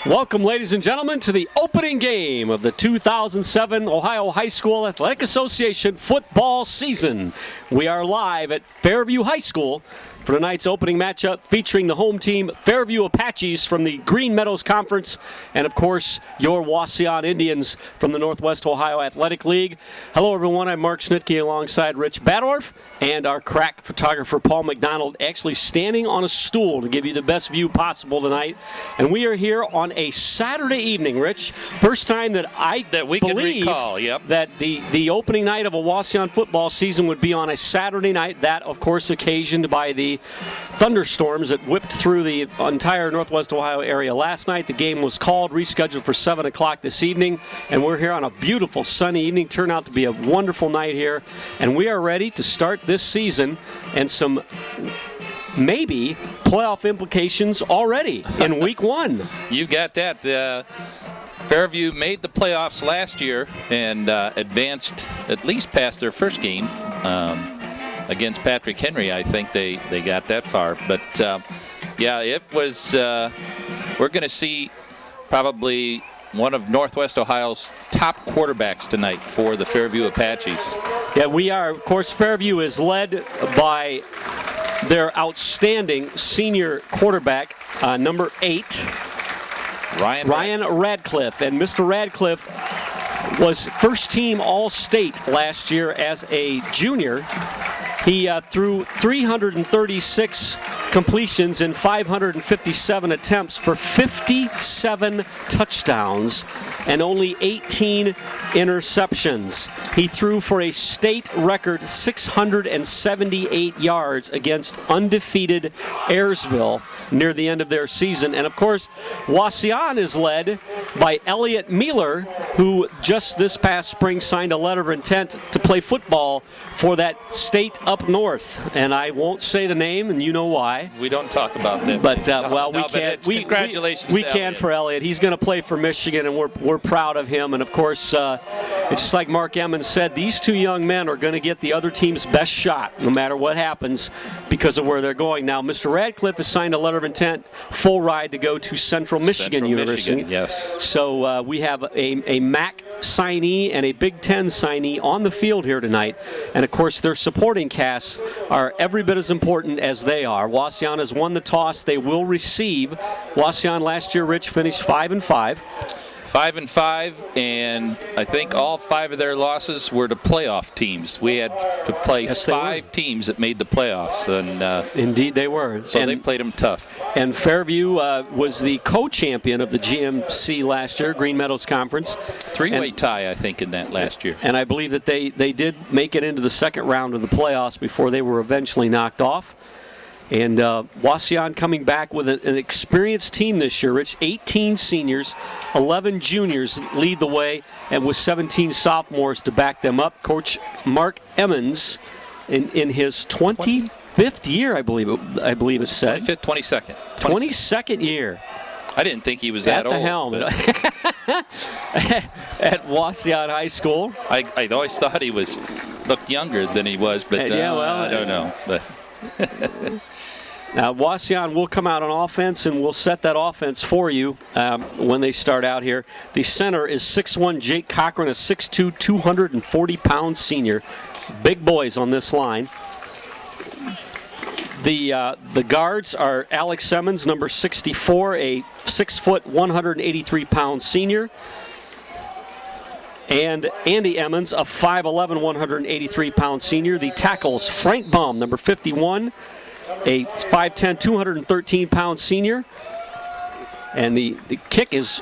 Welcome, ladies and gentlemen, to the opening game of the 2007 Ohio High School Athletic Association football season. We are live at Fairview High School for tonight's opening matchup featuring the home team Fairview Apaches from the Green Meadows Conference and, of course, your Wauseon Indians from the Northwest Ohio Athletic League. Hello, everyone. I'm Mark Schnitke alongside Rich Badorf and our crack photographer Paul McDonald, actually standing on a stool to give you the best view possible tonight. And we are here on a Saturday evening, Rich. First time that we can recall, that the opening night of a Wauseon football season would be on a Saturday night. That, of course, occasioned by the thunderstorms that whipped through the entire Northwest Ohio area last night. The game was called, rescheduled for 7 o'clock this evening, and we're here on a beautiful sunny evening. Turned out to be a wonderful night here, and we are ready to start this season and some maybe playoff implications already in week one. You got that. Fairview made the playoffs last year and advanced at least past their first game. Against Patrick Henry, I think they got that far. But, yeah, it was we're going to see probably one of Northwest Ohio's top quarterbacks tonight for the Fairview Apaches. Yeah, we are. Of course, Fairview is led by their outstanding senior quarterback, number 8, Ryan Radcliffe. And Mr. Radcliffe was first-team All-State last year as a junior. He threw 336 completions in 557 attempts for 57 touchdowns and only 18 interceptions. He threw for a state record 678 yards against undefeated Ayersville near the end of their season. And, of course, Wauseon is led by Elliot Mueller, who just this past spring signed a letter of intent to play football for that state up north. And I won't say the name, and you know why. We don't talk about that. But, we can't. Congratulations, we can for Elliot. He's going to play for Michigan, and we're proud of him. And, of course, it's just like Mark Emmons said, these two young men are going to get the other team's best shot, no matter what happens, because of where they're going. Now, Mr. Radcliffe has signed a letter of intent, full ride to go to Central Michigan University. Michigan, yes. So we have a MAC signee and a Big Ten signee on the field here tonight. And, of course, their supporting casts are every bit as important as they are. Wauseon has won the toss. They will receive. Wauseon last year, Rich, finished 5-5. 5-5, and I think all 5 of their losses were to playoff teams. We had to play 5 teams that made the playoffs, and indeed they were. So they played them tough. And Fairview was the co-champion of the GMC last year, Green Meadows Conference. Three-way tie, I think, in that last year. And I believe that they did make it into the second round of the playoffs before they were eventually knocked off. And Wauseon coming back with an experienced team this year, Rich. 18 seniors, 11 juniors lead the way, and with 17 sophomores to back them up. Coach Mark Emmons, in his 25th year, I believe it said. 22nd. 22nd year. I didn't think he was that old. At the helm. At Wauseon High School. I always thought he looked younger than he was, but I don't know. But now, Wauseon will come out on offense, and we'll set that offense for you when they start out here. The center is 6'1", Jake Cochran, a 6'2", 240-pound senior. Big boys on this line. The guards are Alex Simmons, number 64, a 6', 183-pound senior. And Andy Emmons, a 5'11", 183-pound senior. The tackles, Frank Baum, number 51, a 5'10", 213-pound senior. And the kick is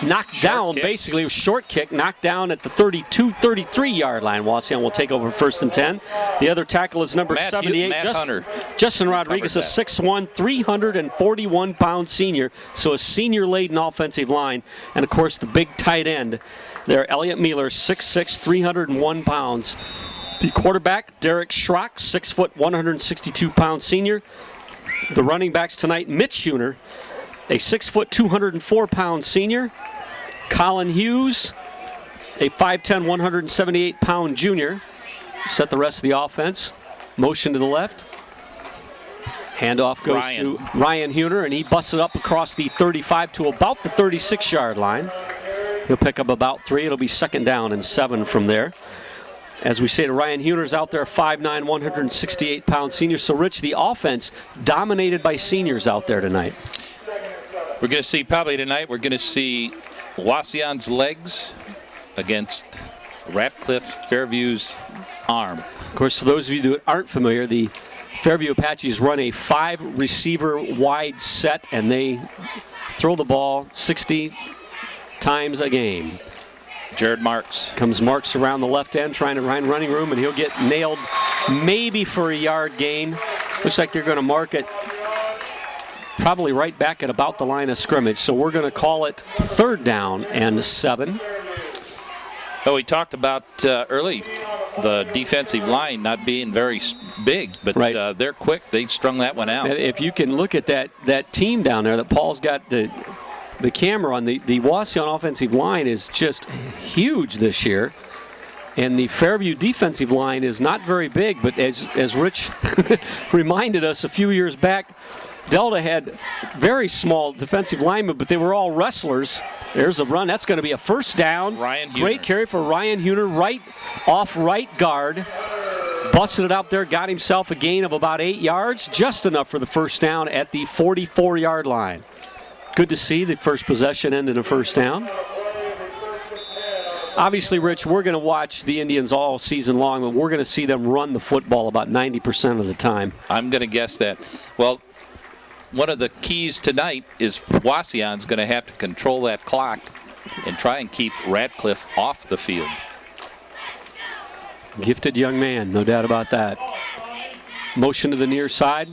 knocked down, basically a short kick, knocked down at the 33-yard line. Wauseon will take over 1st and 10. The other tackle is number 78, Justin Rodriguez, a 6'1", 341-pound senior. So a senior-laden offensive line. And, of course, the big tight end there, Elliot Mueller, 6'6", 301 pounds. The quarterback, Derek Schrock, 6', 162-pound senior. The running backs tonight, Mitch Huner, a 6', 204-pound senior. Colin Hughes, a 5'10", 178-pound junior. Set the rest of the offense. Motion to the left. Handoff goes to Ryan Huner, and he busts it up across the 35 to about the 36-yard line. He'll pick up about 3. It'll be 2nd down and 7 from there. As we say, Ryan Huner's out there, 5'9", 168-pound senior. So, Rich, the offense dominated by seniors out there tonight. We're going to see, probably tonight, we're going to see Wauseon's legs against Ratcliffe Fairview's arm. Of course, for those of you that aren't familiar, the Fairview Apaches run a 5-receiver wide set, and they throw the ball 60 times a game. Jared Marks. Comes Marks around the left end trying to find running room, and he'll get nailed maybe for a yard gain. Looks like they're going to mark it probably right back at about the line of scrimmage. So we're going to call it 3rd down and 7. Oh, we talked about early the defensive line not being very big, but right. They're quick. They strung that one out. If you can look at that team down there that Paul's got the camera on, the Wauseon offensive line is just huge this year. And the Fairview defensive line is not very big, but as Rich reminded us a few years back, Delta had very small defensive linemen, but they were all wrestlers. There's a run. That's going to be a 1st down. Ryan Huner. Great carry for Ryan Huner, right guard. Busted it out there, got himself a gain of about 8 yards, just enough for the 1st down at the 44-yard line. Good to see the first possession end in a 1st down. Obviously, Rich, we're going to watch the Indians all season long, but we're going to see them run the football about 90% of the time. I'm going to guess that. Well, one of the keys tonight is Wauseon's going to have to control that clock and try and keep Ratcliffe off the field. Gifted young man, no doubt about that. Motion to the near side,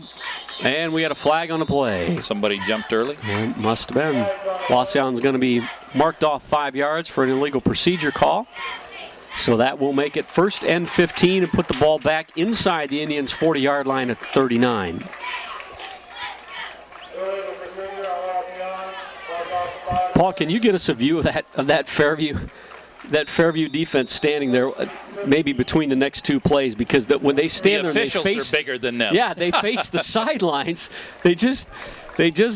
and we got a flag on the play. Somebody jumped early? It must have been. Wauseon's going to be marked off 5 yards for an illegal procedure call. So that will make it 1st and 15 and put the ball back inside the Indians' 40-yard line at 39. Paul, can you get us a view of that Fairview defense standing there, maybe between the next 2 plays, because when they stand there, the officials are bigger than them. Yeah, they face the sidelines. They just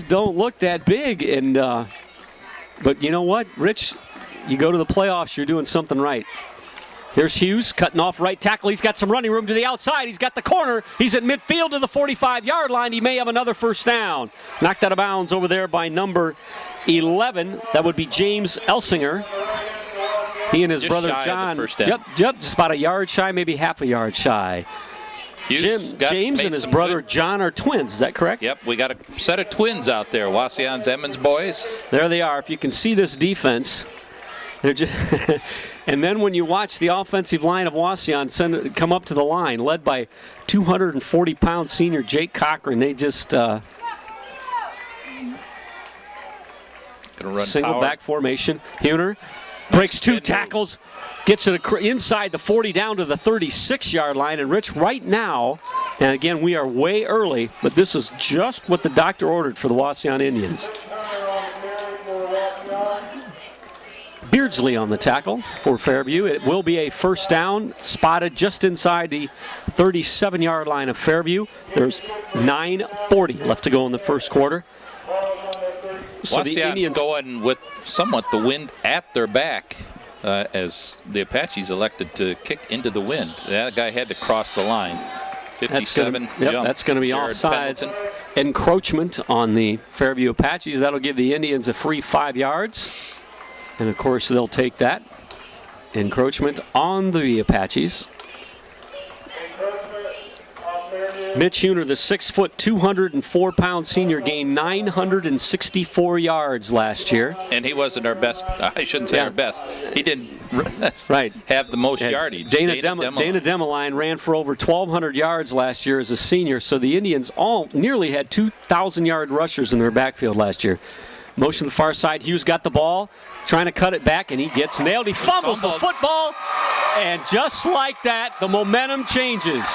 don't look that big. And but you know what, Rich, you go to the playoffs, you're doing something right. Here's Hughes cutting off right tackle. He's got some running room to the outside. He's got the corner. He's at midfield to the 45-yard line. He may have another 1st down. Knocked out of bounds over there by number 11. That would be James Elsinger. He and his brother John. Yep, just about a yard shy, maybe half a yard shy. James and his brother John are twins. Is that correct? Yep, we got a set of twins out there. Wauseon's Emmons boys. There they are. If you can see this defense, they're just. And then when you watch the offensive line of Wauseon come up to the line, led by 240-pound senior Jake Cochran, they just single power. back formation. Huner breaks 2 tackles, gets it inside the 40 down to the 36-yard line. And Rich, right now, and again, we are way early, but this is just what the doctor ordered for the Wauseon Indians. Beardsley on the tackle for Fairview. It will be a 1st down, spotted just inside the 37-yard line of Fairview. There's 9:40 left to go in the 1st quarter. So the Indians going with somewhat the wind at their back as the Apaches elected to kick into the wind. That guy had to cross the line. 57 jump. That's going to be offsides. Encroachment on the Fairview Apaches. That'll give the Indians a free 5 yards. And, of course, they'll take that. Encroachment on the Apaches. Mitch Huner, the 6', 204-pound senior, gained 964 yards last year. And he wasn't our best. I shouldn't say our best. He didn't have the most yardage. Dana Demeline ran for over 1,200 yards last year as a senior. So the Indians all nearly had 2,000-yard rushers in their backfield last year. Motion to the far side. Hughes got the ball, trying to cut it back, and he gets nailed. He fumbles the football, and just like that, the momentum changes.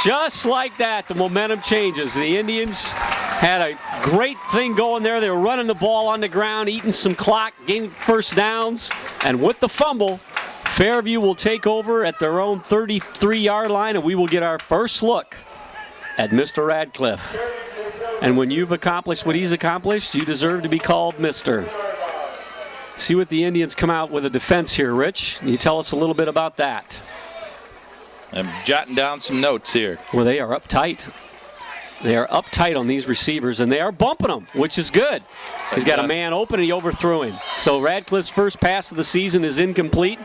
Just like that, the momentum changes. The Indians had a great thing going there. They were running the ball on the ground, eating some clock, gaining 1st downs, and with the fumble, Fairview will take over at their own 33-yard line, and we will get our first look at Mr. Radcliffe. And when you've accomplished what he's accomplished, you deserve to be called Mr. See what the Indians come out with a defense here, Rich. Can you tell us a little bit about that? I'm jotting down some notes here. Well, they are uptight. They are uptight on these receivers, and they are bumping them, which is good. He's got a man open, and he overthrew him. So Radcliffe's first pass of the season is incomplete,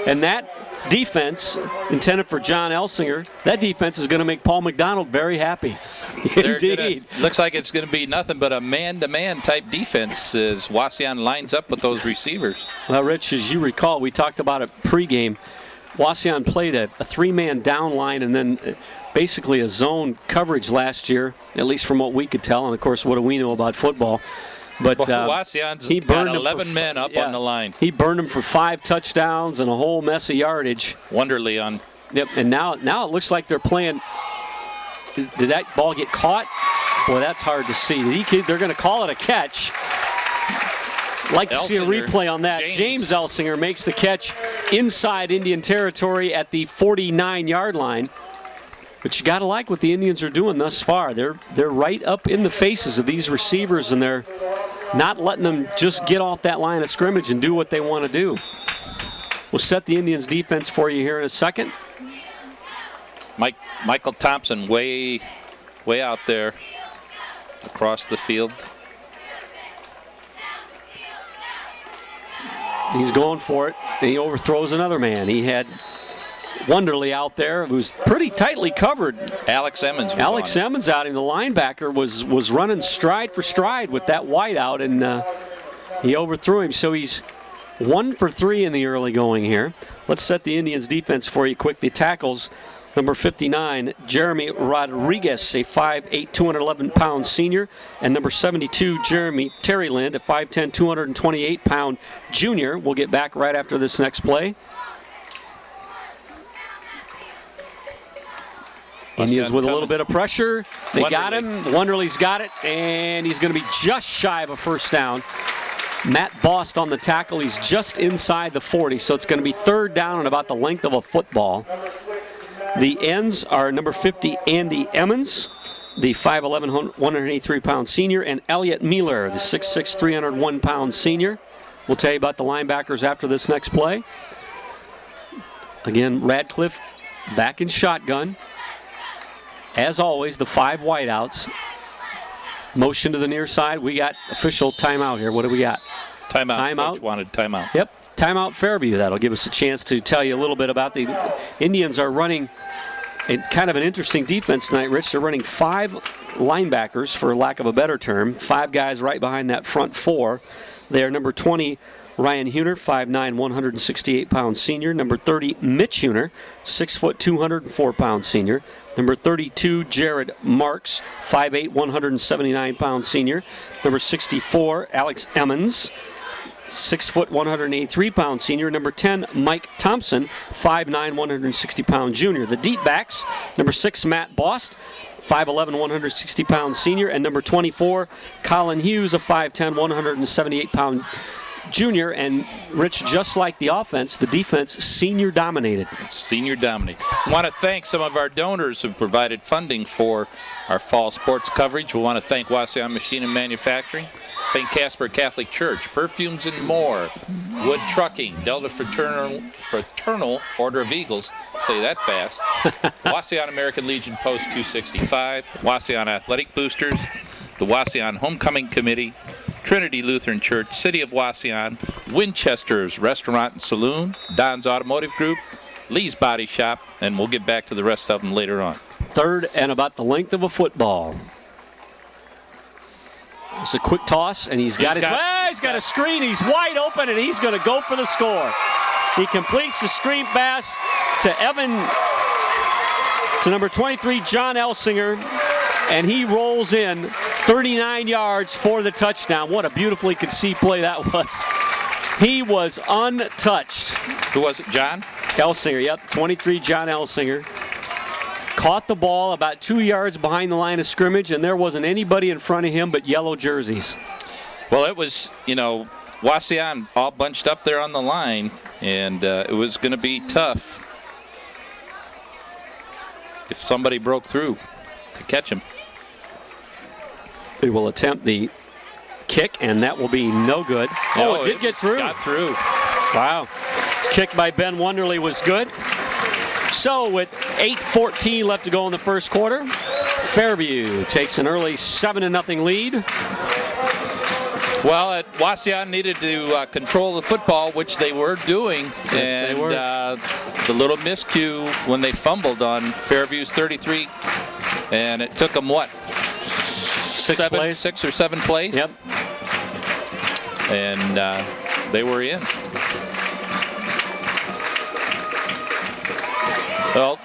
and that defense, intended for John Elsinger, that defense is going to make Paul McDonald very happy. Indeed. Looks like it's going to be nothing but a man-to-man type defense as Wauseon lines up with those receivers. Well, Rich, as you recall, we talked about it pregame. Wauseon played a three-man down line and then basically a zone coverage last year, at least from what we could tell. And, of course, what do we know about football? But Wauseon's he burned got 11 men up on the line. He burned them for 5 touchdowns and a whole mess of yardage. Wonderly on. Yep, and now it looks like they're playing. Did that ball get caught? Boy, that's hard to see. They're going to call it a catch. Like to see a replay on that. James Elsinger makes the catch inside Indian territory at the 49-yard line. But you got to like what the Indians are doing thus far. They're right up in the faces of these receivers, and they're not letting them just get off that line of scrimmage and do what they want to do. We'll set the Indians' defense for you here in a second. Michael Thompson way out there across the field. He's going for it, and he overthrows another man. He had Wonderly out there, who's pretty tightly covered. Alex Emmons out, and the linebacker was running stride for stride with that wide out, and he overthrew him. So he's 1 for 3 in the early going here. Let's set the Indians' defense for you quick. The tackles, number 59, Jeremy Rodriguez, a 5'8", 211-pound senior, and number 72, Jeremy Terryland, a 5'10", 228-pound junior. We'll get back right after this next play. Indians with a little bit of pressure. They got him. Wonderly's got it, and he's going to be just shy of a first down. Matt Bost on the tackle. He's just inside the 40, so it's going to be third down and about the length of a football. The ends are number 50, Andy Emmons, the 5'11", 183-pound senior, and Elliot Mueller, the 6'6", 301-pound senior. We'll tell you about the linebackers after this next play. Again, Radcliffe back in shotgun. As always, the 5 wideouts. Motion to the near side. We got official timeout here. What do we got? Timeout. Coach wanted timeout. Yep. Timeout Fairview. That'll give us a chance to tell you a little bit about the Indians are running kind of an interesting defense tonight, Rich. They're running 5 linebackers, for lack of a better term. 5 guys right behind that front 4. They are number 20, Ryan Huner, 5'9", 168-pound senior. Number 30, Mitch Huner, 6', 204-pound senior. Number 32, Jared Marks, 5'8", 179-pound senior. Number 64, Alex Emmons, 6', 183-pound senior. Number 10, Mike Thompson, 5'9", 160-pound junior. The deep backs, number 6, Matt Bost, 5'11", 160-pound senior. And number 24, Colin Hughes, a 5'10", 178-pound junior. And Rich, just like the offense, the defense senior dominated. Senior dominated. I want to thank some of our donors who provided funding for our fall sports coverage. We want to thank Wauseon Machine and Manufacturing, St. Casper Catholic Church, Perfumes and More, Wood Trucking, Delta Fraternal Order of Eagles, say that fast, Wauseon American Legion Post 265, Wauseon Athletic Boosters, the Wauseon Homecoming Committee, Trinity Lutheran Church, City of Wauseon, Winchester's Restaurant and Saloon, Don's Automotive Group, Lee's Body Shop, and we'll get back to the rest of them later on. Third and about the length of a football. It's a quick toss, and he's got a screen. He's wide open, and he's going to go for the score. He completes the screen pass to number 23, John Elsinger, and he rolls in 39 yards for the touchdown. What a beautifully conceived play that was. He was untouched. Who was it, John? Elsinger, yep, 23, John Elsinger. Caught the ball about 2 yards behind the line of scrimmage, and there wasn't anybody in front of him but yellow jerseys. Well, it was, Wauseon all bunched up there on the line, and it was going to be tough if somebody broke through. to catch him. They will attempt the kick, and that will be no good. Oh, it did get through. Got through. Wow. Kick by Ben Wonderly was good. So with 8:14 left to go in the first quarter, Fairview takes an early 7-0 lead. Well, Wauseon needed to control the football, which they were doing. Yes, they were. The little miscue when they fumbled on Fairview's 33, and it took them, what? 6 or 7 plays? Yep. And they were in. Well,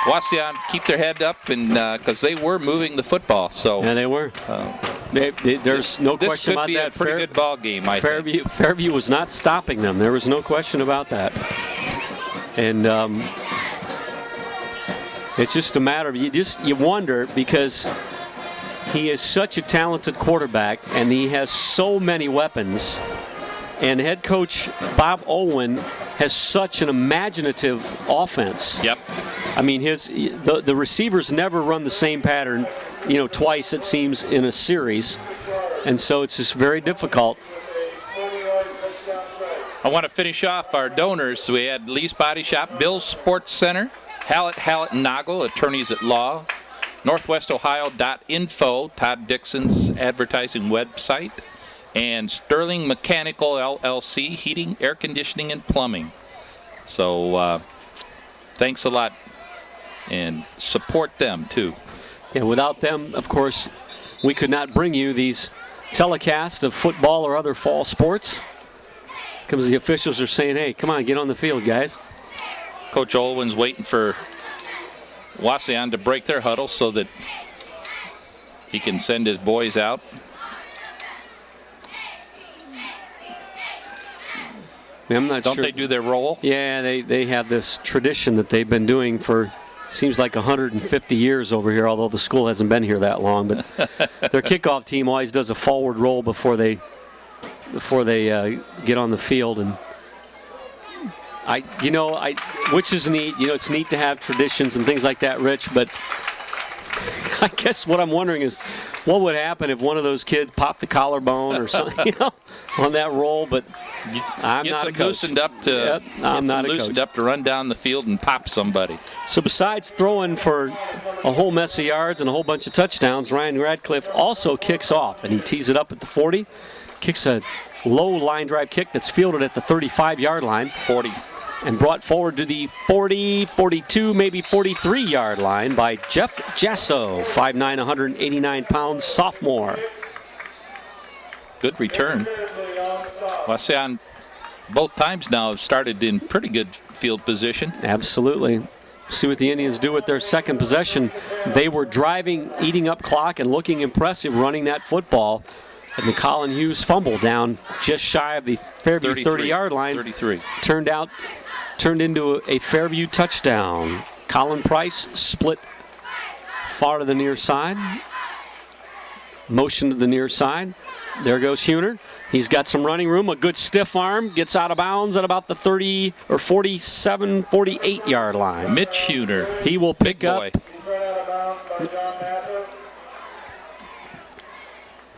Wauseon keep their head up, and because they were moving the football. So yeah, they were. There's no question about that. This could be a pretty good ball game, I think. Fairview was not stopping them. There was no question about that. And it's just a matter of you wonder, because he is such a talented quarterback and he has so many weapons. And head coach Bob Owen has such an imaginative offense. Yep. I mean, the receivers never run the same pattern, twice it seems in a series, and so it's just very difficult. I want to finish off our donors. We had Lee's Body Shop, Bill's Sports Center, Hallett and Noggle, attorneys at law, NorthwestOhio.info, Todd Dixon's advertising website, and Sterling Mechanical LLC, heating, air conditioning, and plumbing. So thanks a lot, and support them too. Yeah, without them, of course, we could not bring you these telecasts of football or other fall sports, because the officials are saying, hey, come on, get on the field, guys. Coach Olwyn's waiting for Wauseon to break their huddle so that he can send his boys out. I'm not sure. Don't they do their roll? Yeah, they have this tradition that they've been doing for, seems like 150 years over here, although the school hasn't been here that long. But their kickoff team always does a forward roll before they get on the field. And which is neat. It's neat to have traditions and things like that, Rich. But I guess what I'm wondering is, what would happen if one of those kids popped the collarbone or something, on that roll? But I'm not a coach. I'm not a coach. Loosened up to run down the field and pop somebody. So besides throwing for a whole mess of yards and a whole bunch of touchdowns, Ryan Radcliffe also kicks off, and he tees it up at the 40, kicks a low line drive kick that's fielded at the 35-yard line. 40. And brought forward to the 40, 42, maybe 43-yard line by Jeff Jasso, 5'9", 189 pounds, sophomore. Good return. Wauseon both times now have started in pretty good field position. Absolutely. See what the Indians do with their second possession. They were driving, eating up clock, and looking impressive running that football. And the Colin Hughes fumble down just shy of the Fairview 30-yard line. 33. Turned into a Fairview touchdown. Colin Price split far to the near side. Motion to the near side. There goes Huner. He's got some running room, a good stiff arm, gets out of bounds at about the 30 or 47, 48-yard line. Mitch Huner. He will pick up.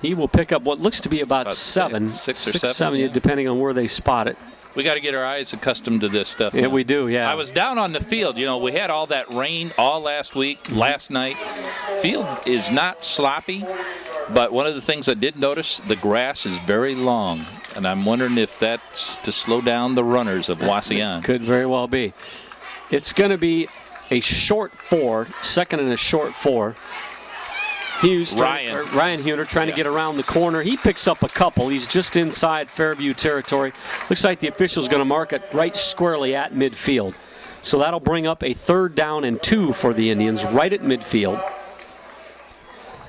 He will pick up what looks to be about seven, six or seven, yeah, depending on where they spot it. We got to get our eyes accustomed to this stuff. Yeah, now. we do, yeah. I was down on the field. We had all that rain all last week, last night. Field is not sloppy, but one of the things I did notice, the grass is very long, and I'm wondering if that's to slow down the runners of Wauseon. Could very well be. It's going to be a short 4, second and a short 4. Ryan Huner trying to get around the corner. He picks up a couple. He's just inside Fairview territory. Looks like the official's going to mark it right squarely at midfield. So that'll bring up a 3rd down and 2 for the Indians right at midfield.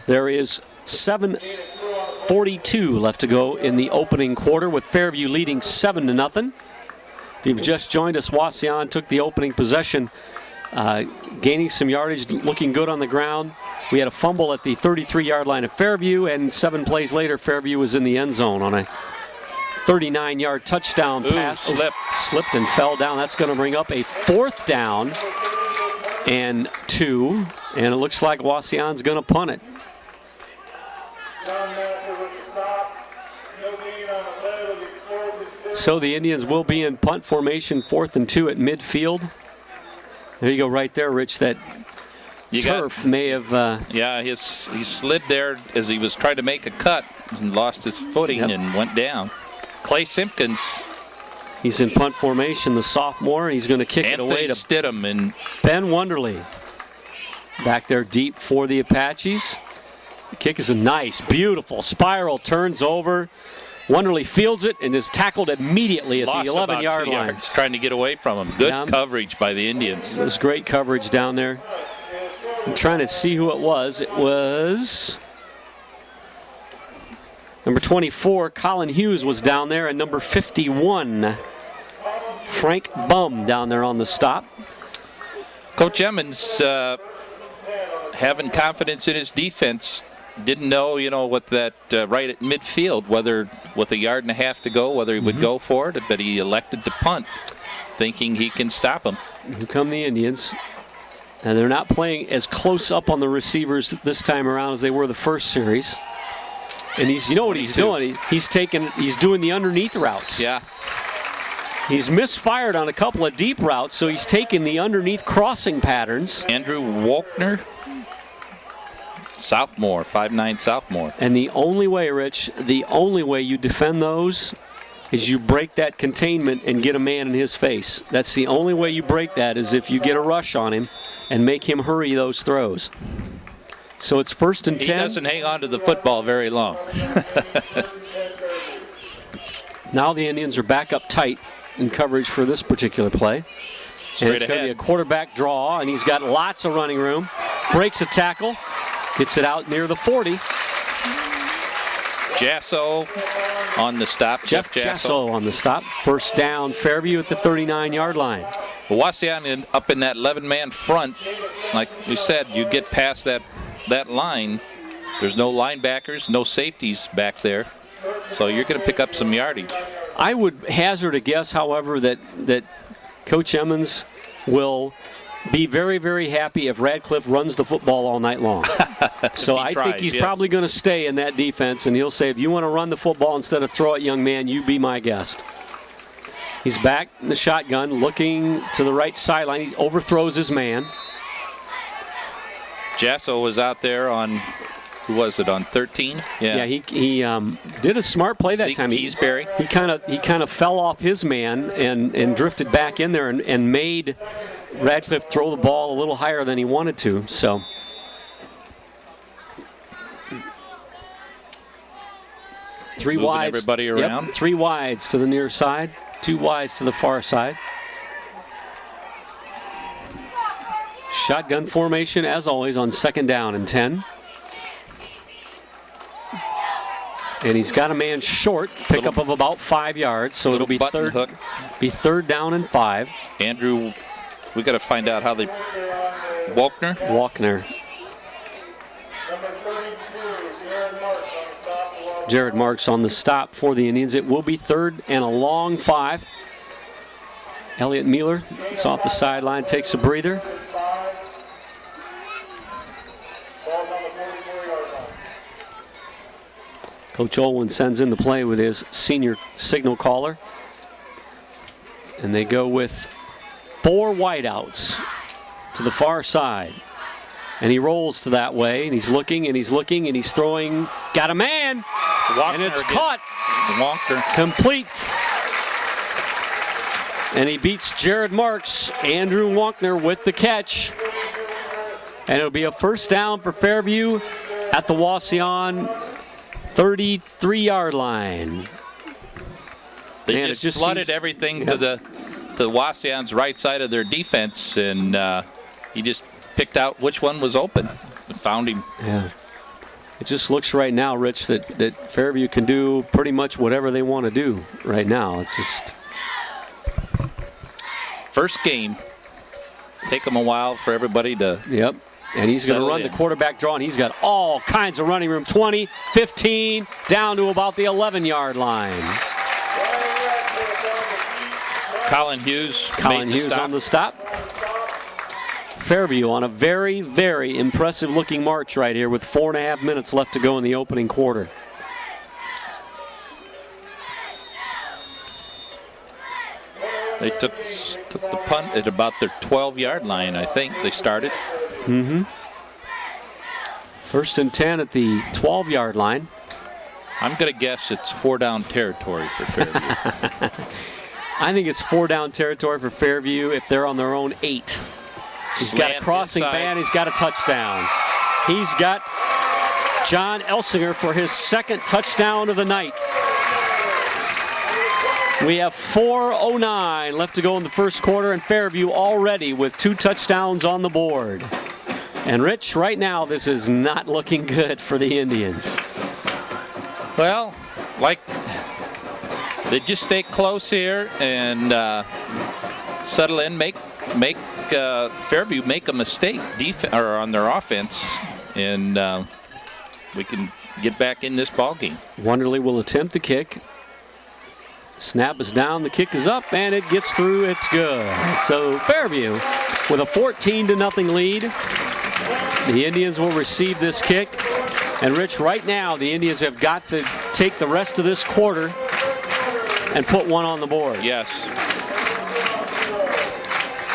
There is 7:42 left to go in the opening quarter, with Fairview leading 7-0. If you've just joined us, Wauseon took the opening possession, gaining some yardage, looking good on the ground. We had a fumble at the 33-yard line of Fairview, and 7 plays later, Fairview was in the end zone on a 39-yard touchdown pass. Slipped and fell down. That's going to bring up a 4th down and 2. And it looks like Wauseon's going to punt it. So the Indians will be in punt formation, 4th and 2 at midfield. There you go, right there, Rich. That turf may have. Yeah, he slid there as he was trying to make a cut and lost his footing and went down. Clay Simpkins. He's in punt formation, the sophomore. He's going to kick it away to Stidham and Ben Wonderly. Back there deep for the Apaches. The kick is a nice, beautiful spiral, turns over. Wonderly fields it and is tackled immediately at the 11-yard line. Trying to get away from him. Good coverage by the Indians. It was great coverage down there. I'm trying to see who it was. It was number 24, Colin Hughes was down there, and number 51, Frank Bum down there on the stop. Coach Emmons having confidence in his defense. Didn't know, with that right at midfield, whether with a yard and a half to go, whether he would go for it, but he elected to punt, thinking he can stop him. Here come the Indians. And they're not playing as close up on the receivers this time around as they were the first series. And what he's doing? He's doing the underneath routes. Yeah. He's misfired on a couple of deep routes, so he's taking the underneath crossing patterns. Andrew Walkner, sophomore, 5'9" sophomore. And the only way, Rich, you defend those is you break that containment and get a man in his face. That's the only way you break that, is if you get a rush on him and make him hurry those throws. So it's 1st and 10. He doesn't hang on to the football very long. Now the Indians are back up tight in coverage for this particular play. And it's going to be a quarterback draw, and he's got lots of running room. Breaks a tackle, gets it out near the 40. Jasso on the stop. Jeff Jasso on the stop. 1st down, Fairview at the 39-yard line. Wauseon up in that 11-man front. Like we said, you get past that line, there's no linebackers, no safeties back there. So you're going to pick up some yardage. I would hazard a guess, however, that Coach Emmons will be very, very happy if Radcliffe runs the football all night long. So I think he's probably going to stay in that defense, and he'll say, if you want to run the football instead of throw it, young man, you be my guest. He's back in the shotgun, looking to the right sideline. He overthrows his man. Jasso was out there on, who was it, on 13? Yeah, he did a smart play that time. Keysbury. He kind of fell off his man and drifted back in there and made Radcliffe throw the ball a little higher than he wanted to. So three wides. Everybody around. Yep, 3 wides to the near side, 2 wides to the far side. Shotgun formation, as always, on 2nd down and 10. And he's got a man short, pickup of about 5 yards, so it'll be third down and 5. Andrew, we got to find out how they. Walkner. Jared Marks on the stop for the Indians. It will be 3rd and a long 5. Elliot Mueller is off the sideline, takes a breather. Coach Olwin sends in the play with his senior signal caller. And they go with 4 wideouts to the far side. And he rolls to that way, and he's looking, and he's looking, and he's throwing. Got a man, and it's caught. Walker. Complete. And he beats Jared Marks, Andrew Walkner with the catch. And it'll be a 1st down for Fairview at the Wauseon 33-yard line. They just flooded everything to the Wauseon's right side of their defense, and he just picked out which one was open and found him. Yeah. It just looks right now, Rich, that Fairview can do pretty much whatever they want to do right now. It's just first game. Take them a while for everybody to. Yep. And he's going to run the quarterback draw, and he's got all kinds of running room. 20, 15, down to about the 11-yard line. Colin Hughes on the stop. Fairview on a very, very impressive looking march right here with 4.5 minutes left to go in the opening quarter. They took the punt at about their 12-yard line, I think they started. Mm-hmm. 1st and 10 at the 12-yard line. I'm going to guess it's 4-down territory for Fairview. I think it's 4-down territory for Fairview if they're on their own 8. He's got a crossing band. He's got a touchdown. He's got John Elsinger for his 2nd touchdown of the night. We have 4:09 left to go in the first quarter, and Fairview already with 2 touchdowns on the board. And Rich, right now this is not looking good for the Indians. Well, like they just stay close here and settle in, make Fairview make a mistake or on their offense, and we can get back in this ball game. Wonderly will attempt the kick. Snap is down, the kick is up, and it gets through. It's good. So Fairview with a 14-0 lead. The Indians will receive this kick. And Rich, right now the Indians have got to take the rest of this quarter and put 1 on the board. Yes.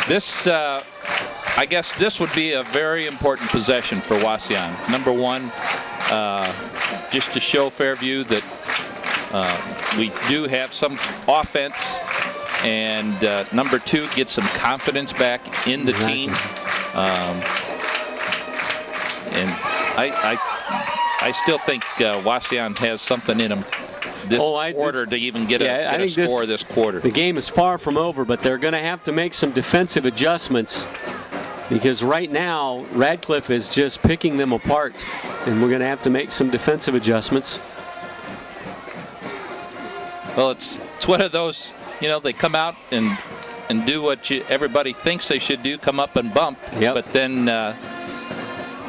This, I guess this would be a very important possession for Wauseon. Number 1, just to show Fairview that we do have some offense, and number 2, get some confidence back in the team. And I still think Wauseon has something in them this quarter to even get a score this quarter. The game is far from over, but they're going to have to make some defensive adjustments, because right now Radcliffe is just picking them apart, and we're going to have to make some defensive adjustments. Well, it's one of those, they come out and do what everybody thinks they should do, come up and bump. Yep. But then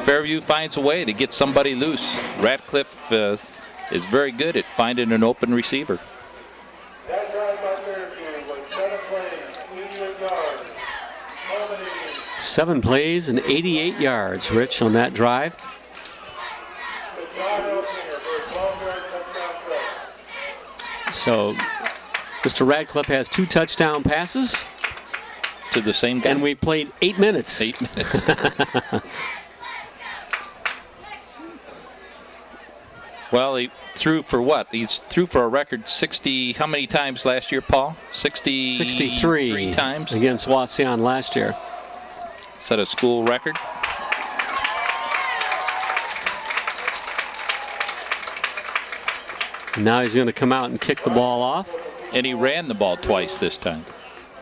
Fairview finds a way to get somebody loose. Radcliffe is very good at finding an open receiver. That drive by Fairview was 7 plays, 88 yards. 7 plays and 88 yards, Rich, on that drive. So Mr. Radcliffe has 2 touchdown passes. To the same guy. And we played 8 minutes. 8 minutes. Well, he threw for what? He's threw for a record 60, how many times last year, Paul? 63 times. Against Wauseon last year. Set a school record. Now he's going to come out and kick the ball off. And he ran the ball twice this time.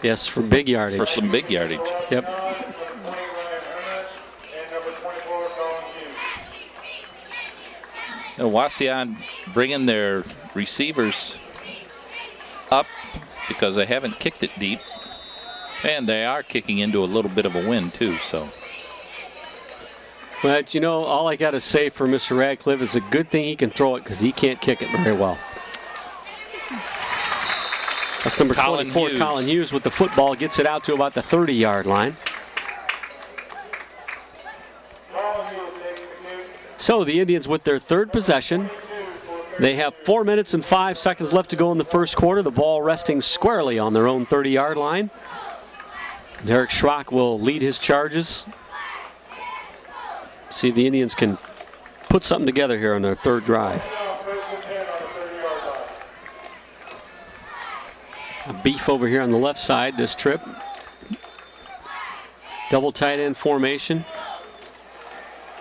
Yes, for big yardage. For some big yardage. Yep. Wauseon bringing their receivers up because they haven't kicked it deep. And they are kicking into a little bit of a wind, too, so. But, all I got to say for Mr. Radcliffe is a good thing he can throw it, because he can't kick it very well. That's number 24, Colin Hughes with the football. Gets it out to about the 30-yard line. So the Indians with their 3rd possession. They have 4 minutes and 5 seconds left to go in the first quarter. The ball resting squarely on their own 30-yard line. Derek Schrock will lead his charges. See if the Indians can put something together here on their 3rd drive. A beef over here on the left side this trip. Double tight end formation.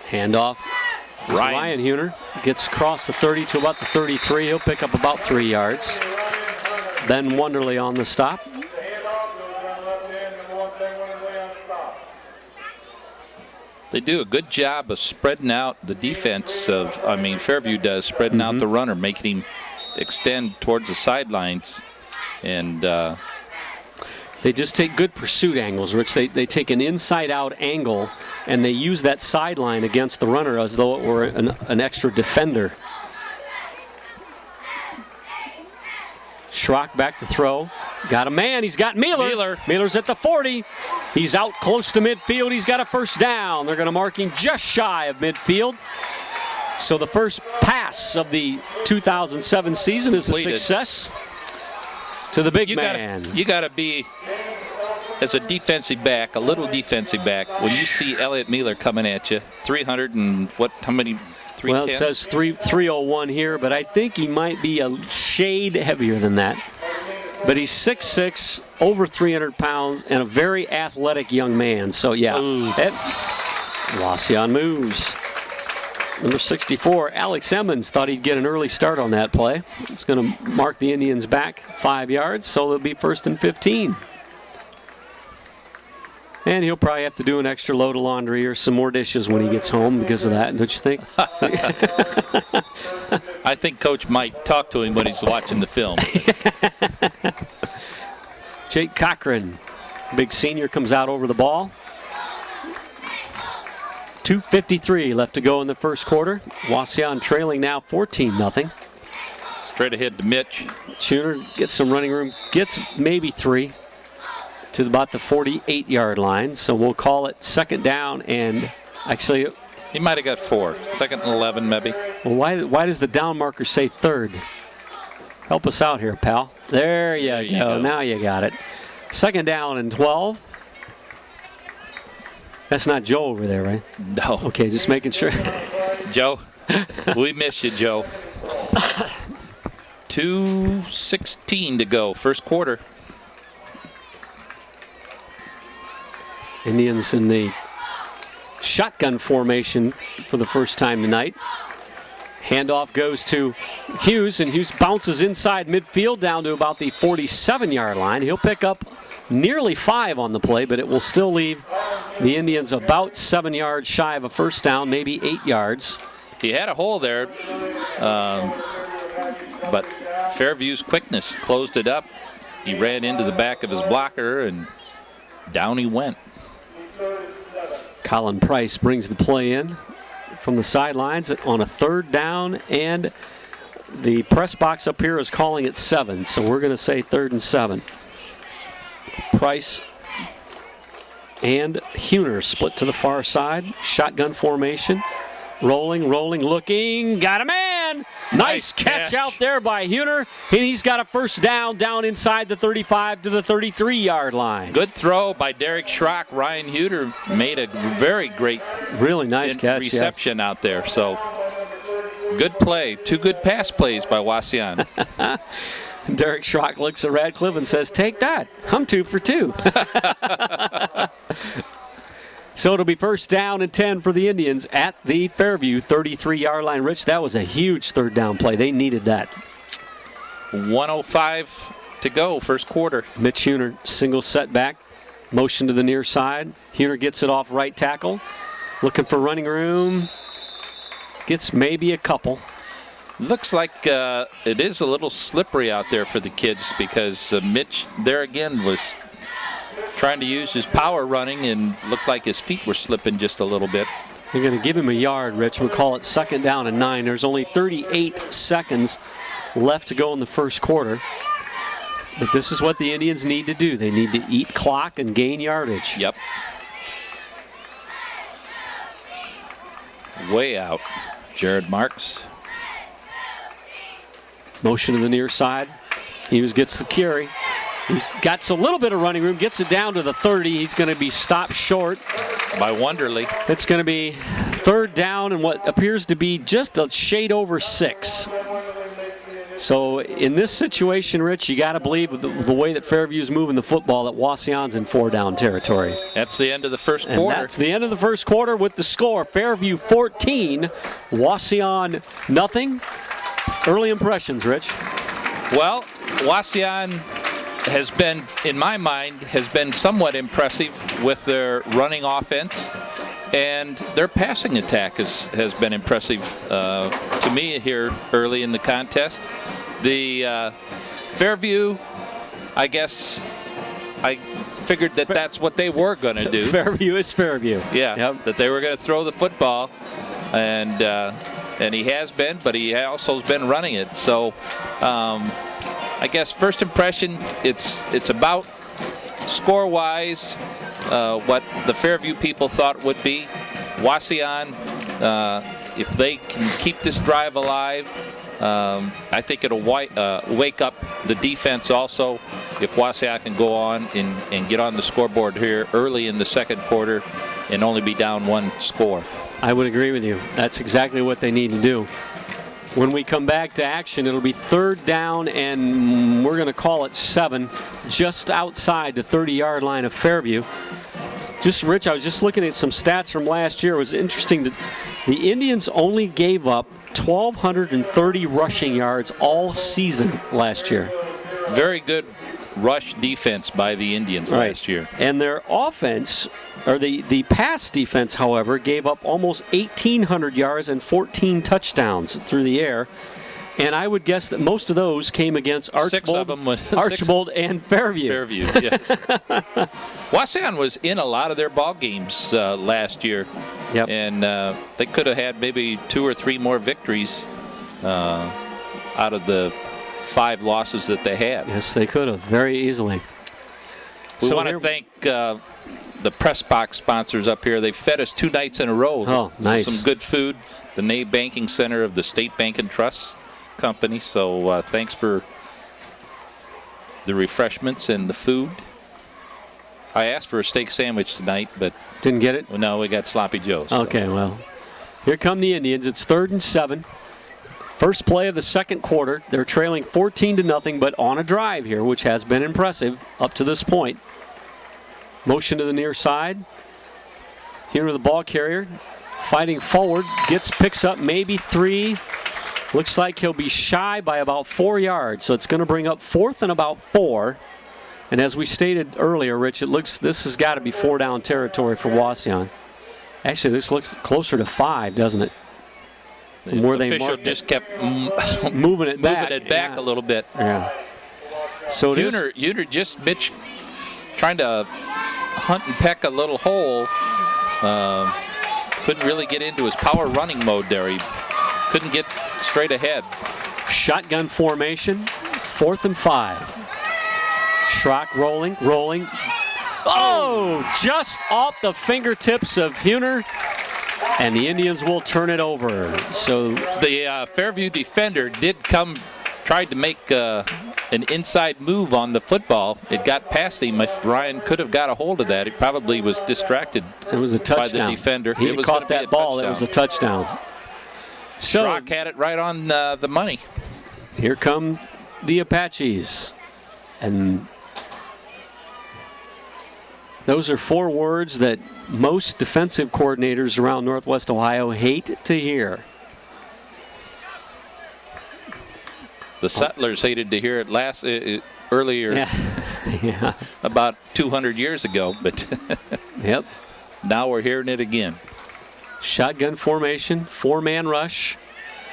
Handoff. Ryan Huner gets across the 30 to about the 33. He'll pick up about 3 yards. Then Wonderly on the stop. They do a good job of spreading out the defense Fairview does, spreading out the runner, making him extend towards the sidelines. And they just take good pursuit angles, Rich. They take an inside-out angle, and they use that sideline against the runner as though it were an extra defender. Schrock back to throw. Got a man. He's got Mueller. Mueller's at the 40. He's out close to midfield. He's got a first down. They're going to mark him just shy of midfield. So the first pass of the 2007 season is a success to the big man. You got to be, as a defensive back, a little defensive back, when you see Elliot Mueller coming at you, 300 and what, how many? Well, it says 301 here, but I think he might be a shade heavier than that. But he's 6'6", over 300 pounds, and a very athletic young man. So, yeah, Wauseon moves. Number 64, Alex Emmons, thought he'd get an early start on that play. It's going to mark the Indians back 5 yards, so it'll be 1st and 15. And he'll probably have to do an extra load of laundry or some more dishes when he gets home because of that, don't you think? I think Coach might talk to him when he's watching the film. Jake Cochran, big senior, comes out over the ball. 2:53 left to go in the first quarter. Wauseon trailing now 14-0. Straight ahead to Mitch. Schooner gets some running room, gets maybe 3 to about the 48-yard line. So we'll call it second down, and actually he might have got 4. 2nd and 11 maybe. Well, why does the down marker say 3rd? Help us out here, pal. There you go. Now you got it. 2nd down and 12. That's not Joe over there, right? No. Okay, just making sure. Joe, we miss you, Joe. 2:16 to go, first quarter. Indians in the shotgun formation for the first time tonight. Handoff goes to Hughes, and Hughes bounces inside midfield down to about the 47-yard line. He'll pick up nearly 5 on the play, but it will still leave the Indians about 7 yards shy of a first down, maybe 8 yards. He had a hole there, but Fairview's quickness closed it up. He ran into the back of his blocker, and down he went. Colin Price brings the play in from the sidelines on a 3rd down, and the press box up here is calling it 7, so we're going to say 3rd and 7. Price and Huner split to the far side. Shotgun formation. Rolling, looking. Got a man. Nice catch out there by Huner. And he's got a first down inside the 35 to the 33-yard line. Good throw by Derek Schrock. Ryan Huner made a very great really nice catch, reception out there. So good play. 2 good pass plays by Wauseon. Derek Schrock looks at Radcliffe and says, "Take that. I'm 2 for 2." So it'll be first down and 10 for the Indians at the Fairview 33-yard line. Rich, that was a huge 3rd down play. They needed that. 1:05 to go, first quarter. Mitch Huner, single setback, motion to the near side. Huner gets it off right tackle. Looking for running room. Gets maybe a couple. Looks like it is a little slippery out there for the kids because Mitch there again was trying to use his power running and looked like his feet were slipping just a little bit. They're going to give him a yard, Rich. We'll call it 2nd down and 9. There's only 38 seconds left to go in the first quarter. But this is what the Indians need to do. They need to eat clock and gain yardage. Yep. Way out. Jared Marks. Motion to the near side. Hughes gets the carry. He's got a little bit of running room, gets it down to the 30. He's going to be stopped short by Wonderly. It's going to be 3rd down and what appears to be just a shade over 6. So in this situation, Rich, you got to believe with the way that Fairview's moving the football that Wauseon's in 4-down territory. That's the end of the first and quarter. That's the end of the first quarter with the score. Fairview 14, Wauseon nothing. Early impressions, Rich. Well, Wauseon has been, in my mind, has been somewhat impressive with their running offense, and their passing attack has been impressive to me here early in the contest. The Fairview, I guess, I figured that that's what they were going to do. Fairview is Fairview. Yeah, yep. That they were going to throw the football, and he has been, but he also has been running it. So I guess first impression, it's about score-wise what the Fairview people thought would be. Wauseon, if they can keep this drive alive, I think it'll wake up the defense also. If Wauseon can go on and get on the scoreboard here early in the second quarter and only be down 1 score. I would agree with you. That's exactly what they need to do. When we come back to action, it'll be 3rd down, and we're going to call it 7, just outside the 30-yard line of Fairview. Just, Rich, I was just looking at some stats from last year. It was interesting that the Indians only gave up 1,230 rushing yards all season last year. Very good rush defense by the Indians last year. And their offense, or the pass defense, however, gave up almost 1,800 yards and 14 touchdowns through the air. And I would guess that most of those came against Archbold and Fairview. Fairview, yes. Wauseon was in a lot of their ball games last year. Yep. And they could have had maybe 2 or 3 more victories out of the 5 losses that they had. Yes, they could have very easily. We want to thank the press box sponsors up here. They fed us 2 nights in a row. Oh, nice. Some good food. The Nave Banking Center of the State Bank and Trust Company. So thanks for the refreshments and the food. I asked for a steak sandwich tonight, but didn't get it? No, we got sloppy joes. So. Okay, well, here come the Indians. It's 3rd and 7. First play of the second quarter. They're trailing 14-0, but on a drive here, which has been impressive up to this point. Motion to the near side. Here with the ball carrier, fighting forward, picks up maybe 3. Looks like he'll be shy by about 4 yards, so it's going to bring up 4th and about 4. And as we stated earlier, Rich, this has got to be 4-down territory for Wauseon. Actually, this looks closer to 5, doesn't it? From where they official just kept moving it back a little bit. Yeah. So Uter just Mitch trying to hunt and peck a little hole. Couldn't really get into his power running mode there. He couldn't get straight ahead. Shotgun formation, 4th and 5. Schrock rolling. Oh, just off the fingertips of Huner, and the Indians will turn it over. So the Fairview defender tried to make an inside move on the football. It got past him. If Ryan could have got a hold of that, he probably was distracted. It was a touchdown. By the defender. He caught that ball. It was a touchdown. So Schrock had it right on the money. Here come the Apaches. And those are 4 words that most defensive coordinators around Northwest Ohio hate to hear. The Settlers hated to hear it earlier, yeah. About 200 years ago, but yep. Now we're hearing it again. Shotgun formation, 4-man rush.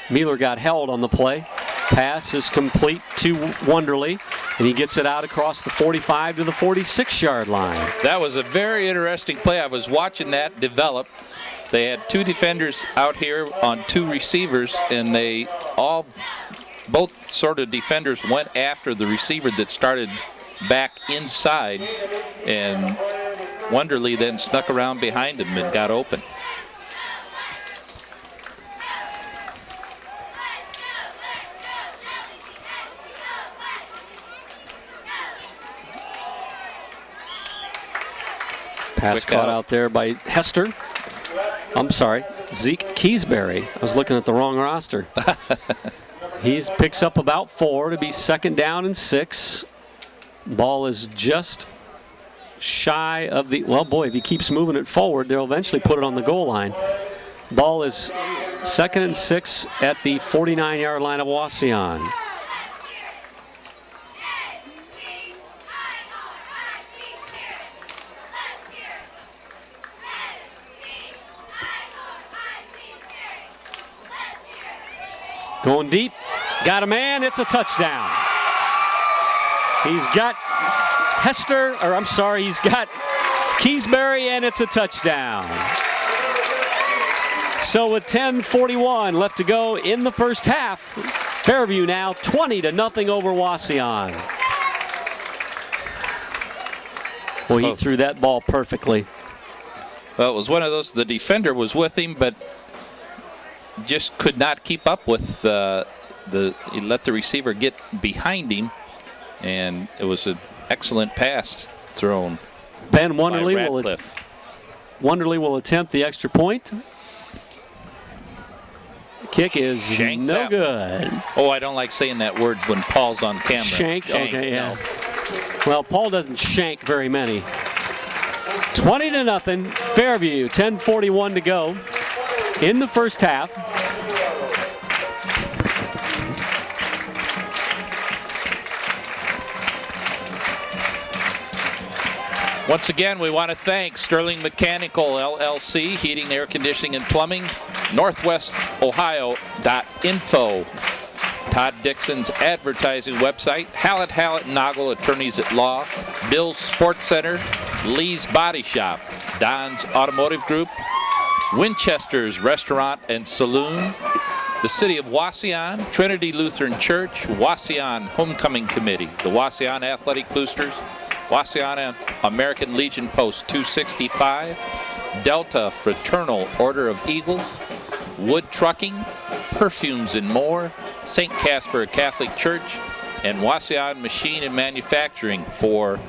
Mueller got held on the play. Pass is complete to Wonderly, and he gets it out across the 45 to the 46-yard line. That was a very interesting play. I was watching that develop. They had 2 defenders out here on 2 receivers, and both sort of defenders went after the receiver that started back inside, and Wonderly then snuck around behind him and got open. Pass caught out there by Hester. I'm sorry, Zeke Keysbury. I was looking at the wrong roster. He picks up about 4 to be 2nd down and 6. Ball is just shy of the, well, boy, if he keeps moving it forward, they'll eventually put it on the goal line. Ball is 2nd and 6 at the 49-yard line of Wauseon. Going deep, got a man, it's a touchdown. He's got he's got Keysbury, and it's a touchdown. So with 10:41 left to go in the first half, Fairview now 20-0 over Wauseon. Well, he threw that ball perfectly. Well, it was one of those, the defender was with him, but just could not keep up with he let the receiver get behind him, and it was an excellent pass thrown Ben by Wonderly will attempt the extra point. Kick is Shanked no good. Oh, I don't like saying that word when Paul's on camera. Shanked? Okay, yeah. No. Well, Paul doesn't shank very many. 20-0, Fairview, 10:41 to go in the first half. Once again, we want to thank Sterling Mechanical LLC, Heating, Air Conditioning, and Plumbing, NorthwestOhio.info, Todd Dixon's advertising website, Hallett Noggle Attorneys at Law, Bill's Sports Center, Lee's Body Shop, Don's Automotive Group, Winchester's Restaurant and Saloon, the City of Wauseon, Trinity Lutheran Church, Wauseon Homecoming Committee, the Wauseon Athletic Boosters, Wauseon American Legion Post 265, Delta Fraternal Order of Eagles, Wood Trucking, Perfumes and More, St. Casper Catholic Church, and Wauseon Machine and Manufacturing for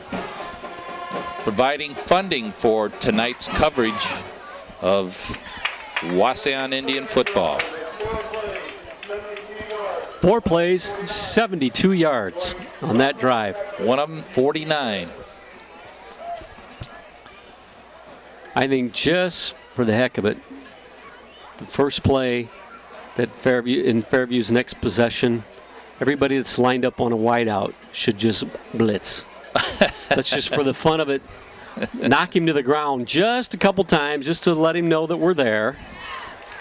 providing funding for tonight's coverage of Wauseon Indian football. 4 plays, 72 yards on that drive. One of them 49. I think just for the heck of it, the first play that Fairview's next possession, everybody that's lined up on a wideout should just blitz. That's just for the fun of it. Knock him to the ground just a couple times just to let him know that we're there.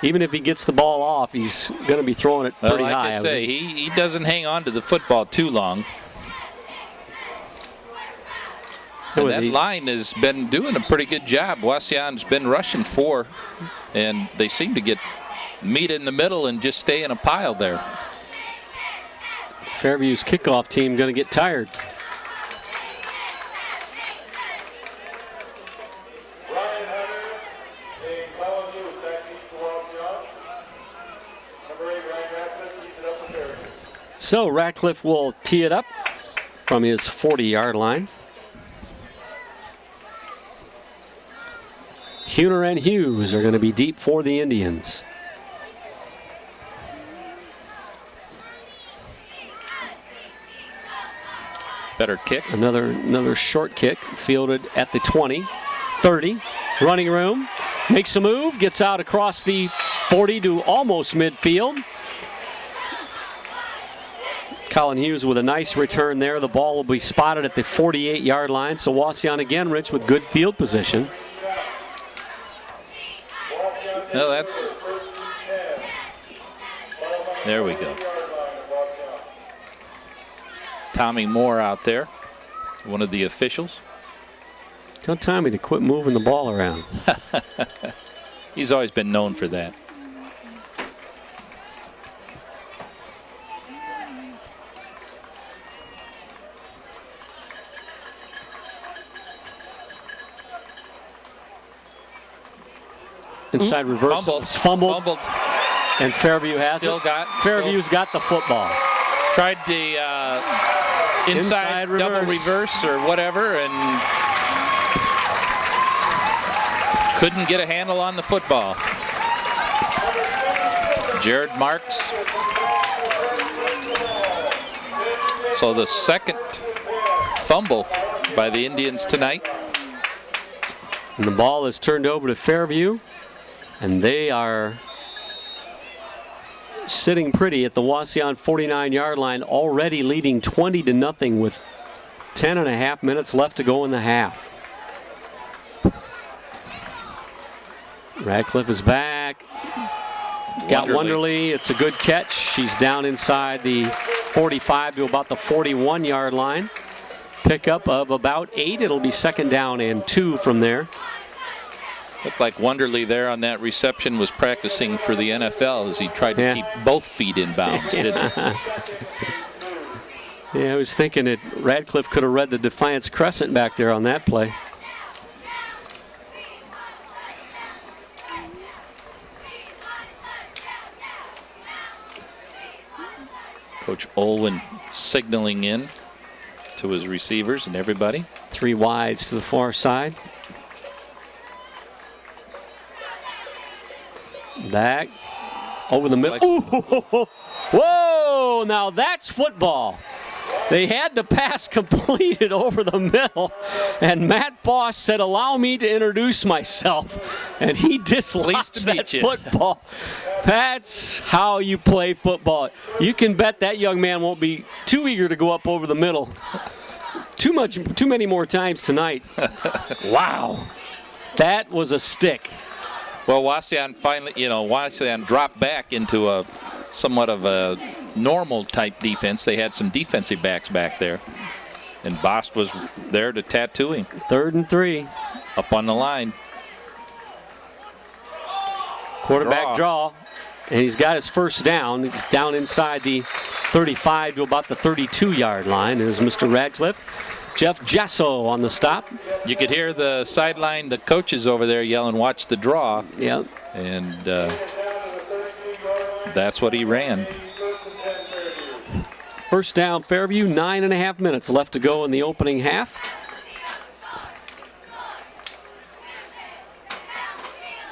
Even if he gets the ball off, he's going to be throwing it pretty high. Like I say, he doesn't hang on to the football too long. And that line has been doing a pretty good job. Wauseon's been rushing 4, and they seem to meet in the middle and just stay in a pile there. Fairview's kickoff team going to get tired. So Ratcliffe will tee it up from his 40-yard line. Huner and Hughes are going to be deep for the Indians. Better kick. Another short kick fielded at the 20, 30. Running room. Makes a move. Gets out across the 40 to almost midfield. Colin Hughes with a nice return there. The ball will be spotted at the 48-yard line. So Wauseon again, Rich, with good field position. No, there we go. Tommy Moore out there, one of the officials. Tell Tommy to quit moving the ball around. He's always been known for that. Inside reversal. Fumbled. And Fairview has Fairview's got the football. Tried the inside double reverse or whatever and couldn't get a handle on the football. Jared Marks. So the second fumble by the Indians tonight. And the ball is turned over to Fairview. And they are sitting pretty at the Wauseon 49-yard line, already leading 20-0 with 10.5 minutes left to go in the half. Radcliffe is back. Got Wonderly. It's a good catch. She's down inside the 45 to about the 41-yard line. Pickup of about 8. It'll be 2nd down and 2 from there. Looked like Wonderly there on that reception was practicing for the NFL as he tried to keep both feet in bounds, didn't he? Yeah, I was thinking that Radcliffe could have read the Defiance Crescent back there on that play. Coach Olwyn signaling in to his receivers and everybody. 3 wides to the far side. Back over the middle. Ooh, whoa, now that's football. They had the pass completed over the middle, and Matt Bosch said, "Allow me to introduce myself," and he dislodged that football. That's how you play football. You can bet that young man won't be too eager to go up over the middle too many more times tonight. Wow, that was a stick. Well, Wauseon finally, Wauseon dropped back into a somewhat of a normal type defense. They had some defensive backs back there, and Bosch was there to tattoo him. 3rd and 3. Up on the line. Quarterback draw, and he's got his first down. He's down inside the 35 to about the 32-yard line is Mr. Radcliffe. Jeff Jesso on the stop. You could hear the sideline, the coaches over there yelling, "Watch the draw." Yeah. And that's what he ran. First down, Fairview, 9.5 minutes left to go in the opening half.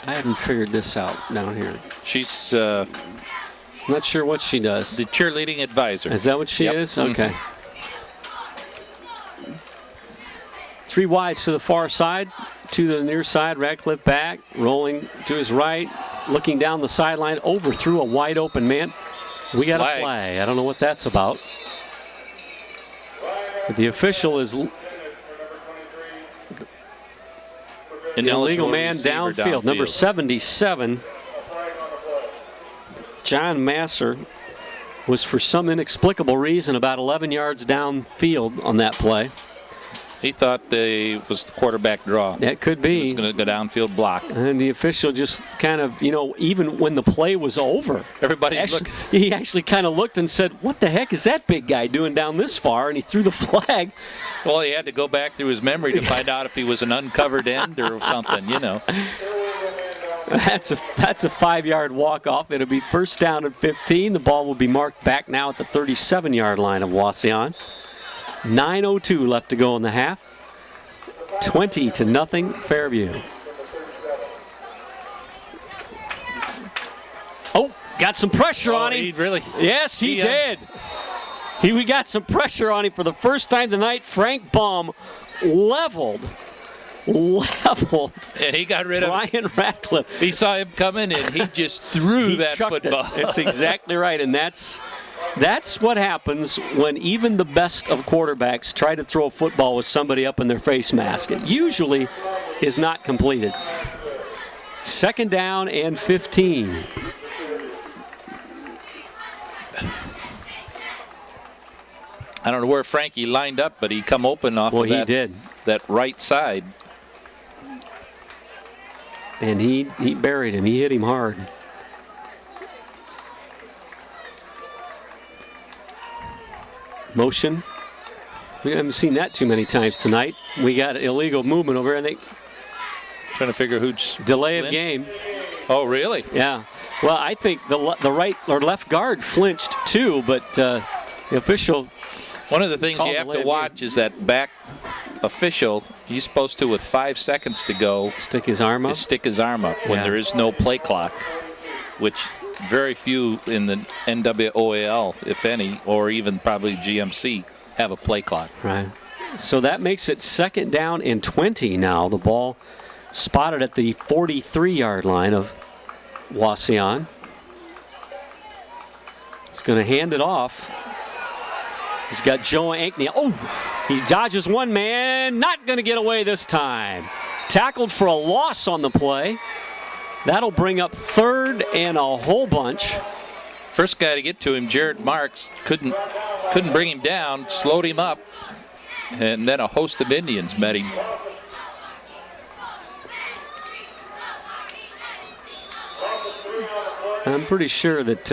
I haven't figured this out down here. She's I'm not sure what she does. the cheerleading advisor. Is that what she is? Okay. 3 wides to the far side, to the near side. Radcliffe back, rolling to his right, looking down the sideline, overthrew a wide open man. We got a flag. I don't know what that's about. But the official is an illegal man downfield. Number 77, John Masser, was for some inexplicable reason about 11 yards downfield on that play. He thought they was the quarterback draw. That could be. He was going to go downfield block. And the official just kind of, even when the play was over, he actually kind of looked and said, "What the heck is that big guy doing down this far?" And he threw the flag. Well, he had to go back through his memory to find out if he was an uncovered end or something, That's a 5-yard walk-off. It'll be first down at 15. The ball will be marked back now at the 37-yard line of Wauseon. 9:02 left to go in the half. 20-0 Fairview. Oh, got some pressure on him. Yes, he did. We got some pressure on him for the first time tonight. Frank Baum leveled. And he got rid of Ryan Radcliffe. He saw him coming and he just threw that football. That's exactly right, and that's what happens when even the best of quarterbacks try to throw a football with somebody up in their face mask. It usually is not completed. 2nd down and 15. I don't know where Frankie lined up, but he come open off of that right side. And he buried him. He hit him hard. Motion. We haven't seen that too many times tonight. We got illegal movement over here. Trying to figure who's delay of game. Oh, really? Yeah. Well, I think the right or left guard flinched too, but the official. One of the things you have to watch is that back official. He's supposed to, with 5 seconds to go, stick his arm up. When there is no play clock, which very few in the NWOAL, if any, or even probably GMC, have a play clock. Right. So that makes it 2nd down and 20 now. The ball spotted at the 43-yard line of Wauseon. He's going to hand it off. He's got Joe Ankney. Oh, he dodges one man. Not going to get away this time. Tackled for a loss on the play. That'll bring up 3rd and a whole bunch. First guy to get to him, Jared Marks, couldn't bring him down, slowed him up, and then a host of Indians met him. I'm pretty sure that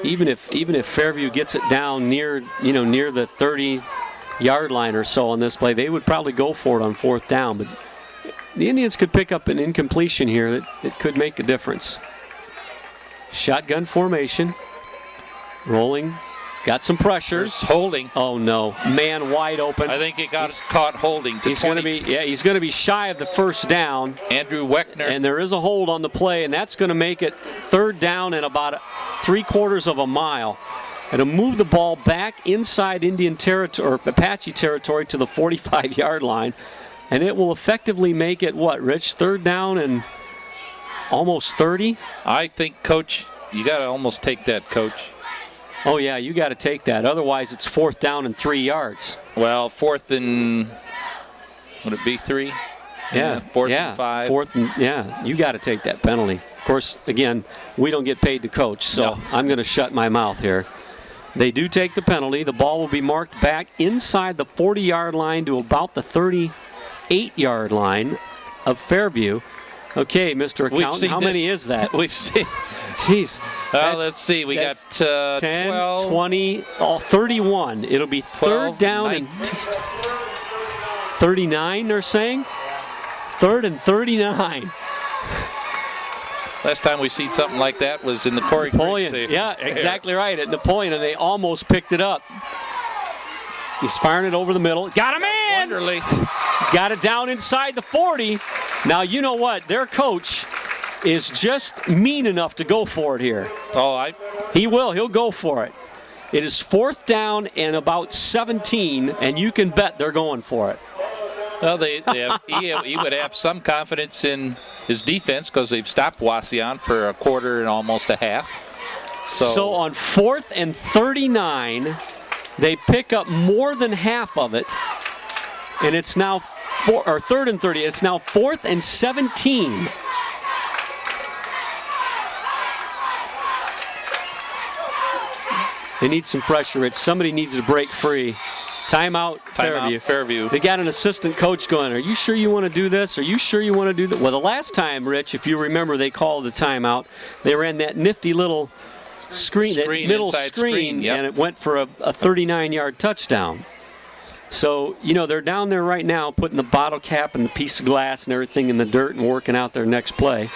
even if Fairview gets it down near the 30-yard line or so on this play, they would probably go for it on 4th down. But the Indians could pick up an incompletion here that could make a difference. Shotgun formation, rolling, got some pressure. There's holding. Oh no, man wide open. I think he got caught holding. He's going to be shy of the 1st down. Andrew Weckner. And there is a hold on the play, and that's going to make it 3rd down and about 3/4 of a mile. It'll move the ball back inside Indian territory or Apache territory to the 45-yard line, and it will effectively make it what, Rich? 3rd down and almost 30. I think, Coach, you got to almost take that, Coach. Oh yeah, you got to take that. Otherwise, it's 4th down and 3 yards. Well, 4th and would it be 3? Yeah, 4th and 5. 4th and you got to take that penalty. Of course, again, we don't get paid to coach, so No. I'm going to shut my mouth here. They do take the penalty. The ball will be marked back inside the 40-yard line to about the 38-yard line of Fairview. Okay, Mr. Accountant, how many is that? We've seen. Jeez. Let's see. We got 10, 12, 20, 31. It'll be 12, 3rd down 19. and 39, they're saying? 3rd and 39. Last time we seen something like that was in the Corey Napoleon. Creek. Yeah, exactly right. At Napoleon, and they almost picked it up. He's firing it over the middle. Got him in! Wonderly. Got it down inside the 40. Now, you know what? Their coach is just mean enough to go for it here. Oh, He will. He'll go for it. It is 4th down and about 17, and you can bet they're going for it. well, he would have some confidence in his defense because they've stopped Wauseon for a quarter and almost a half. So on 4th and 39, they pick up more than half of it, and it's now 3rd and 30. It's now 4th and 17. They need some pressure. Somebody needs to break free. Timeout, Fairview. They got an assistant coach going, are you sure you want to do this? Are you sure you want to do that? Well, the last time, Rich, if you remember, they called a timeout. They ran that nifty little screen, that middle screen, yep. and it went for a 39-yard touchdown. So, they're down there right now putting the bottle cap and the piece of glass and everything in the dirt and working out their next play.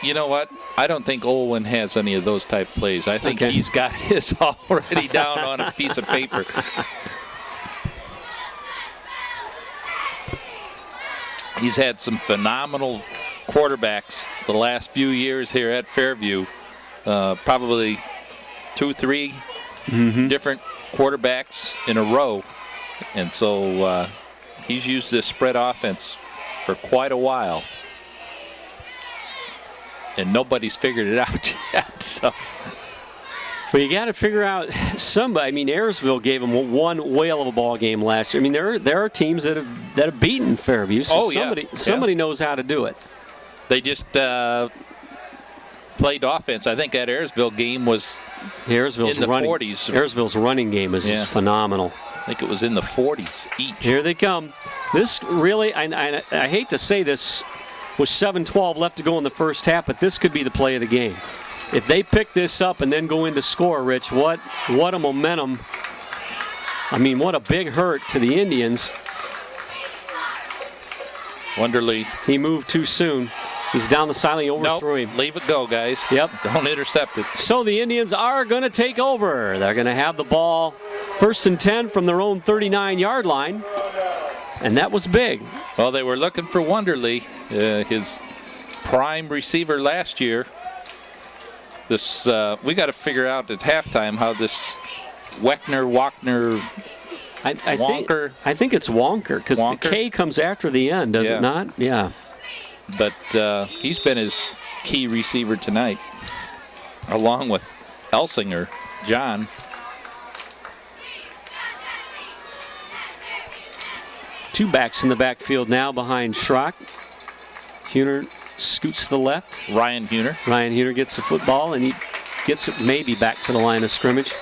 You know what? I don't think Olwyn has any of those type plays. I think he's got his already down on a piece of paper. He's had some phenomenal quarterbacks the last few years here at Fairview. Probably 2-3 different quarterbacks in a row. And so he's used this spread offense for quite a while. And nobody's figured it out yet. So. But you got to figure out somebody. I mean, Ayersville gave them one whale of a ball game last year. I mean, there are teams that have beaten Fairview. So somebody knows how to do it. They just played offense. I think that Ayersville game was Ayersville's in the running, 40s. Ayersville's running game is just phenomenal. I think it was in the 40s each. Here they come. This really, I hate to say this, with 7:12 left to go in the first half, but this could be the play of the game. If they pick this up and then go in to score, Rich, what a momentum. I mean, what a big hurt to the Indians. Wonderly. He moved too soon. He's down the sideline, overthrew him. Leave it go, guys. Yep. Don't intercept it. So the Indians are going to take over. They're going to have the ball 1st and 10 from their own 39-yard line. And that was big. Well, they were looking for Wonderly, his prime receiver last year. This we got to figure out at halftime how this Wauseon. I think it's Wonker because the K comes after the N, does it not? Yeah. But he's been his key receiver tonight, along with Elsinger, John. Two backs in the backfield now behind Schrock. Huner scoots to the left. Ryan Huner gets the football, and he gets it maybe back to the line of scrimmage.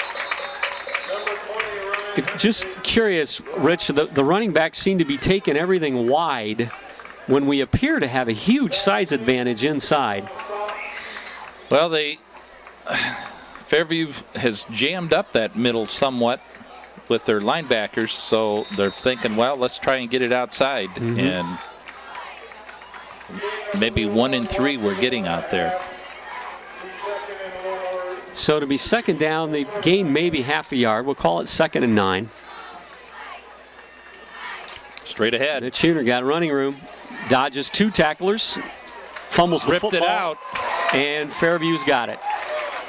Just curious, Rich, the running backs seem to be taking everything wide when we appear to have a huge size advantage inside. Well, Fairview has jammed up that middle somewhat with their linebackers, so they're thinking, well, let's try and get it outside. And maybe 1 and 3 we're getting out there. So to be second down, they gain maybe half a yard. We'll call it 2nd and 9. Straight ahead. The Tuner got running room, dodges 2 tacklers, fumbles the football. Ripped it out. And Fairview's got it.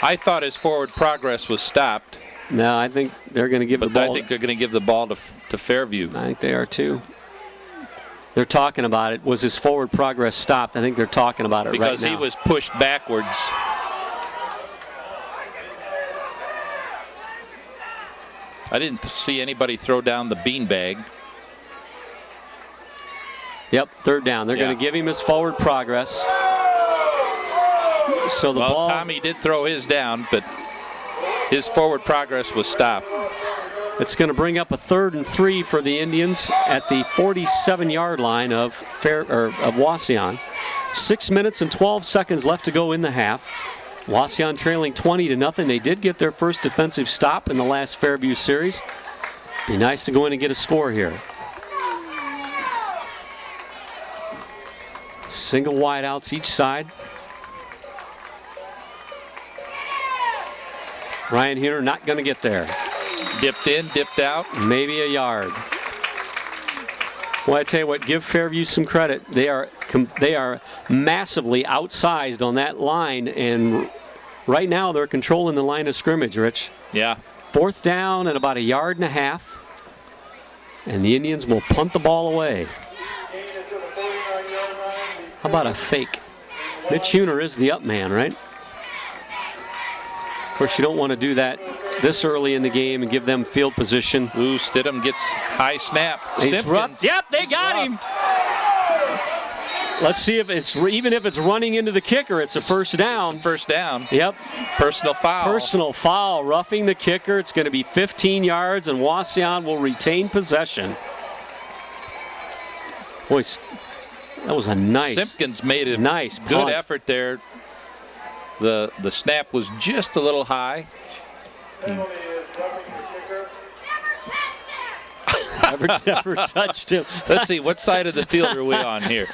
I thought his forward progress was stopped. No, I think they're going to give the ball. I think they're going to give the ball to Fairview. I think they are too. They're talking about it. Was his forward progress stopped? I think they're talking about it because right now. He was pushed backwards. I didn't see anybody throw down the beanbag. Yep, 3rd down. They're going to give him his forward progress. So the ball. Tommy did throw his down, but his forward progress was stopped. It's going to bring up a 3rd and 3 for the Indians at the 47-yard line of Wauseon. 6 minutes and 12 seconds left to go in the half. Wauseon trailing 20-0. They did get their first defensive stop in the last Fairview series. Be nice to go in and get a score here. Single wideouts each side. Ryan Huner not going to get there. Dipped in, dipped out. Maybe a yard. Well, I tell you what, give Fairview some credit. They are massively outsized on that line, and right now they're controlling the line of scrimmage, Rich. Yeah. 4th down at about 1.5 yards, and the Indians will punt the ball away. How about a fake? Mitch Huner is the up man, right? Of course, you don't want to do that this early in the game and give them field position. Ooh, Stidham gets high snap. Yep, they got him. Let's see if it's, even if it's running into the kicker, it's a first down. It's a first down. Yep. Personal foul. Personal foul, roughing the kicker. It's going to be 15 yards, and Wauseon will retain possession. Boy, that was a nice. Simpkins made a nice good punt. effort there. The snap was just a little high. Never touched him. Let's see, what side of the field are we on here?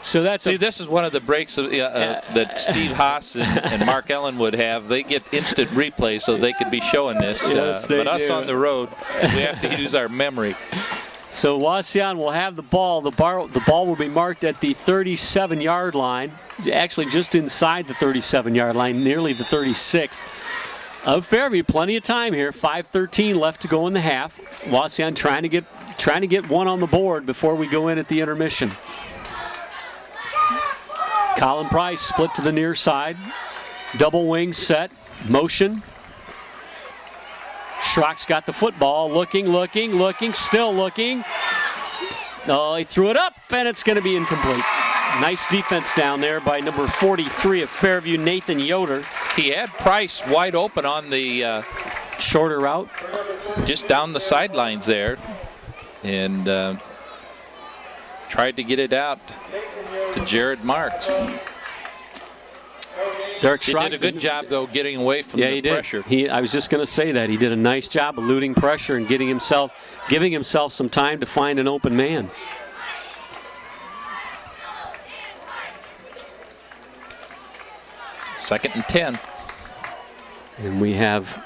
So this is one of the breaks that Steve Haas and Mark Ellen would have. They get instant replay so they could be showing this. Yes, but us on the road, we have to use our memory. So Wauseon will have the ball. The ball will be marked at the 37-yard line, actually just inside the 37-yard line, nearly the 36 of Fairview. Plenty of time here. 5:13 left to go in the half. Wauseon trying to get one on the board before we go in at the intermission. Colin Price split to the near side. Double wing set. Motion. Schrock's got the football. Looking, still looking. Oh, he threw it up, and it's going to be incomplete. Nice defense down there by number 43 of Fairview, Nathan Yoder. He had Price wide open on the shorter route. Just down the sidelines there. And tried to get it out to Jared Marks. Derek He Schrock did a good job, though, getting away from the pressure. I was just going to say that. He did a nice job eluding pressure and giving himself some time to find an open man. Second and 10. And we have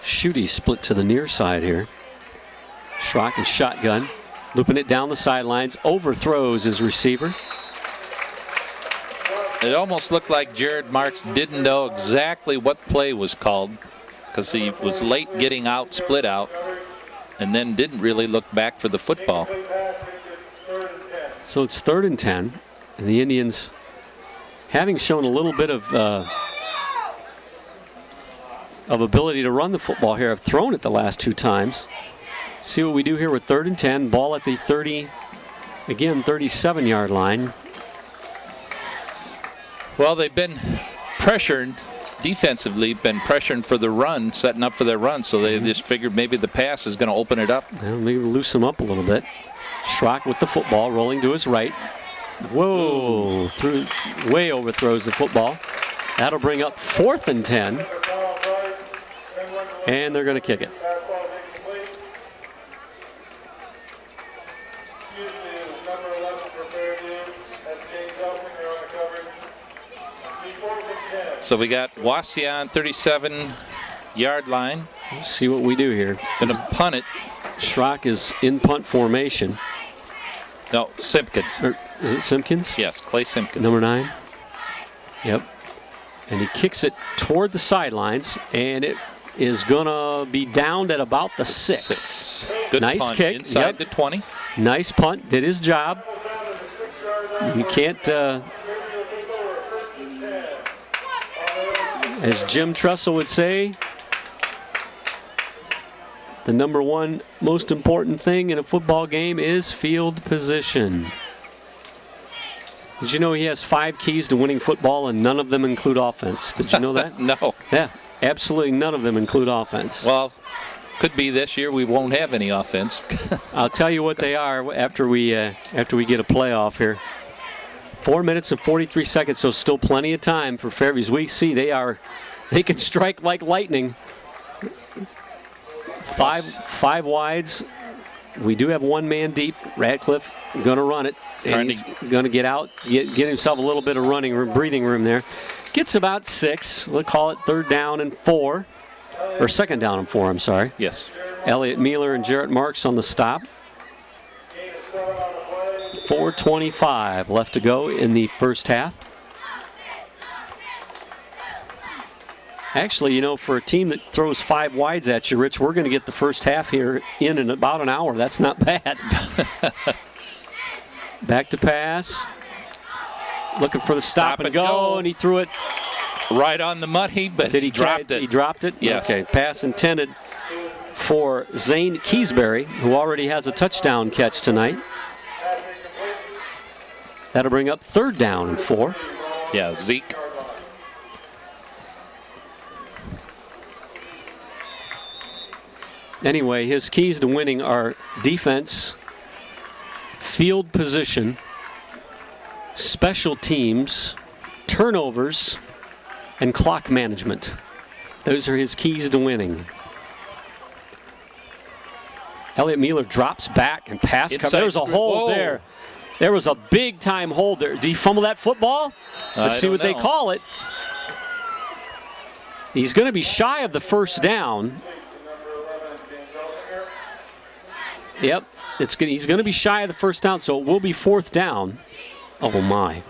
Schutte split to the near side here. Schrock and shotgun. Looping it down the sidelines, overthrows his receiver. It almost looked like Jared Marks didn't know exactly what play was called because he was late getting out, split out, and then didn't really look back for the football. So it's 3rd and 10, and the Indians, having shown a little bit of ability to run the football here, have thrown it the last 2 times. See what we do here with 3rd and 10. Ball at the 37-yard line. Well, they've been pressured defensively been pressuring for the run, setting up for their run, so they just figured maybe the pass is going to open it up. Well, maybe loosen them up a little bit. Schrock with the football, rolling to his right. Whoa, way overthrows the football. That'll bring up 4th and 10. And they're going to kick it. So we got Wauseon 37-yard line. Let's see what we do here. Going to punt it. Schrock is in punt formation. No, Simpkins. Or is it Simpkins? Yes, Clay Simpkins. Number 9. Yep. And he kicks it toward the sidelines, and it is going to be downed at about the 6. Good nice punt kick. inside the 20. Nice punt. Did his job. You can't, as Jim Tressel would say, the number one most important thing in a football game is field position. Did you know he has 5 keys to winning football and none of them include offense? Did you know that? No. Yeah, absolutely none of them include offense. Well, could be this year we won't have any offense. I'll tell you what they are after we get a playoff here. 4 minutes and 43 seconds, so still plenty of time for Fairview. As we see, they can strike like lightning. Five wides. We do have 1 man deep. Radcliffe going to run it. And he's going to get out, get himself a little bit of breathing room there. Gets about 6. We'll call it 3rd down and 4. Or 2nd down and 4, I'm sorry. Yes. Elliott Mueller and Jarrett Marks on the stop. 4:25 left to go in the first half. Actually, you know, for a team that throws 5 wides at you, Rich, we're going to get the first half here in about an hour. That's not bad. Back to pass. Looking for the stop and go, and he threw it right on the money, but did he dropped it. He dropped it? Yes. Okay, pass intended for Zane Keysbury, who already has a touchdown catch tonight. That'll bring up 3rd down and 4. Yeah, Zeke. Anyway, his keys to winning are defense, field position, special teams, turnovers, and clock management. Those are his keys to winning. Elliott Mueller drops back and pass cover. There's a hold there. There was a big time hold there. Did he fumble that football? Let's see what they call it. He's going to be shy of the first down. Yep, he's going to be shy of the first down, so it will be 4th down. Oh my!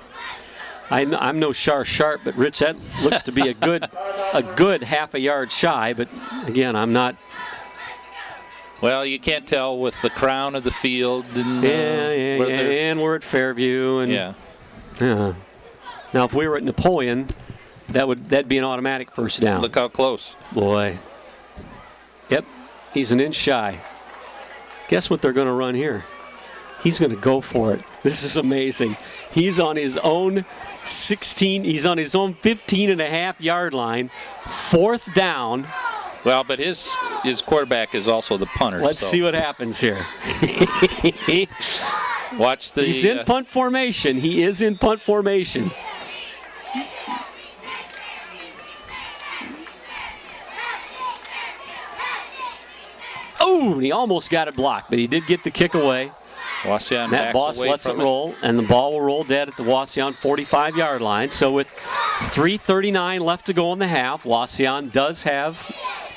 I'm no Sharp, but Rich, that looks to be a good half a yard shy. But again, I'm not. Well, you can't tell with the crown of the field. And, and we're at Fairview, and yeah. Now, if we were at Napoleon, that'd be an automatic first down. Look how close. Boy. Yep, he's an inch shy. Guess what they're going to run here? He's going to go for it. This is amazing. He's on his own 16. He's on his own 15.5-yard line. 4th down. Well, but his quarterback is also the punter. Let's see what happens here. Watch the. He's in punt formation. He is in punt formation. Oh, and he almost got it blocked, but he did get the kick away. Wauseon That boss lets it roll, and the ball will roll dead at the Wauseon 45-yard line. So with 3:39 left to go in the half, Wauseon does have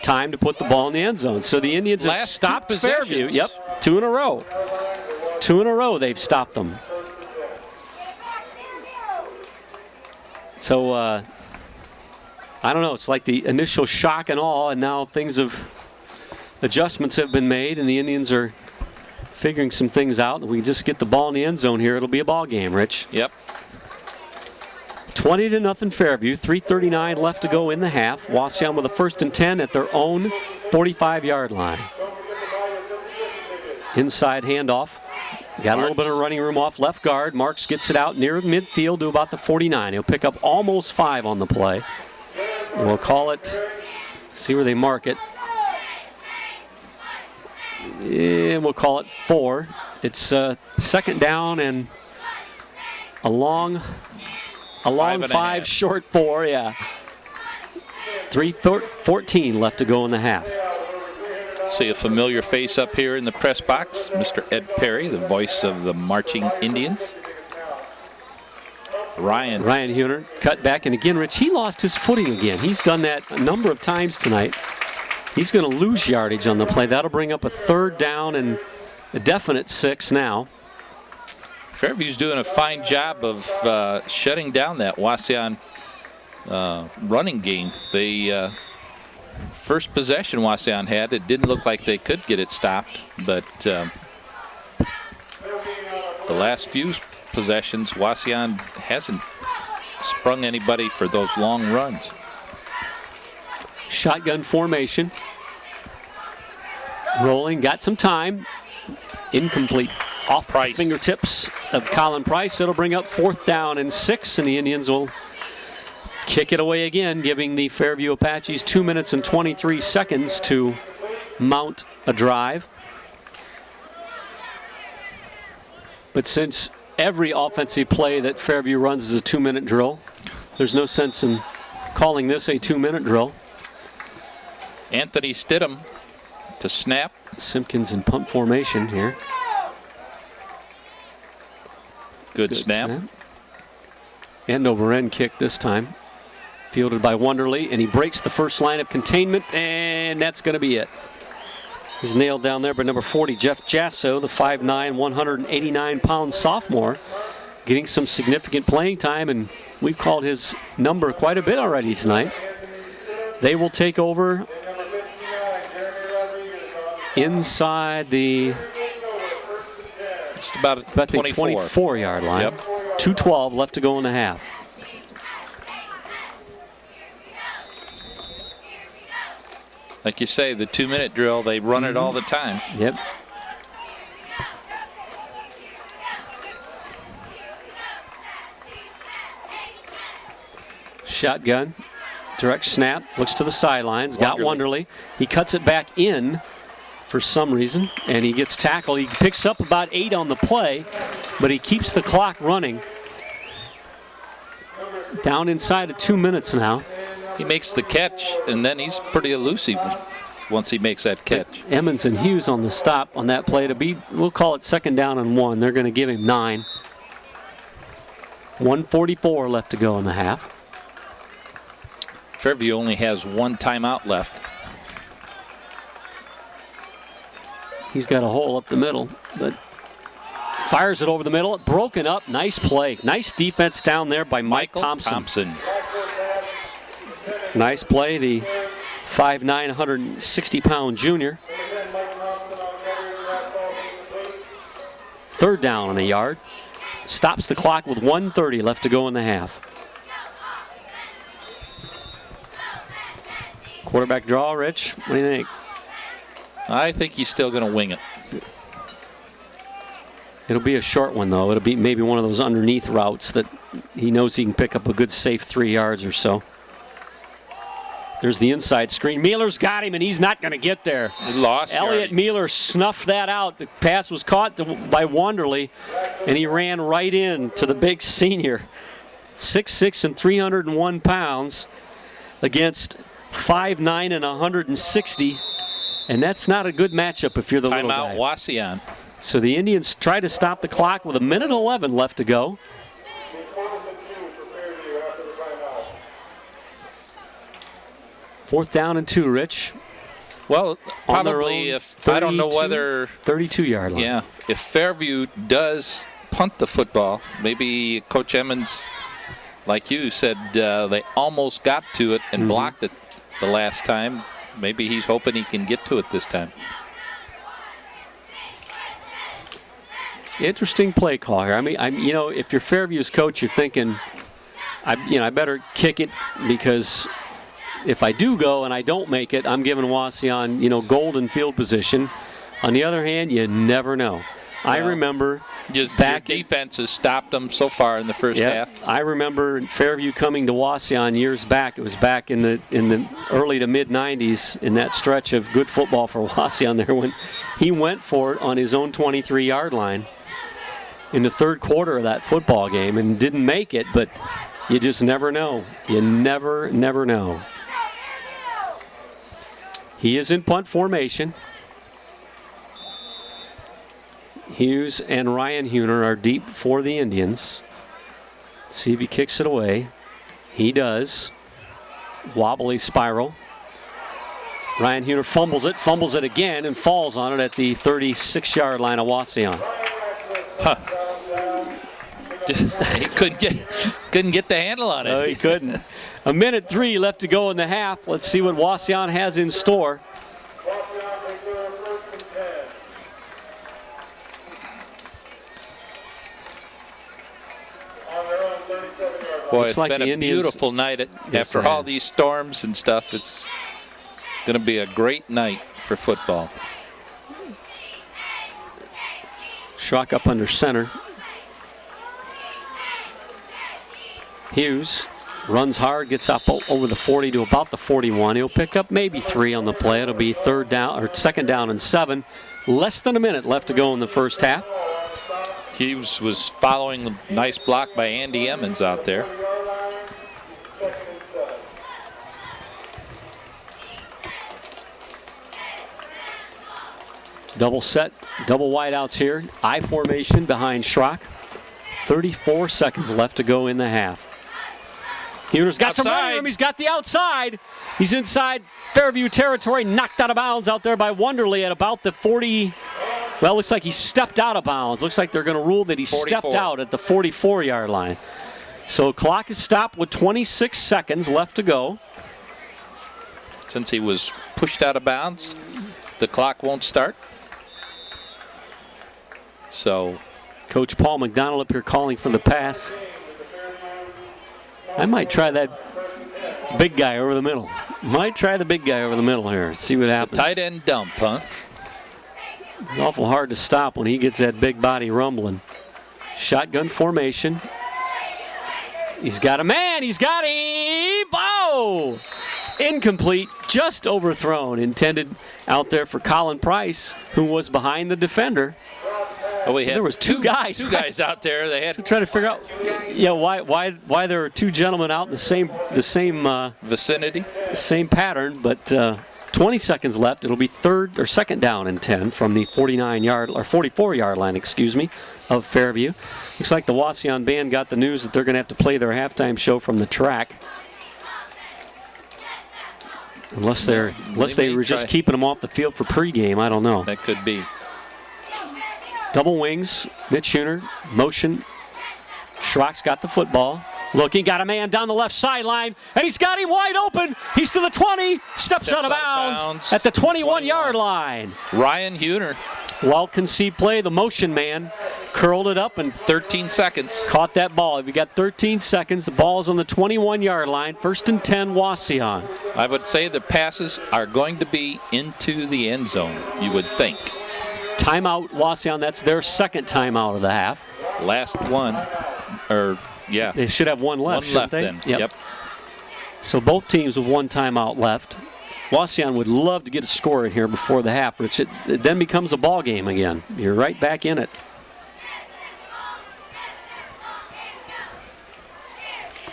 time to put the ball in the end zone. So the Indians have stopped Fairview. Yep, 2 in a row. 2 in a row they've stopped them. So, I don't know. It's like the initial shock and awe, and now adjustments have been made, and the Indians are figuring some things out. If we just get the ball in the end zone here, it'll be a ball game, Rich. Yep. 20-0 Fairview. 3:39 left to go in the half. Wauseon with a 1st and 10 at their own 45-yard line. Inside handoff. Got a little bit of running room off left guard. Marks gets it out near midfield to about the 49. He'll pick up almost 5 on the play. We'll call it, see where they mark it. And we'll call it 4. It's second down and a long 5, short 4, yeah. 3:14 left to go in the half. See a familiar face up here in the press box, Mr. Ed Perry, the voice of the marching Indians. Ryan Huner cut back, and again, Rich, he lost his footing again. He's done that a number of times tonight. He's going to lose yardage on the play. That'll bring up a third down and a definite 6 now. Fairview's doing a fine job of shutting down that Wauseon running game. They first possession Wauseon had, it didn't look like they could get it stopped, but the last few possessions, Wauseon hasn't sprung anybody for those long runs. Shotgun formation. Rolling, got some time. Incomplete. Off Price. Fingertips of Colin Price. It'll bring up 4th down and 6, and the Indians will kick it away again, giving the Fairview Apaches 2 minutes and 23 seconds to mount a drive. But since every offensive play that Fairview runs is a 2-minute drill, there's no sense in calling this a 2-minute drill. Anthony Stidham to snap. Simpkins in punt formation here. Good snap. And over end kick this time. Fielded by Wonderly, and he breaks the first line of containment, and that's going to be it. He's nailed down there by number 40, Jeff Jasso, the 5'9", 189-pound sophomore, getting some significant playing time, and we've called his number quite a bit already tonight. They will take over inside the just about a 24-yard line. Yep. 2:12 left to go in the half. Like you say, the 2-minute drill, they run it all the time. Yep. Shotgun. Direct snap. Looks to the sidelines. Got Wonderly. He cuts it back in for some reason, and he gets tackled. He picks up about 8 on the play, but he keeps the clock running. Down inside of 2 minutes now. He makes the catch, and then he's pretty elusive once he makes that catch. Emmons and Hughes on the stop on that play to be, we'll call it second down and 1. They're going to give him 9. 1:44 left to go in the half. Fairview only has 1 timeout left. He's got a hole up the middle, but fires it over the middle. Broken up. Nice play. Nice defense down there by Mike Thompson. Nice play. The 5'9", 160-pound junior. Third down and a yard. Stops the clock with 1:30 left to go in the half. Quarterback draw, Rich. What do you think? I think he's still going to wing it. It'll be a short one, though. It'll be maybe one of those underneath routes that he knows he can pick up a good safe 3 yards or so. There's the inside screen. Mealer's got him, and he's not going to get there. He lost Elliott Mealer snuffed that out. The pass was caught by Wanderley, and he ran right in to the big senior. 6'6" and 301 pounds against 5'9" and 160. And that's not a good matchup if you're the little guy. Timeout Wauseon. So the Indians try to stop the clock with 1:11 left to go. Fourth down and 2, Rich. Well, On their probably own if I don't know whether 32-yard line. Yeah, if Fairview does punt the football, maybe Coach Emmons, like you said, they almost got to it and blocked it the last time. Maybe he's hoping he can get to it this time. Interesting play call here. I mean, if you're Fairview's coach, you're thinking, I better kick it because if I do go and I don't make it, I'm giving Wauseon, golden field position. On the other hand, you never know. I remember Just back your defense has stopped them so far in the first half. I remember Fairview coming to Wauseon years back. It was back in the early to mid 90s in that stretch of good football for Wauseon there when he went for it on his own 23-yard line in the third quarter of that football game and didn't make it, but you just never know. You never know. He is in punt formation. Hughes and Ryan Huner are deep for the Indians. Let's see if he kicks it away. He does. Wobbly spiral. Ryan Huner fumbles it again, and falls on it at the 36-yard line of Wauseon. He couldn't get the handle on it. No, he couldn't. 1:03 left to go in the half. Let's see what Wauseon has in store. Boy, it's been a beautiful night after all these storms and stuff. It's going to be a great night for football. Schrock up under center. Hughes runs hard, gets up over the 40 to about the 41. He'll pick up maybe 3 on the play. It'll be second down and 7. Less than a minute left to go in the first half. Hughes was following a nice block by Andy Emmons out there. Double set, double wideouts here. I formation behind Schrock. 34 seconds left to go in the half. Huner's got some running room. He's got the outside. He's inside Fairview territory, knocked out of bounds out there by Wonderly at about the 40. Well, looks like he stepped out of bounds. Looks like they're going to rule that he 44. stepped out at the 44-yard line. So clock is stopped with 26 seconds left to go. Since he was pushed out of bounds, the clock won't start. So Coach Paul McDonald up here calling for the pass. I might try that big guy over the middle. Might try the big guy over the middle here. See what happens. Tight end dump, huh? It's awful hard to stop when he gets that big body rumbling. Shotgun formation. He's got a man. He's got him. Oh! Incomplete. Just overthrown. Intended out there for Colin Price, who was behind the defender. Oh, there was two guys. Two guys out there. They had trying to figure out, why there were two gentlemen out in the same vicinity, same pattern. But 20 seconds left. It'll be second down and 10 from the 44-yard line, of Fairview. Looks like the Wauseon band got the news that they're going to have to play their halftime show from the track. Unless they were just keeping them off the field for pregame, I don't know. That could be. Double wings, Mitch Huner, motion. Schrock's got the football. Looking, got a man down the left sideline, and he's got him wide open. He's to the 20, steps out of bounds at the 21-yard line. Ryan Huner. Well-conceived play, the motion man curled it up and 13 seconds. Caught that ball. If you got 13 seconds, the ball's on the 21-yard line. First and 10, Wauseon. I would say the passes are going to be into the end zone, you would think. Timeout, Wauseon. That's their second timeout of the half. Last one, yeah. They should have one left, shouldn't they? Then. Yep. So both teams with one timeout left. Wauseon would love to get a score in here before the half, but it then becomes a ball game again. You're right back in it.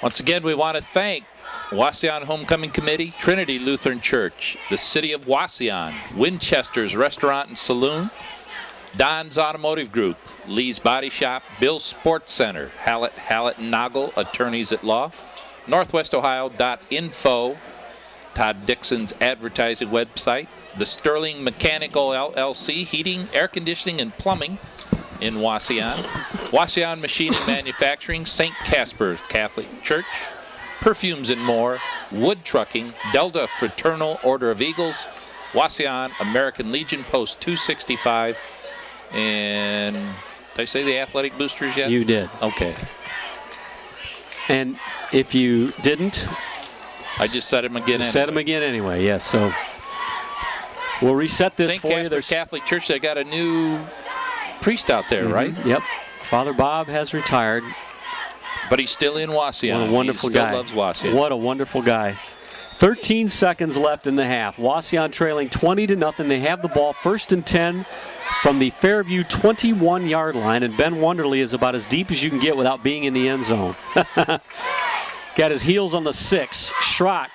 Once again, we want to thank Wauseon Homecoming Committee, Trinity Lutheran Church, the City of Wauseon, Winchester's Restaurant and Saloon, Don's Automotive Group, Lee's Body Shop, Bill's Sports Center, Hallett and Noggle, Attorneys at Law, NorthwestOhio.info, Todd Dixon's advertising website, the Sterling Mechanical LLC, Heating, Air Conditioning, and Plumbing in Wauseon, Wauseon Machining Manufacturing, St. Casper's Catholic Church, Perfumes and More, Wood Trucking, Delta Fraternal Order of Eagles, Wauseon American Legion Post 265, and did I say the Athletic Boosters yet? You did. Okay. And if you didn't, I just said them again. Said them again anyway. Yes. So we'll reset this St. for you. Casper Catholic Church. They got a new priest out there, right? Yep. Father Bob has retired. But he's still in Wauseon. What a wonderful he still guy. Loves Wauseon. What a wonderful guy. 13 seconds left in the half. Wauseon trailing 20-0. They have the ball 1st and 10 from the Fairview 21-yard line, and Ben Wonderly is about as deep as you can get without being in the end zone. Got his heels on the 6. Schrock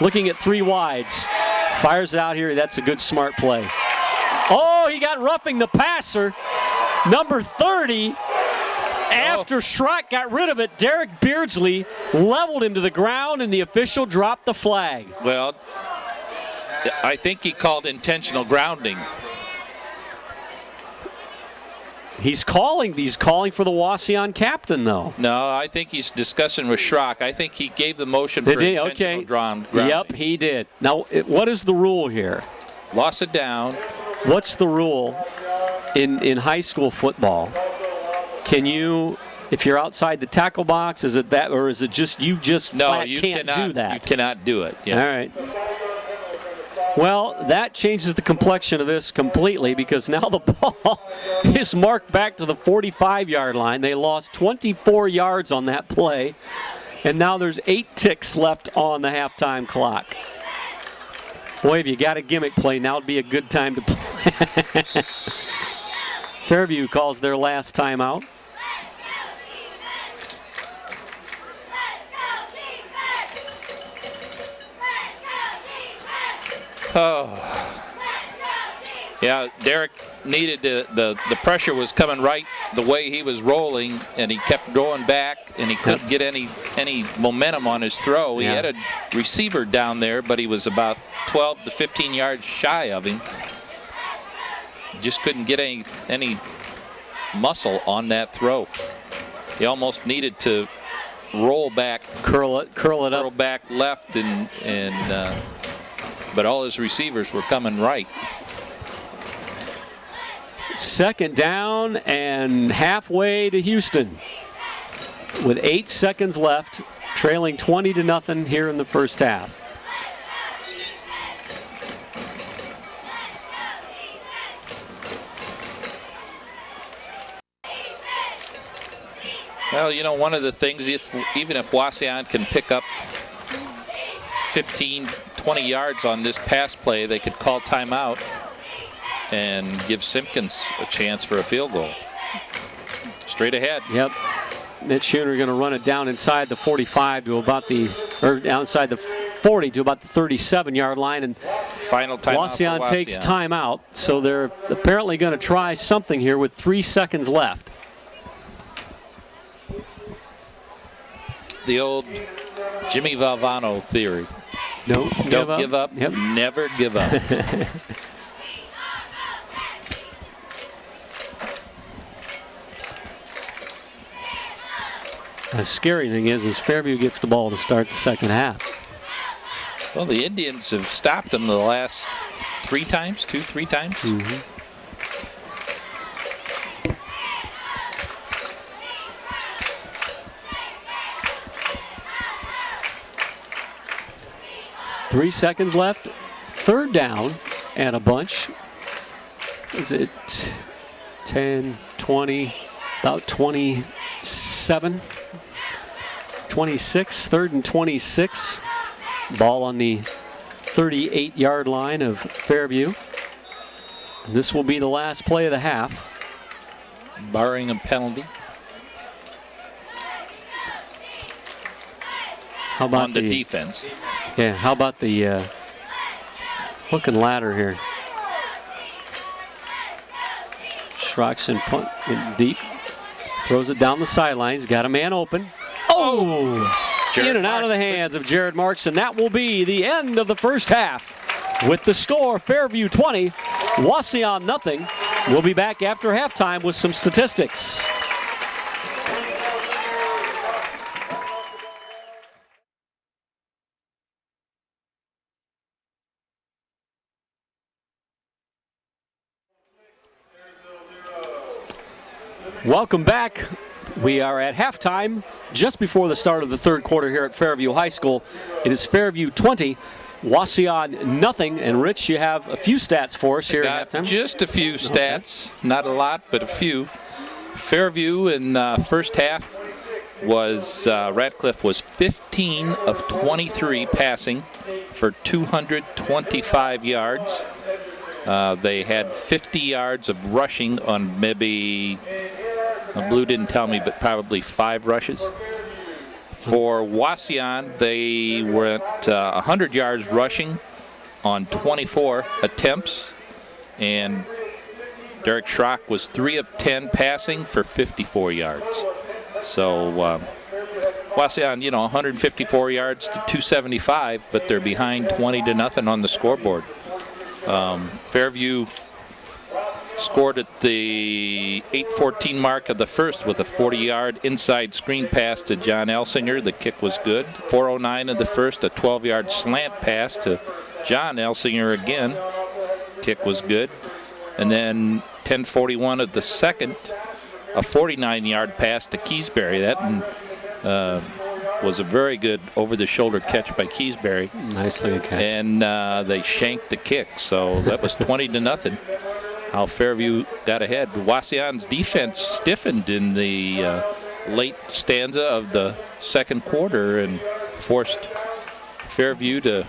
looking at 3 wides. Fires it out here. That's a good, smart play. Oh, he got roughing the passer. Number 30. After Schrock got rid of it, Derek Beardsley leveled him to the ground, and the official dropped the flag. Well, I think he called intentional grounding. He's calling for the Wauseon captain, though. No, I think he's discussing with Schrock. I think he gave the motion for intentional grounding. Yep, he did. Now, what is the rule here? Lost it down. What's the rule in high school football? Can you, if you're outside the tackle box, is it that, or is it just you No, you can't do that? You cannot do it. Yeah. All right. Well, that changes the complexion of this completely, because now the ball is marked back to the 45-yard line. They lost 24 yards on that play, and now there's 8 ticks left on the halftime clock. Boy, if you got a gimmick play, now would be a good time to play. Fairview calls their last timeout. Oh. Yeah, Derek needed the pressure was coming right the way he was rolling, and he kept going back, and he couldn't get any momentum on his throw. He had a receiver down there, but he was about 12 to 15 yards shy of him. Just couldn't get any muscle on that throw. He almost needed to roll back, curl it up, back left, but all his receivers were coming right. 2nd down and halfway to Houston with 8 seconds left, trailing 20-0 here in the first half. Well, you know, one of the things, even if Wauseon can pick up 15, 20 yards on this pass play, they could call timeout and give Simpkins a chance for a field goal. Straight ahead. Yep. Mitch Schooner going to run it down inside the 45 to about outside the 40 to about the 37-yard line, and final timeout. Wauseon takes timeout, so they're apparently going to try something here with 3 seconds left. The old Jimmy Valvano theory. Don't give up. Yep. Never give up. The scary thing is Fairview gets the ball to start the second half. Well, the Indians have stopped them the last 3 times, 3 times. Mm-hmm. Three seconds left. 3rd down and a bunch. Is it 10, 20, about 27, 26, 3rd and 26. Ball on the 38-yard line of Fairview. And this will be the last play of the half. Barring a penalty. How about on the defense? Yeah, how about the hook and ladder here? Schrockson punt deep. Throws it down the sidelines. Got a man open. Oh! In and out of the hands of Jared Marks, and that will be the end of the first half. With the score, Fairview 20, Wauseon nothing. We'll be back after halftime with some statistics. Welcome back. We are at halftime, just before the start of the 3rd quarter here at Fairview High School. It is Fairview 20, Wauseon nothing. And Rich, you have a few stats for us here at Got halftime. just a few stats, not a lot, but a few. Fairview in first half was Radcliffe was 15 of 23 passing for 225 yards. They had 50 yards of rushing on maybe, Blue didn't tell me, but probably 5 rushes. For Wauseon, they were at 100 yards rushing on 24 attempts, and Derek Schrock was 3 of 10 passing for 54 yards. So Wauseon, 154 yards to 275, but they're behind 20-0 on the scoreboard. Fairview scored at the 8:14 mark of the first with a 40-yard inside screen pass to John Elsinger. The kick was good. 4:09 of the first, a 12-yard slant pass to John Elsinger again. Kick was good. And then 10:41 of the second, a 49-yard pass to Keysbury. That was a very good over-the-shoulder catch by Keysbury. Nicely catch. And they shanked the kick, so that was 20-0. How Fairview got ahead. Wauseon's defense stiffened in the late stanza of the second quarter and forced Fairview to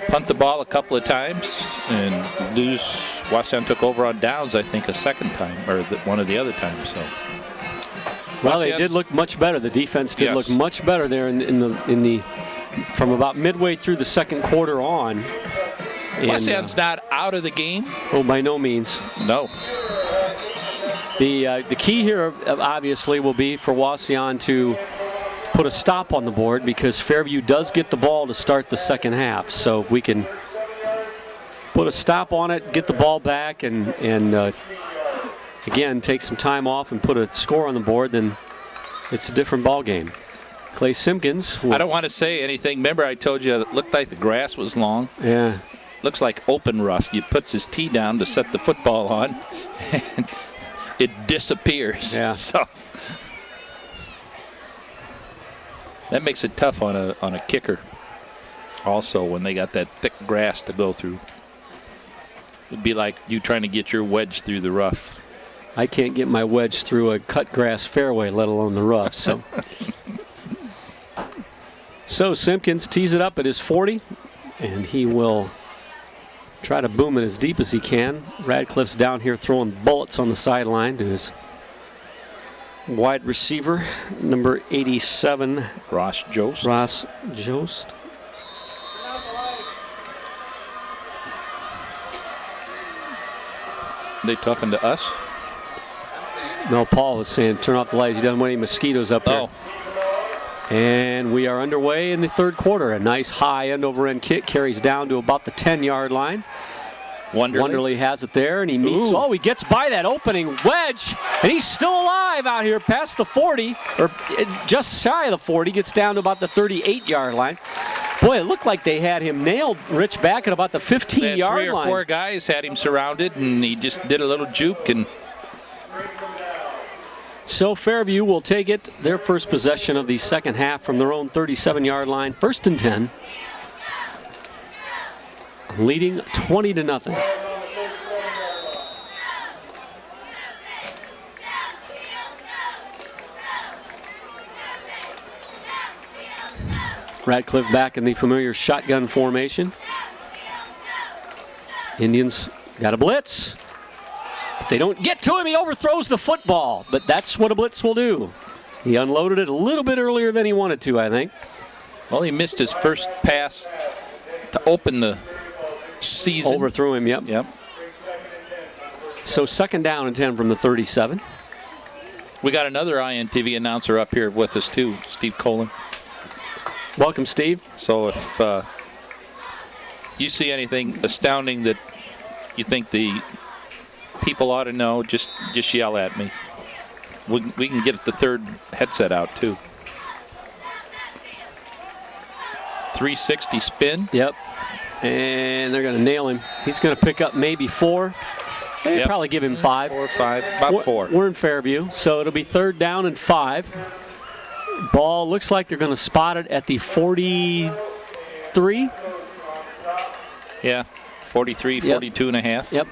punt the ball a couple of times and lose. Wauseon took over on downs, I think, a second time, or one of the other times. So, well, they did look much better. The defense did look much better there in the from about midway through the second quarter on. Wauseon's not out of the game. Oh, by no means. No. The key here, obviously, will be for Wauseon to put a stop on the board, because Fairview does get the ball to start the second half. So if we can put a stop on it, get the ball back, and again, take some time off and put a score on the board, then it's a different ball game. Clay Simpkins. I don't want to say anything. Remember I told you it looked like the grass was long? Yeah. Looks like open rough. He puts his tee down to set the football on, and it disappears. Yeah. So that makes it tough on a kicker. Also, when they got that thick grass to go through, it'd be like you trying to get your wedge through the rough. I can't get my wedge through a cut grass fairway, let alone the rough. So, so Simpkins tees it up at his 40, and he will try to boom it as deep as he can. Radcliffe's down here throwing bullets on the sideline to his wide receiver, number 87, Ross Jost. Ross Jost. They talking to us? No, Paul was saying turn off the lights. He doesn't want any mosquitoes up there. Oh. And we are underway in the third quarter. A nice high end-over-end kick carries down to about the 10-yard line. Wonderly has it there, and he meets. Ooh. Oh, he gets by that opening wedge, and he's still alive out here past the 40, or just shy of the 40. Gets down to about the 38-yard line. Boy, it looked like they had him nailed, Rich, back at about the 15-yard line. 3 or 4 guys had him surrounded, and he just did a little juke and. So Fairview will take it, their first possession of the second half from their own 37-yard line, 1st and 10, leading 20-0. Radcliffe back in the familiar shotgun formation. Indians got a blitz. They don't get to him. He overthrows the football, but that's what a blitz will do. He unloaded it a little bit earlier than he wanted to, I think. Well, he missed his first pass to open the season. Overthrew him, yep. Yep. So 2nd down and 10 from the 37. We got another INTV announcer up here with us too, Steve Colin. Welcome, Steve. So if you see anything astounding that you think the people ought to know, just yell at me. We can get the third headset out too. 360 spin. Yep. And they're going to nail him. He's going to pick up maybe 4. They probably give him 5. 4 or 5. About 4. We're in Fairview, so it'll be 3rd down and 5. Ball looks like they're going to spot it at the 43. Yeah, 43, 42 and a half. Yep.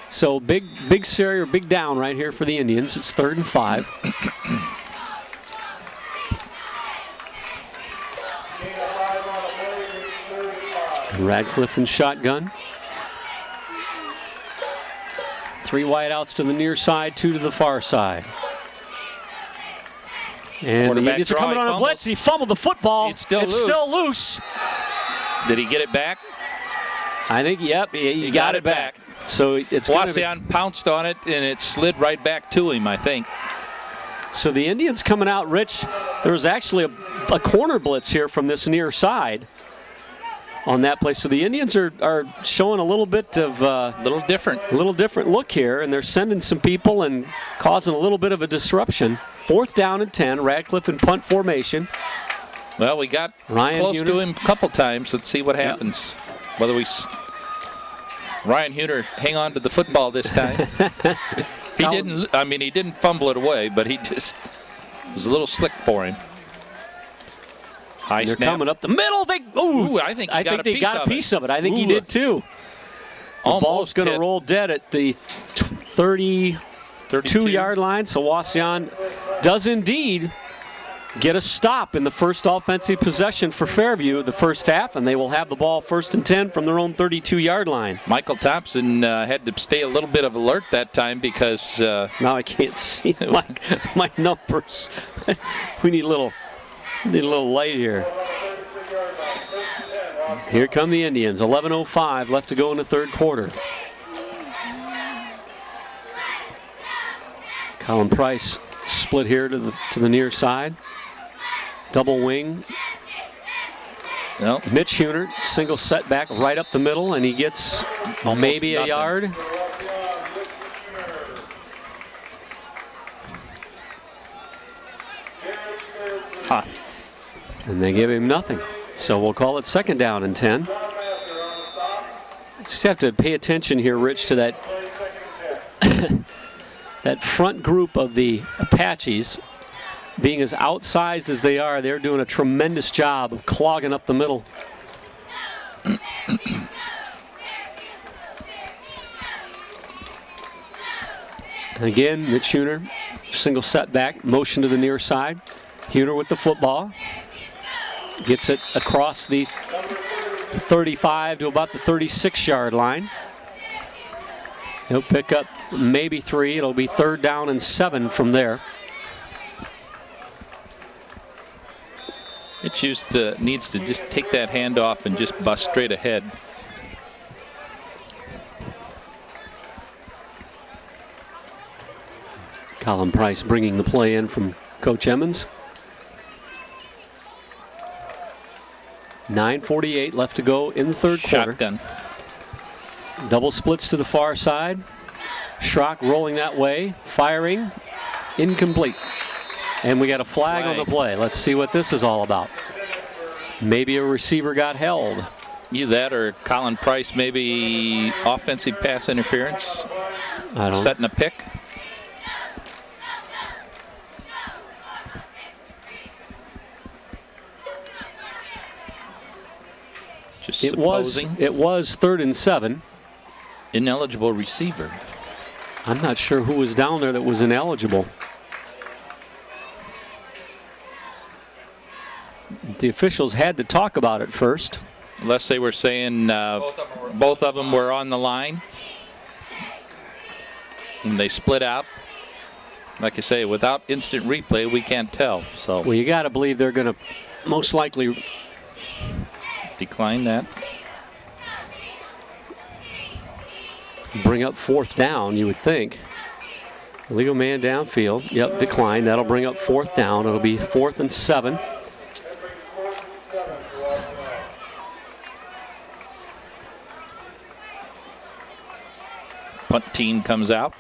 So big down right here for the Indians. It's 3rd and 5. Radcliffe in shotgun. 3 wideouts to the near side, 2 to the far side. And the Indians are coming on a blitz. He fumbled the football. It's still loose. Did he get it back? I think, yep, he got it back. So it's Wauseon pounced on it, and it slid right back to him, I think. So the Indians coming out, Rich. There was actually a corner blitz here from this near side on that play. So the Indians are showing a little bit of a little different look here, and they're sending some people and causing a little bit of a disruption. 4th down and 10. Radcliffe in punt formation. Well, we got close to him a couple times. Let's see what happens. Yep. Whether Ryan Huner hang on to the football this time. He didn't fumble it away, but he just was a little slick for him. High They're snap. coming up the middle. I think they got a piece of it. I think he did too. The ball's going to roll dead at the 32-yard line. So Wauseon does indeed get a stop in the first offensive possession for Fairview the first half, and they will have the ball 1st and 10 from their own 32-yard line. Michael Thompson had to stay a little bit of alert that time because now I can't see my numbers. We need a little light here. Here come the Indians. 11:05 left to go in the 3rd quarter. Colin Price split here to the near side. Double wing. Nope. Mitch Huner, single setback right up the middle, and he gets maybe a yard. Huh. And they give him nothing. So we'll call it 2nd down and 10. Just have to pay attention here, Rich, to that that front group of the Apaches. Being as outsized as they are, they're doing a tremendous job of clogging up the middle. And again, Mitch Huner, single setback, motion to the near side. Huner with the football. Gets it across the 35 to about the 36-yard line. He'll pick up maybe 3. It'll be 3rd down and 7 from there. It needs to just take that handoff and just bust straight ahead. Colin Price bringing the play in from Coach Emmons. 9:48 left to go in the 3rd quarter. Shotgun. Double splits to the far side. Schrock rolling that way, firing, incomplete. And we got a flag on the play. Let's see what this is all about. Maybe a receiver got held. Either that or Colin Price, maybe offensive pass interference. I don't know. Setting a pick. Just It was 3rd and 7. Ineligible receiver. I'm not sure who was down there that was ineligible. The officials had to talk about it first. Unless they were saying both of them were on the line. And they split out. Like I say, without instant replay, we can't tell. So Well, you got to believe they're going to most likely decline that. bring up 4th down, you would think. Legal man downfield. Yep, decline. That'll bring up 4th down. It'll be 4th and 7. Punt team comes out.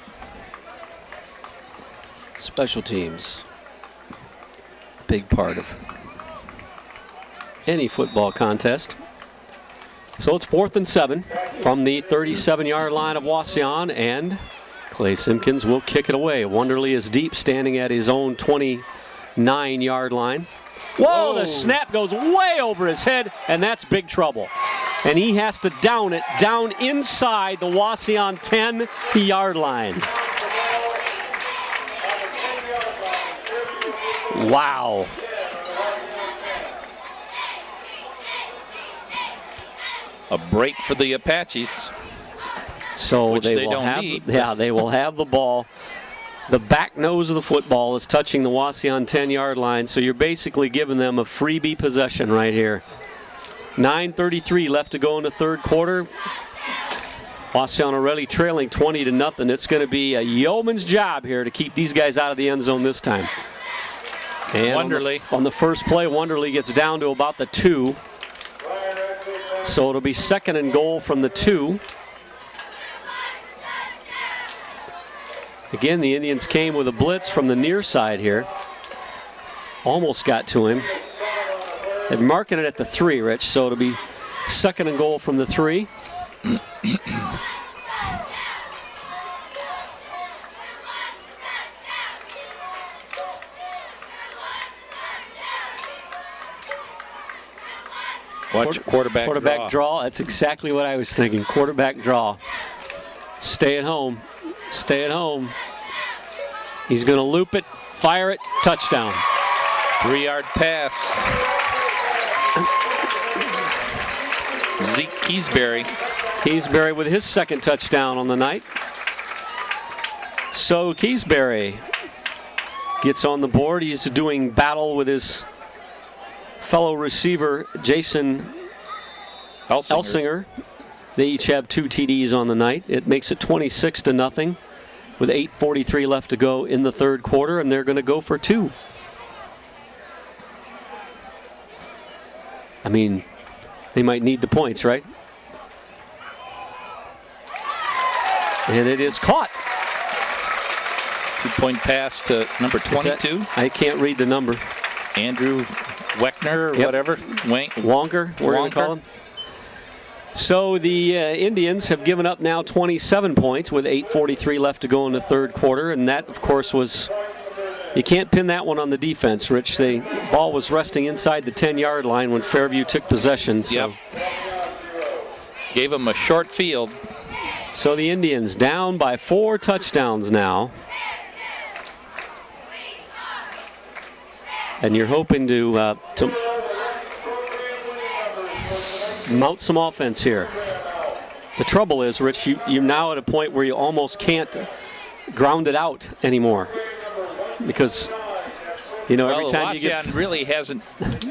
Special teams. Big part of any football contest. So it's 4th and 7 from the 37-yard line of Wauseon, and Clay Simpkins will kick it away. Wonderly is deep, standing at his own 29-yard line. Whoa, the snap goes way over his head, and that's big trouble. And he has to down it down inside the Wauseon 10-yard line. Wow. A break for the Apaches. So Which they they will don't have, need. yeah, they will have the ball. The back nose of the football is touching the Wauseon 10-yard line, so you're basically giving them a freebie possession right here. 9:33 left to go in the third quarter. Wauseon already trailing 20-0. It's going to be a yeoman's job here to keep these guys out of the end zone this time. And Wonderly. on the first play, Wonderly gets down to about the 2. So it'll be 2nd and goal from the 2. Again, the Indians came with a blitz from the near side here. Almost got to him. They're marking it at the 3, Rich, so it'll be 2nd and goal from the 3. Watch quarterback draw. That's exactly what I was thinking. Quarterback draw. Stay at home. Stay at home. He's going to loop it, fire it, touchdown. 3-yard pass. Zeke Keysbury. Keysbury with his 2nd touchdown on the night. So Keysbury gets on the board. He's doing battle with his fellow receiver, Jason Elsinger. They each have 2 TDs on the night. It makes it 26-0 with 8:43 left to go in the third quarter, and they're going to go for 2. I mean, they might need the points, right? And it is caught. 2-point pass to number 22. I can't read the number. Andrew Weckner or whatever. Wonger, we're going to call him. So the Indians have given up now 27 points with 8:43 left to go in the third quarter, and that, of course, was, you can't pin that one on the defense, Rich. The ball was resting inside the 10-yard line when Fairview took possession. So. Yep. Gave them a short field. So the Indians down by 4 touchdowns now. And you're hoping to mount some offense here. The trouble is, Rich, you're now at a point where you almost can't ground it out anymore. Because, you know, every time you get... Wauseon really hasn't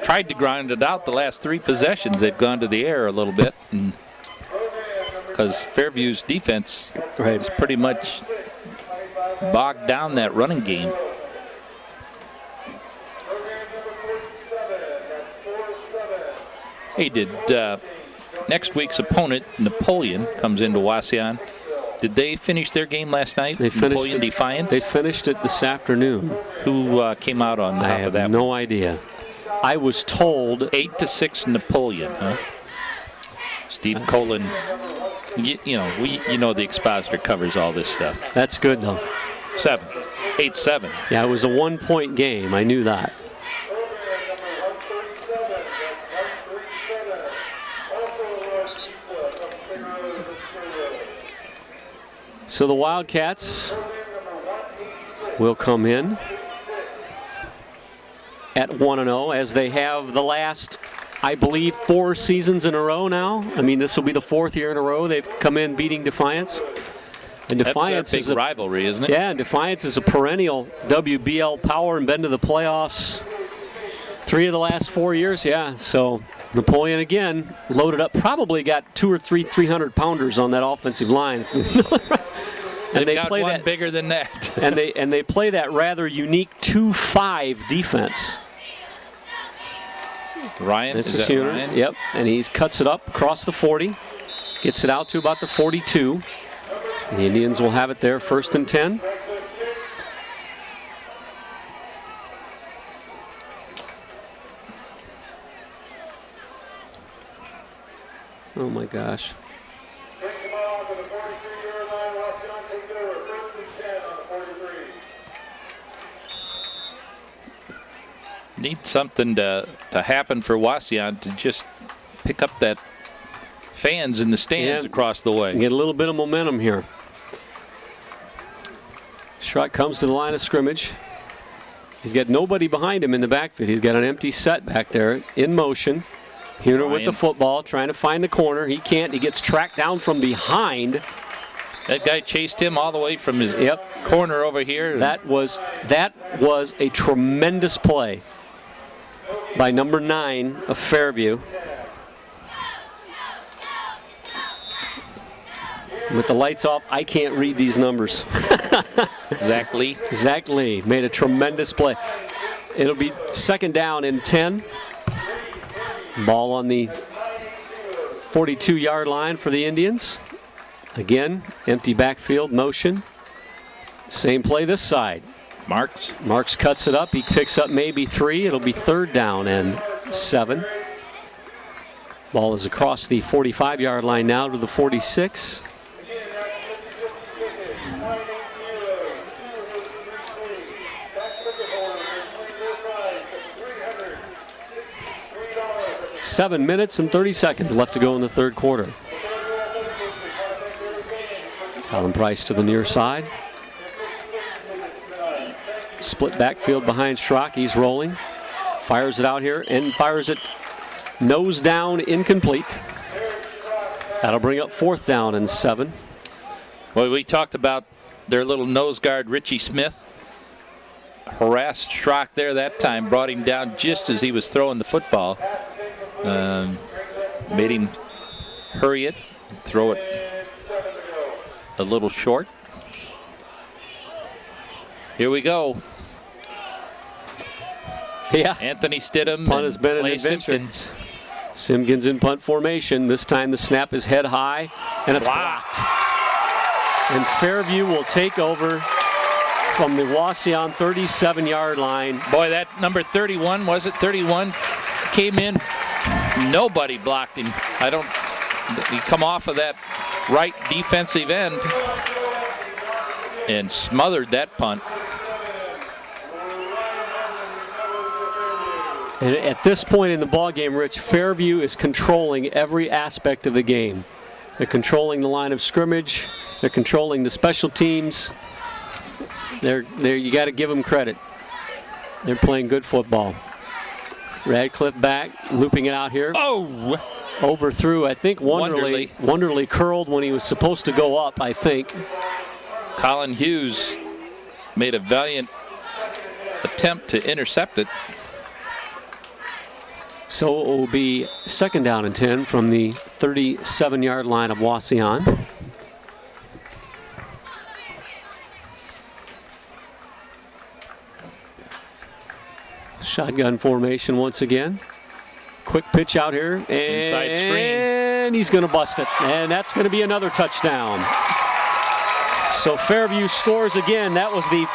tried to ground it out the last 3 possessions. They've gone to the air a little bit. Because Fairview's defense is pretty much bogged down that running game. Hey, did next week's opponent, Napoleon, comes into Wauseon. Did they finish their game last night? They finished Napoleon Defiance? They finished it this afternoon. Who came out on top I of have that? no idea. I was told 8-6 Napoleon, huh? Steve Colin, you know the expositor covers all this stuff. That's good, though. 8-7. Yeah, it was a 1-point game. I knew that. So the Wildcats will come in at 1-0 as they have the last, I believe, 4 seasons in a row now. I mean, this will be the 4th year in a row they've come in beating Defiance. And Defiance That's a big rivalry, isn't it? Yeah, and Defiance is a perennial WBL power and been to the playoffs 3 of the last 4 years. Yeah, so Napoleon again loaded up, probably got 2 or 3 300-pounders on that offensive line. And they got play one bigger than that. and they play that rather unique 2-5 defense. Ryan, this is that Huner. Ryan? Yep, and he cuts it up across the 40, gets it out to about the 42. The Indians will have it there, 1st and 10. Oh my gosh. Need something to happen for Wauseon to just pick up that fans in the stands across the way. Get a little bit of momentum here. Schrock comes to the line of scrimmage. He's got nobody behind him in the backfield. He's got an empty set back there in motion. Huner with the football, trying to find the corner. He can't. He gets tracked down from behind. That guy chased him all the way from his corner over here. That was a tremendous play by number 9 of Fairview. With the lights off, I can't read these numbers. Zach Lee. Zach Lee made a tremendous play. It'll be 2nd down and 10. Ball on the 42-yard line for the Indians. Again, empty backfield motion. Same play this side. Marks cuts it up. He picks up maybe 3. It'll be 3rd down and 7. Ball is across the 45-yard line now to the 46. $7 minutes and 30 seconds left to go in the 3rd quarter. Colin Price to the near side. Split backfield behind Schrock. He's rolling. Fires it out here and fires it nose down, incomplete. That'll bring up 4th down and 7. Well, we talked about their little nose guard, Richie Smith. Harassed Schrock there that time, brought him down just as he was throwing the football. Made him hurry it, throw it a little short. Here we go. Yeah. Anthony Stidham. Punt has been an adventure. Simpkins in punt formation. This time the snap is head high, and it's blocked. And Fairview will take over from the Wauseon 37-yard line. Boy, that number 31, was it 31, came in. Nobody blocked him. He come off of that right defensive end and smothered that punt. And at this point in the ballgame, Rich, Fairview is controlling every aspect of the game. They're controlling the line of scrimmage. They're controlling the special teams. You got to give them credit. They're playing good football. Radcliffe back, looping it out here. Oh! Overthrew, I think Wonderly curled when he was supposed to go up, I think. Colin Hughes made a valiant attempt to intercept it. So it will be 2nd down and 10 from the 37-yard line of Wauseon. Shotgun formation once again. Quick pitch out here. And inside screen. And he's going to bust it. And that's going to be another touchdown. So Fairview scores again. That was the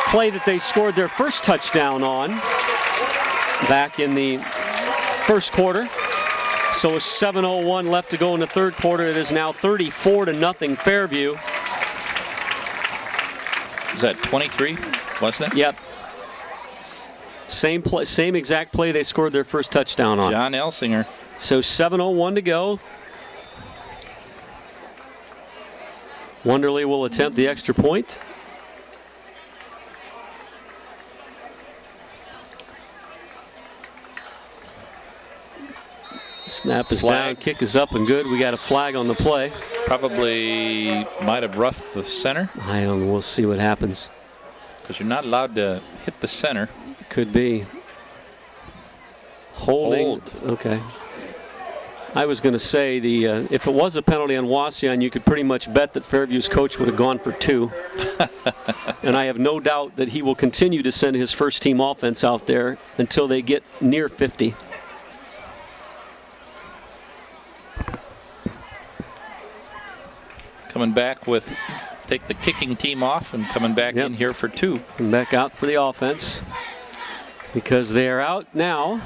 play that they scored their first touchdown on back in the 1st quarter. So with 7:01 left to go in the 3rd quarter, it is now 34-0 Fairview. Is that 23, wasn't it? Yep. Same exact play they scored their first touchdown on. John Elsinger. So 7:01 to go. Wonderly will attempt the extra point. Snap is down, kick is up and good. We got a flag on the play. Probably might have roughed the center. I don't know. We'll see what happens. Because you're not allowed to hit the center. Could be. Holding. Hold. Okay. I was going to say if it was a penalty on Wauseon, you could pretty much bet that Fairview's coach would have gone for 2. And I have no doubt that he will continue to send his first team offense out there until they get near 50. Coming back take the kicking team off and coming back in here for 2. And back out for the offense because they are out now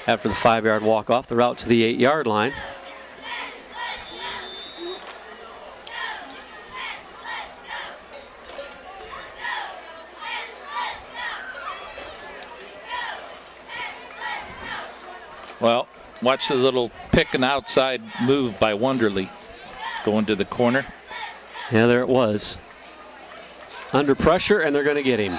after the 5-yard walk-off. They're out to the 8-yard line. Well, Watch the little pick and outside move by Wonderly. Going to the corner. Yeah, there it was. Under pressure, and they're going to get him.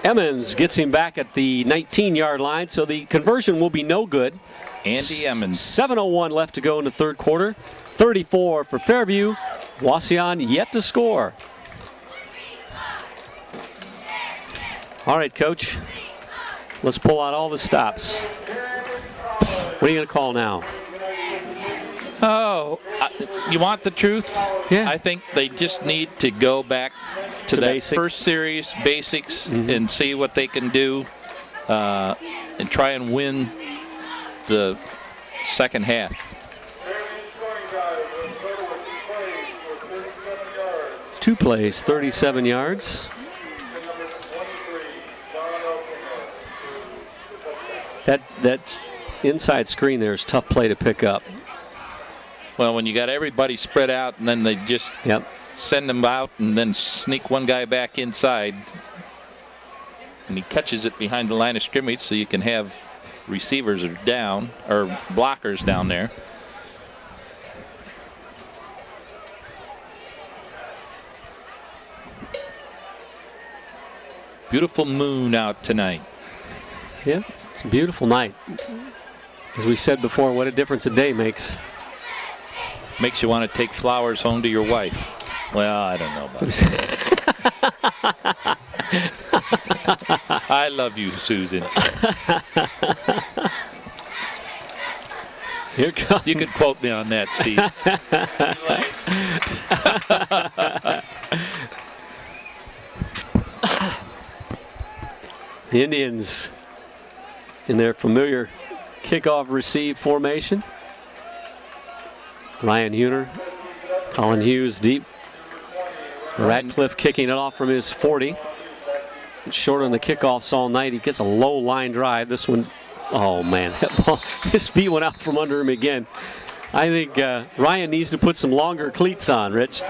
Emmons gets him back at the 19-yard line, so the conversion will be no good. Andy Emmons. 7:01 left to go in the third quarter. 34 for Fairview. Wauseon yet to score. All right, Coach. Let's pull out all the stops. What are you going to call now? Oh, you want the truth? Yeah. I think they just need to go back to that basics. first series, basics, and see what they can do and try and win the second half. Two plays, 37 yards. That inside screen there is a tough play to pick up. Well, when you got everybody spread out and then they just send them out and then sneak one guy back inside, and he catches it behind the line of scrimmage so you can have receivers are down or blockers down there. Beautiful moon out tonight. Yeah, it's a beautiful night. As we said before, what a difference a day makes. Makes you want to take flowers home to your wife. Well, I don't know about that. I love you, Susan. Here comes. You could quote me on that, Steve. The Indians in their familiar kickoff receive formation. Ryan Huner, Colin Hughes deep. Ratcliffe kicking it off from his 40. Short on the kickoffs all night. He gets a low line drive. This one, oh man, his feet went out from under him again. I think Ryan needs to put some longer cleats on, Rich.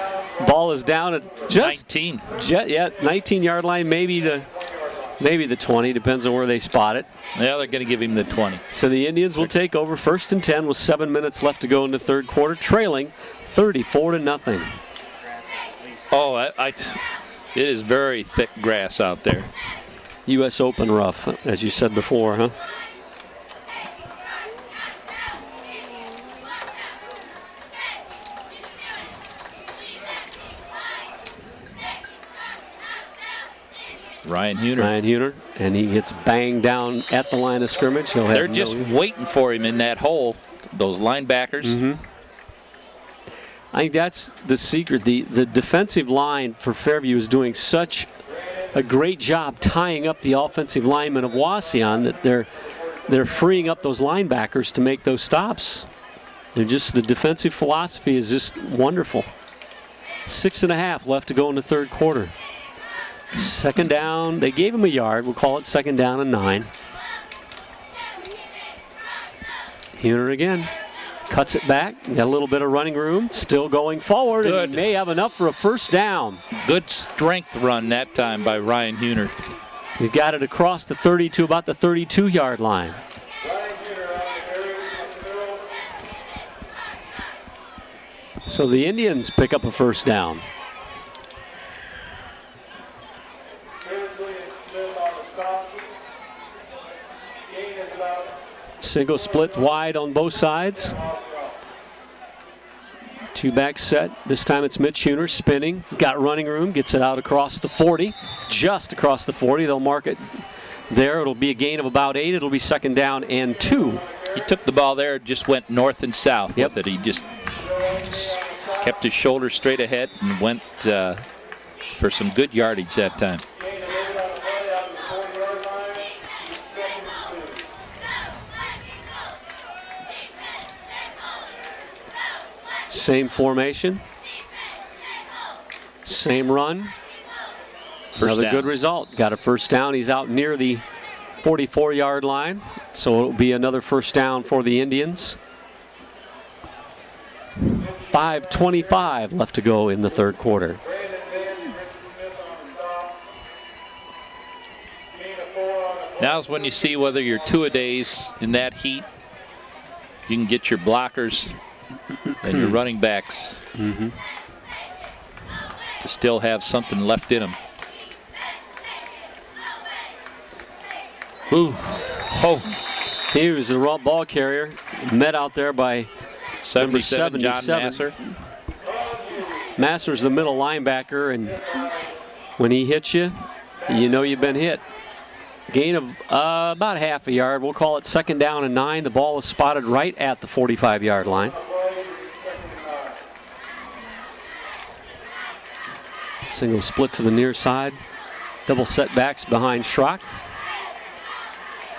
Ball is down at just 19. 19-yard line, maybe the 20, depends on where they spot it. Yeah, they're going to give him the 20. So the Indians will take over 1st and 10 with 7 minutes left to go in the third quarter, trailing 34-0. Oh, it is very thick grass out there. U.S. Open rough, as you said before, huh? Ryan Huner. And he gets banged down at the line of scrimmage. They're just waiting for him in that hole, those linebackers. I think that's the secret. The defensive line for Fairview is doing such a great job tying up the offensive linemen of Wauseon that they're freeing up those linebackers to make those stops. The defensive philosophy is just wonderful. 6.5 left to go in the third quarter. Second down, they gave him a yard. We'll call it second down and 9. Huner again. Cuts it back. Got a little bit of running room. Still going forward. Good. And he may have enough for a first down. Good strength run that time by Ryan Huner. He's got it across the 30 to about the 32-yard line. So the Indians pick up a first down. Single splits wide on both sides. Two-back set. This time it's Mitch Huner spinning. Got running room. Gets it out across the 40. Just across the 40. They'll mark it there. It'll be a gain of about 8. It'll be second down and 2. He took the ball there, just went north and south with it. He just kept his shoulder straight ahead and went for some good yardage that time. Same formation. Same run. Another good result. Got a first down. He's out near the 44-yard line. So it'll be another first down for the Indians. 5:25 left to go in the third quarter. Now's when you see whether your two-a-days in that heat, you can get your blockers and your running backs to still have something left in them. Ooh. Oh. He was the raw ball carrier, met out there by 77, number John 77. Masser. Masser's the middle linebacker, and when he hits you, you know you've been hit. Gain of about half a yard. We'll call it 2nd down and 9. The ball is spotted right at the 45-yard line. Single split to the near side. Double setbacks behind Schrock.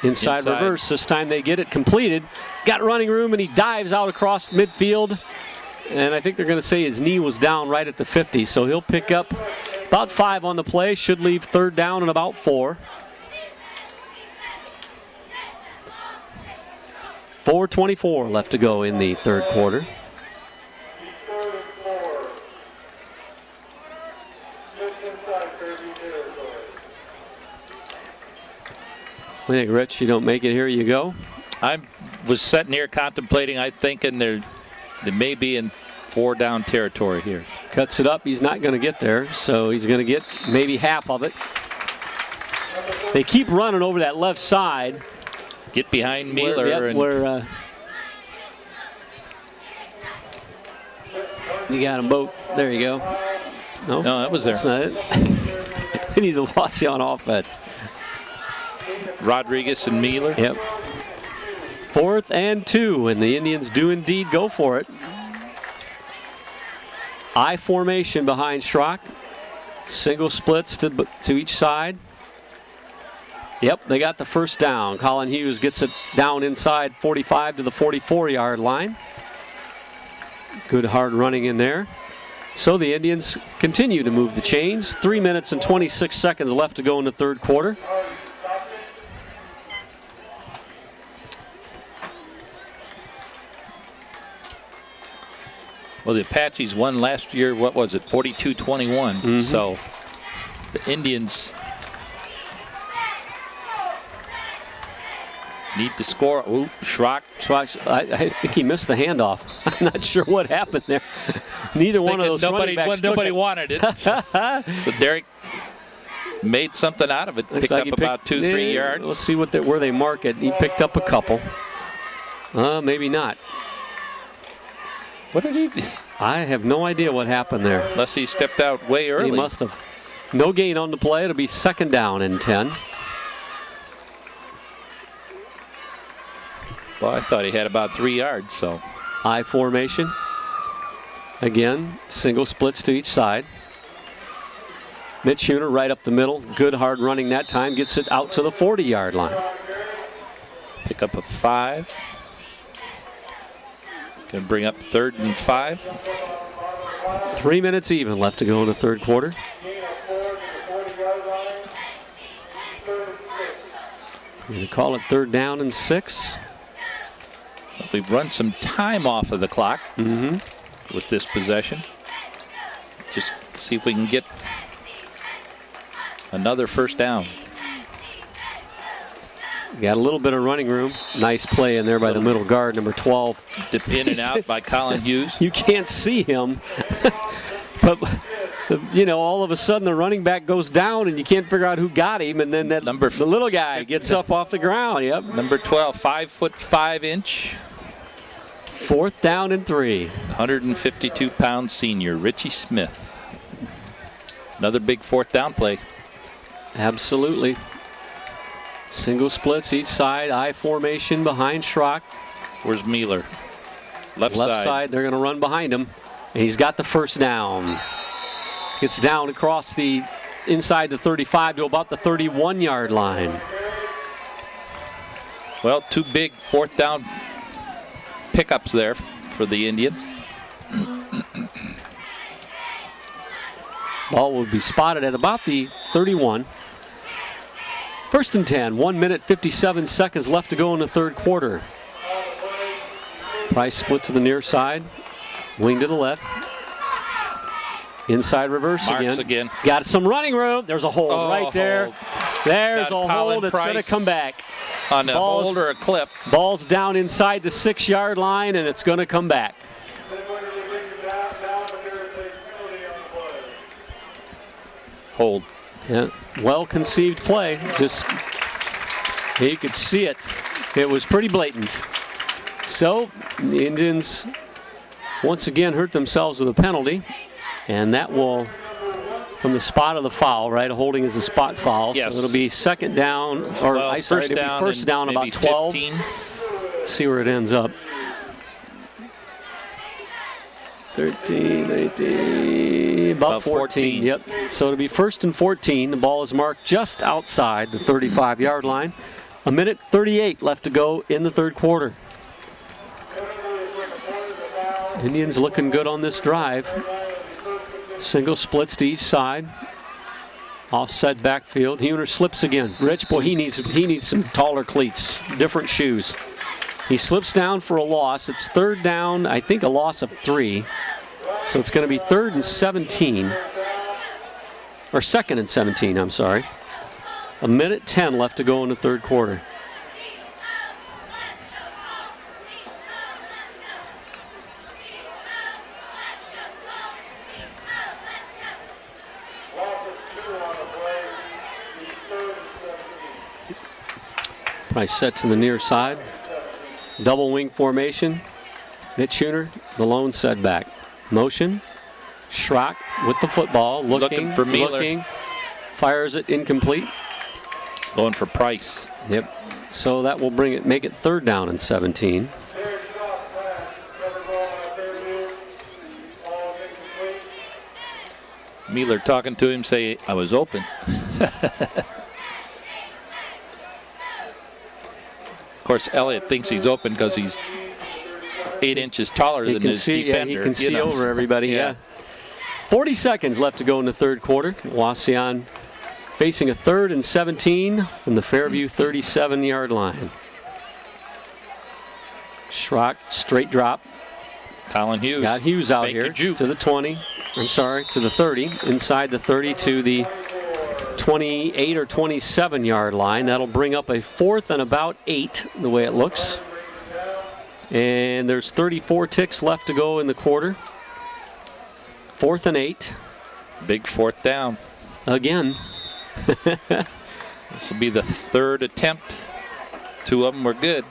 Inside reverse. This time they get it completed. Got running room, and he dives out across midfield. And I think they're going to say his knee was down right at the 50, so he'll pick up about 5 on the play. Should leave 3rd down and about 4. 4:24 left to go in the 3rd quarter. 3rd and 4. Just inside Fairview territory. I think, Rich, you don't make it, here you go. I was sitting here contemplating, thinking they may be in 4-down territory here. Cuts it up. He's not going to get there, so he's going to get maybe half of it. They keep running over that left side. Get behind Mueller. You got them both. There you go. No, that was there. That's not it. We need the Wauseon offense. Rodriguez and Mueller. Yep. 4th and 2, and the Indians do indeed go for it. I formation behind Schrock. Single splits to each side. Yep, they got the 1st down. Colin Hughes gets it down inside 45 to the 44-yard line. Good hard running in there. So the Indians continue to move the chains. 3 minutes and 26 seconds left to go in the 3rd quarter. Well, the Apaches won last year, what was it, 42-21. So the Indians need to score. Ooh, Schrock. I think he missed the handoff. I'm not sure what happened there. Neither one of those running backs took nobody it. wanted it. So Derek made something out of it. Picked up about 2-3 yards. Let's see where they mark it. He picked up a couple. Maybe not. What did he do? I have no idea what happened there. Unless he stepped out way early. He must have. No gain on the play. It'll be 2nd down and 10. Well, I thought he had about 3 yards, so. I formation. Again, single splits to each side. Mitch Huner right up the middle. Good hard running that time. Gets it out to the 40-yard line. Pick up a 5. Going to bring up 3rd and 5. 3 minutes even left to go in the 3rd quarter. We're going to call it 3rd down and 6. We've run some time off of the clock with this possession. Just see if we can get another 1st down. Got a little bit of running room. Nice play in there by the middle guard, number 12. Dip in and out by Colin Hughes. You can't see him, but all of a sudden the running back goes down and you can't figure out who got him, and then the little guy gets up off the ground. Yep. Number 12, 5'5". 4th down and 3. 152-pound senior Richie Smith. Another big 4th down play. Absolutely. Single splits each side. I formation behind Schrock. Where's Mueller? Left side. They're going to run behind him. And he's got the 1st down. Gets down across the inside the 35 to about the 31-yard line. Well, 2 big 4th down pickups there for the Indians. Ball will be spotted at about the 31. 1st and 10. 1 minute, 57 seconds left to go in the 3rd quarter. Price split to the near side. Wing to the left. Inside reverse Marks again. Got some running room. There's a hole right there. Hold. There's Got a Colin hold. It's going to Price come back. on a hold or a clip. Ball's down inside the 6-yard line, and it's going to come back. Hold. Yeah, well-conceived play. Just, you could see it. It was pretty blatant. So, the Indians once again hurt themselves with a penalty, and that will, from the spot of the foul, right? Holding is a spot foul. Yes. So it'll be second down, or Well, first down maybe about 12. 15. See where it ends up. 13, 18, about 14. Yep. So it'll be first and 14. The ball is marked just outside the 35-yard line. 1:38 left to go in the third quarter. Indians looking good on this drive. Single splits to each side. Offset backfield. Huner slips again. Rich, boy, he needs some taller cleats, different shoes. He slips down for a loss. It's third down, I think a loss of 3. So it's going to be 3rd and 17. Or 2nd and 17, I'm sorry. 1:10 left to go in the third quarter. Price set to the near side. Double wing formation. Mitch Huner, the lone setback. Motion. Schrock with the football. Looking for Mueller. Looking. Fires it incomplete. Going for Price. Yep. So that will make it 3rd down and 17. Mueller talking to him, say, I was open. Of course, Elliott thinks he's open because he's 8 inches taller than his defender. Yeah, he can see over everybody. Yeah. 40 seconds left to go in the third quarter. Wauseon facing a 3rd and 17 from the Fairview 37-yard line. Schrock, straight drop. Colin Hughes. Got Hughes out Make a here juke. to the 20. I'm sorry, to the 30. Inside the 30 to the 28 or 27-yard line. That'll bring up a 4th and about 8, the way it looks. And there's 34 ticks left to go in the quarter. 4th and 8. Big 4th down. Again. This will be the 3rd attempt. 2 of them were good.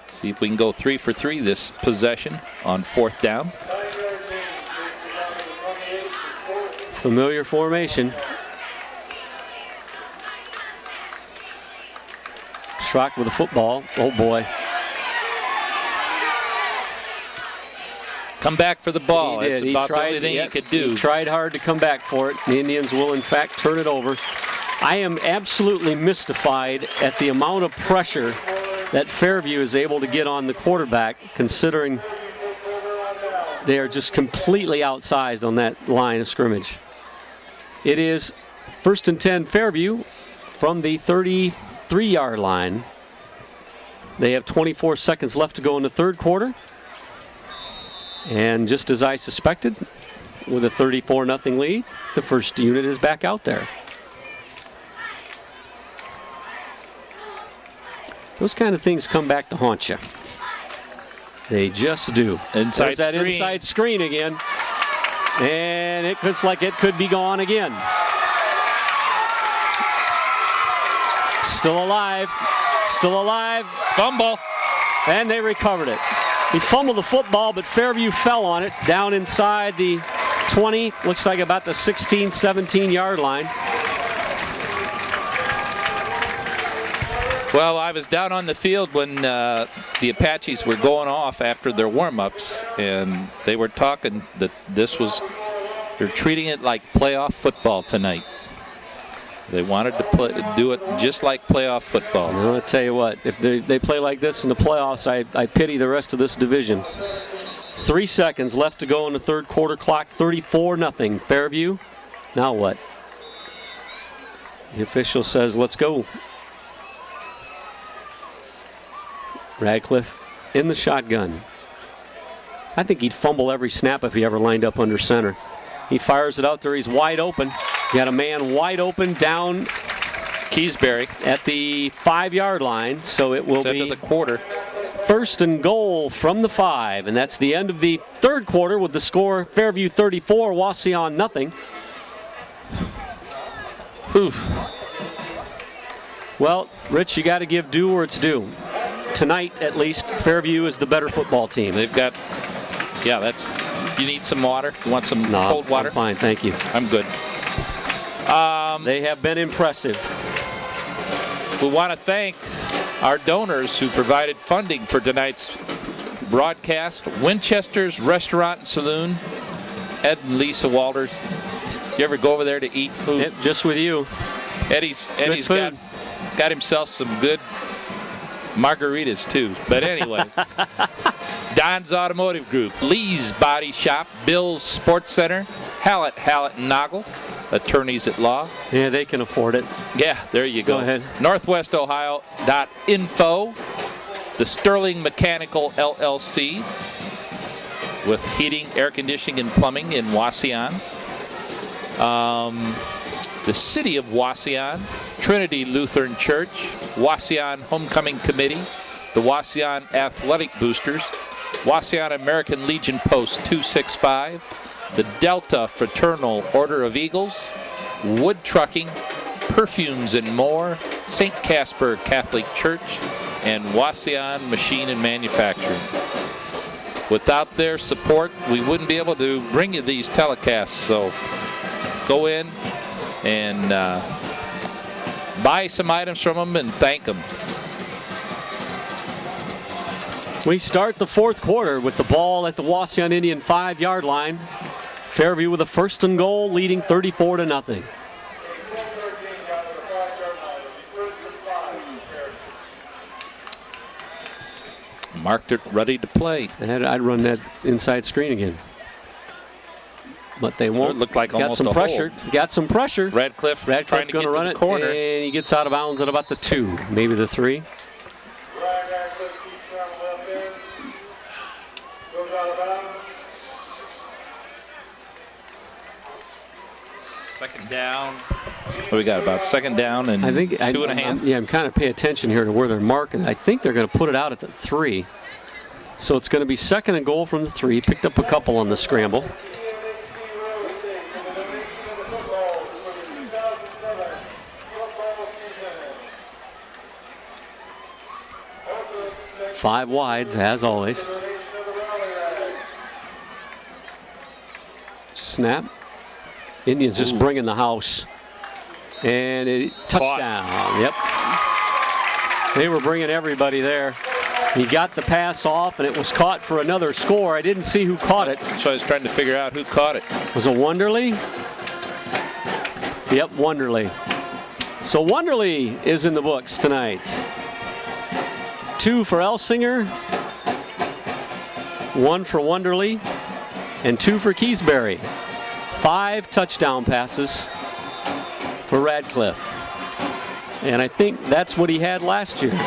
See if we can go 3 for 3 this possession on 4th down. Familiar formation. Schrock with the football. Oh boy. Come back for the ball. He That's did. about the only thing he could do. He tried hard to come back for it. The Indians will, in fact, turn it over. I am absolutely mystified at the amount of pressure that Fairview is able to get on the quarterback, considering they are just completely outsized on that line of scrimmage. It is 1st and 10 Fairview from the 33-yard line. They have 24 seconds left to go in the third quarter. And just as I suspected, with a 34-0 lead, the first unit is back out there. Those kind of things come back to haunt you. They just do. Inside There's that screen. inside screen again. And it looks like it could be gone again. Still alive. Still alive. Fumble. And they recovered it. He fumbled the football, but Fairview fell on it down inside the 20, looks like about the 16, 17-yard line. Well, I was down on the field when the Apaches were going off after their warm-ups, and they were talking that they're treating it like playoff football tonight. They wanted to do it just like playoff football. Well, I'll tell you what, if they play like this in the playoffs, I pity the rest of this division. 3 seconds left to go in the third quarter clock, 34-0. Fairview, now what? The official says, let's go. Radcliffe in the shotgun. I think he'd fumble every snap if he ever lined up under center. He fires it out there, he's wide open. Got a man wide open down Keysbury. at the 5-yard line, so it will It's be into the quarter. first and goal from the 5, and that's the end of the third quarter with the score Fairview 34, Wauseon nothing. Whew. Well, Rich, you got to give due where it's due. Tonight, at least, Fairview is the better football team. They've got, yeah, that's, you need some water? You want some cold water? I'm fine, thank you. I'm good. They have been impressive. We want to thank our donors who provided funding for tonight's broadcast. Winchester's Restaurant and Saloon, Ed and Lisa Walters. You ever go over there to eat food? Yep, just with you. Eddie's food. got himself some good margaritas too. But anyway, Don's Automotive Group, Lee's Body Shop, Bill's Sports Center, Hallett and Noggle, attorneys at law. Yeah, they can afford it. Yeah, there you go. Go ahead. NorthwestOhio.info, the Sterling Mechanical LLC with heating, air conditioning, and plumbing in Wauseon. The City of Wauseon, Trinity Lutheran Church, Wauseon Homecoming Committee, the Wauseon Athletic Boosters, Wauseon American Legion Post 265, the Delta Fraternal Order of Eagles, Wood Trucking, Perfumes and More, St. Casper Catholic Church, and Wauseon Machine and Manufacturing. Without their support, we wouldn't be able to bring you these telecasts, so go in and buy some items from them and thank them. We start the fourth quarter with the ball at the Wauseon Indian 5-yard line. Fairview with a first and goal, leading 34-0. Number 13 down to the 5-yard line. It'll be first and 5. Marked it, ready to play. I'd run that inside screen again. But they won't. It looked like got almost some a pressure. hold. Got some pressure. Radcliffe trying to get going to run the it corner. and he gets out of bounds at about the 2, maybe the 3. Ryan Radcliffe keeps down the left end. Goes out of bounds. Second down. What we got, about second down and I think 2.5? I'm kind of paying attention here to where they're marking. I think they're going to put it out at the 3. So it's going to be second and goal from the 3. Picked up a couple on the scramble. Five wides, as always. Snap. Indians just bringing the house. And a touchdown. Yep. They were bringing everybody there. He got the pass off, and it was caught for another score. I didn't see who caught it. So I was trying to figure out who caught it. Was it Wonderly? Yep, Wonderly. So Wonderly is in the books tonight. 2 for Elsinger, 1 for Wonderly, and 2 for Keysbury. 5 touchdown passes for Radcliffe. And I think that's what he had last year.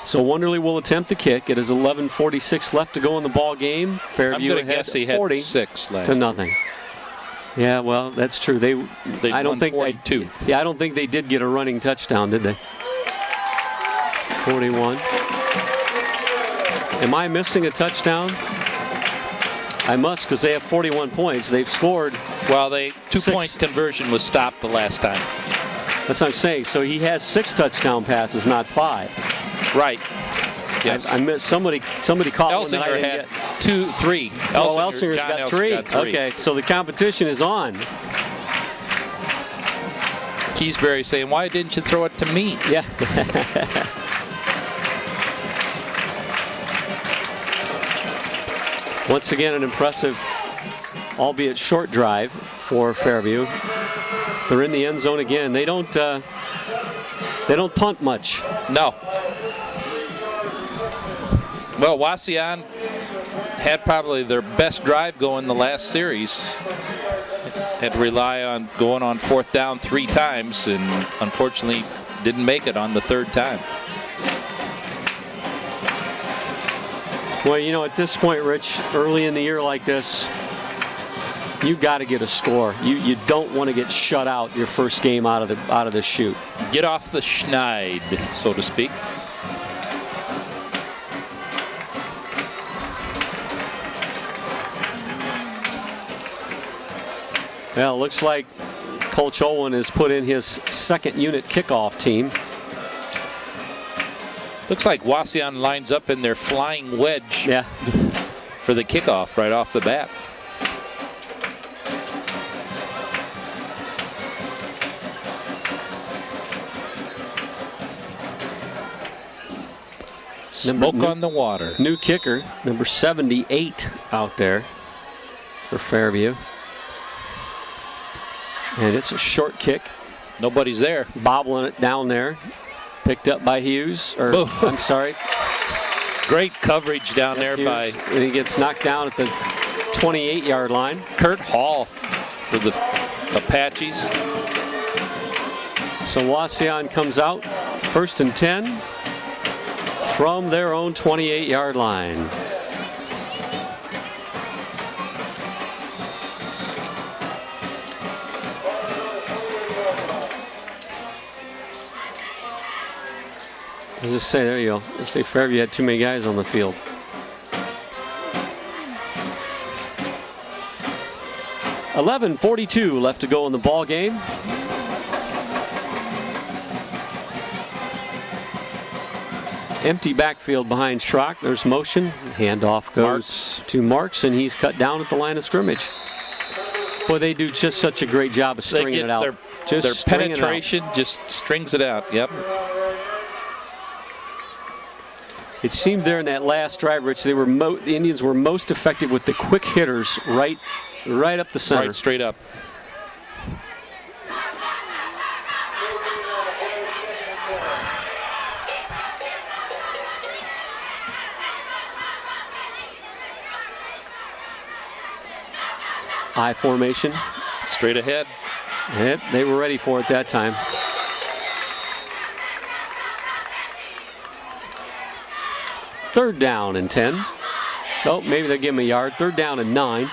So Wonderly will attempt the kick. It is 11:46 left to go in the ball game. Fairview I'm going to ahead guess he had 40 6 last to nothing. Yeah, well, that's true. They I don't won think 42. I don't think they did get a running touchdown, did they? 41. Am I missing a touchdown? I must, because they have 41 points. They've scored. Well, they 6. 2-point conversion was stopped the last time. That's what I'm saying. So he has 6 touchdown passes, not 5. Right. Yes. I missed somebody caught one that I Elsinger didn't had get. 2, 3. Oh, Elsinger's John got Elsinger 3. got 3. Okay, so the competition is on. Keysbury saying, "Why didn't you throw it to me?" Yeah. Once again, an impressive, albeit short drive for Fairview. They're in the end zone again. They don't punt much. No. Well, Wauseon had probably their best drive going the last series. Had to rely on going on 4th down 3 times, and unfortunately didn't make it on the 3rd time. Well, you know, at this point, Rich, early in the year like this, You got to get a score. You don't want to get shut out your first game out of the chute. Get off the schneid, so to speak. Well, it looks like Coach Owen has put in his second unit kickoff team. Looks like Wauseon lines up in their flying wedge Yeah. for the kickoff right off the bat. Smoke on the water. New kicker, number 78 out there for Fairview. And it's a short kick. Nobody's there. Bobbling it down there. Picked up by Hughes. Or, Oh. I'm sorry. Great coverage down there Hughes, by and he gets knocked down at the 28-yard line. Kurt Hall for the Apaches. So Wauseon comes out, 1st and 10 from their own 28-yard line. I'll just say, there you go. Let's say Fairview had too many guys on the field. .42 left to go in the ball game. Empty backfield behind Schrock. There's motion. Handoff goes to Marks, and he's cut down at the line of scrimmage. Boy, they do just such a great job of stringing it out. Their penetration just strings it out. Yep. It seemed there in that last drive, Rich, they were the Indians were most effective with the quick hitters right up the center. Right straight up. I formation. Straight ahead. Yep, they were ready for it that time. Third down and 10. Oh, maybe they'll give him a yard. Third down and 9.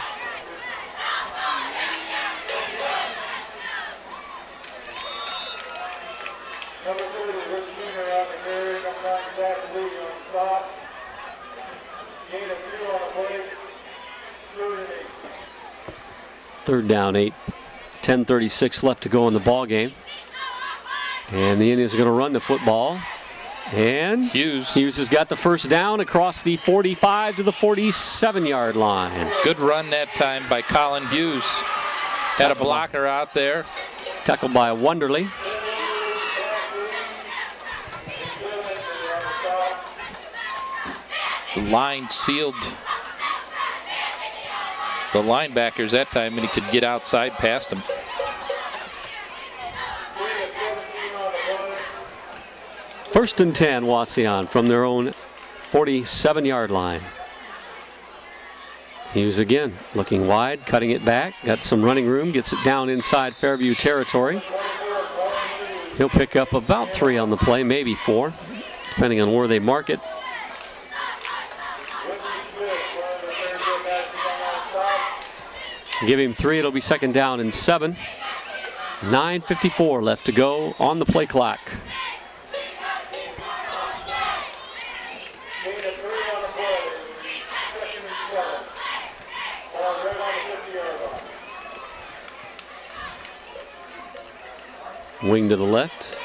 Number 30, Rich Jr. on the carry, number 9, Zach Lee on stop. Gain of 2 on the play. 3rd and 8. Third down, 8. 10:36 left to go in the ball game. And the Indians are going to run the football. And Hughes has got the first down across the 45 to the 47-yard line. Good run that time by Colin Hughes. Had a blocker out there. Tackled by Wonderly. The line sealed the linebackers that time, and he could get outside past them. First and 10, Wauseon from their own 47-yard line. Hughes again looking wide, cutting it back, got some running room, gets it down inside Fairview territory. He'll pick up about 3 on the play, maybe 4, depending on where they mark it. Give him 3, it'll be 2nd down and 7. 9:54 left to go on the play clock. Wing to the left.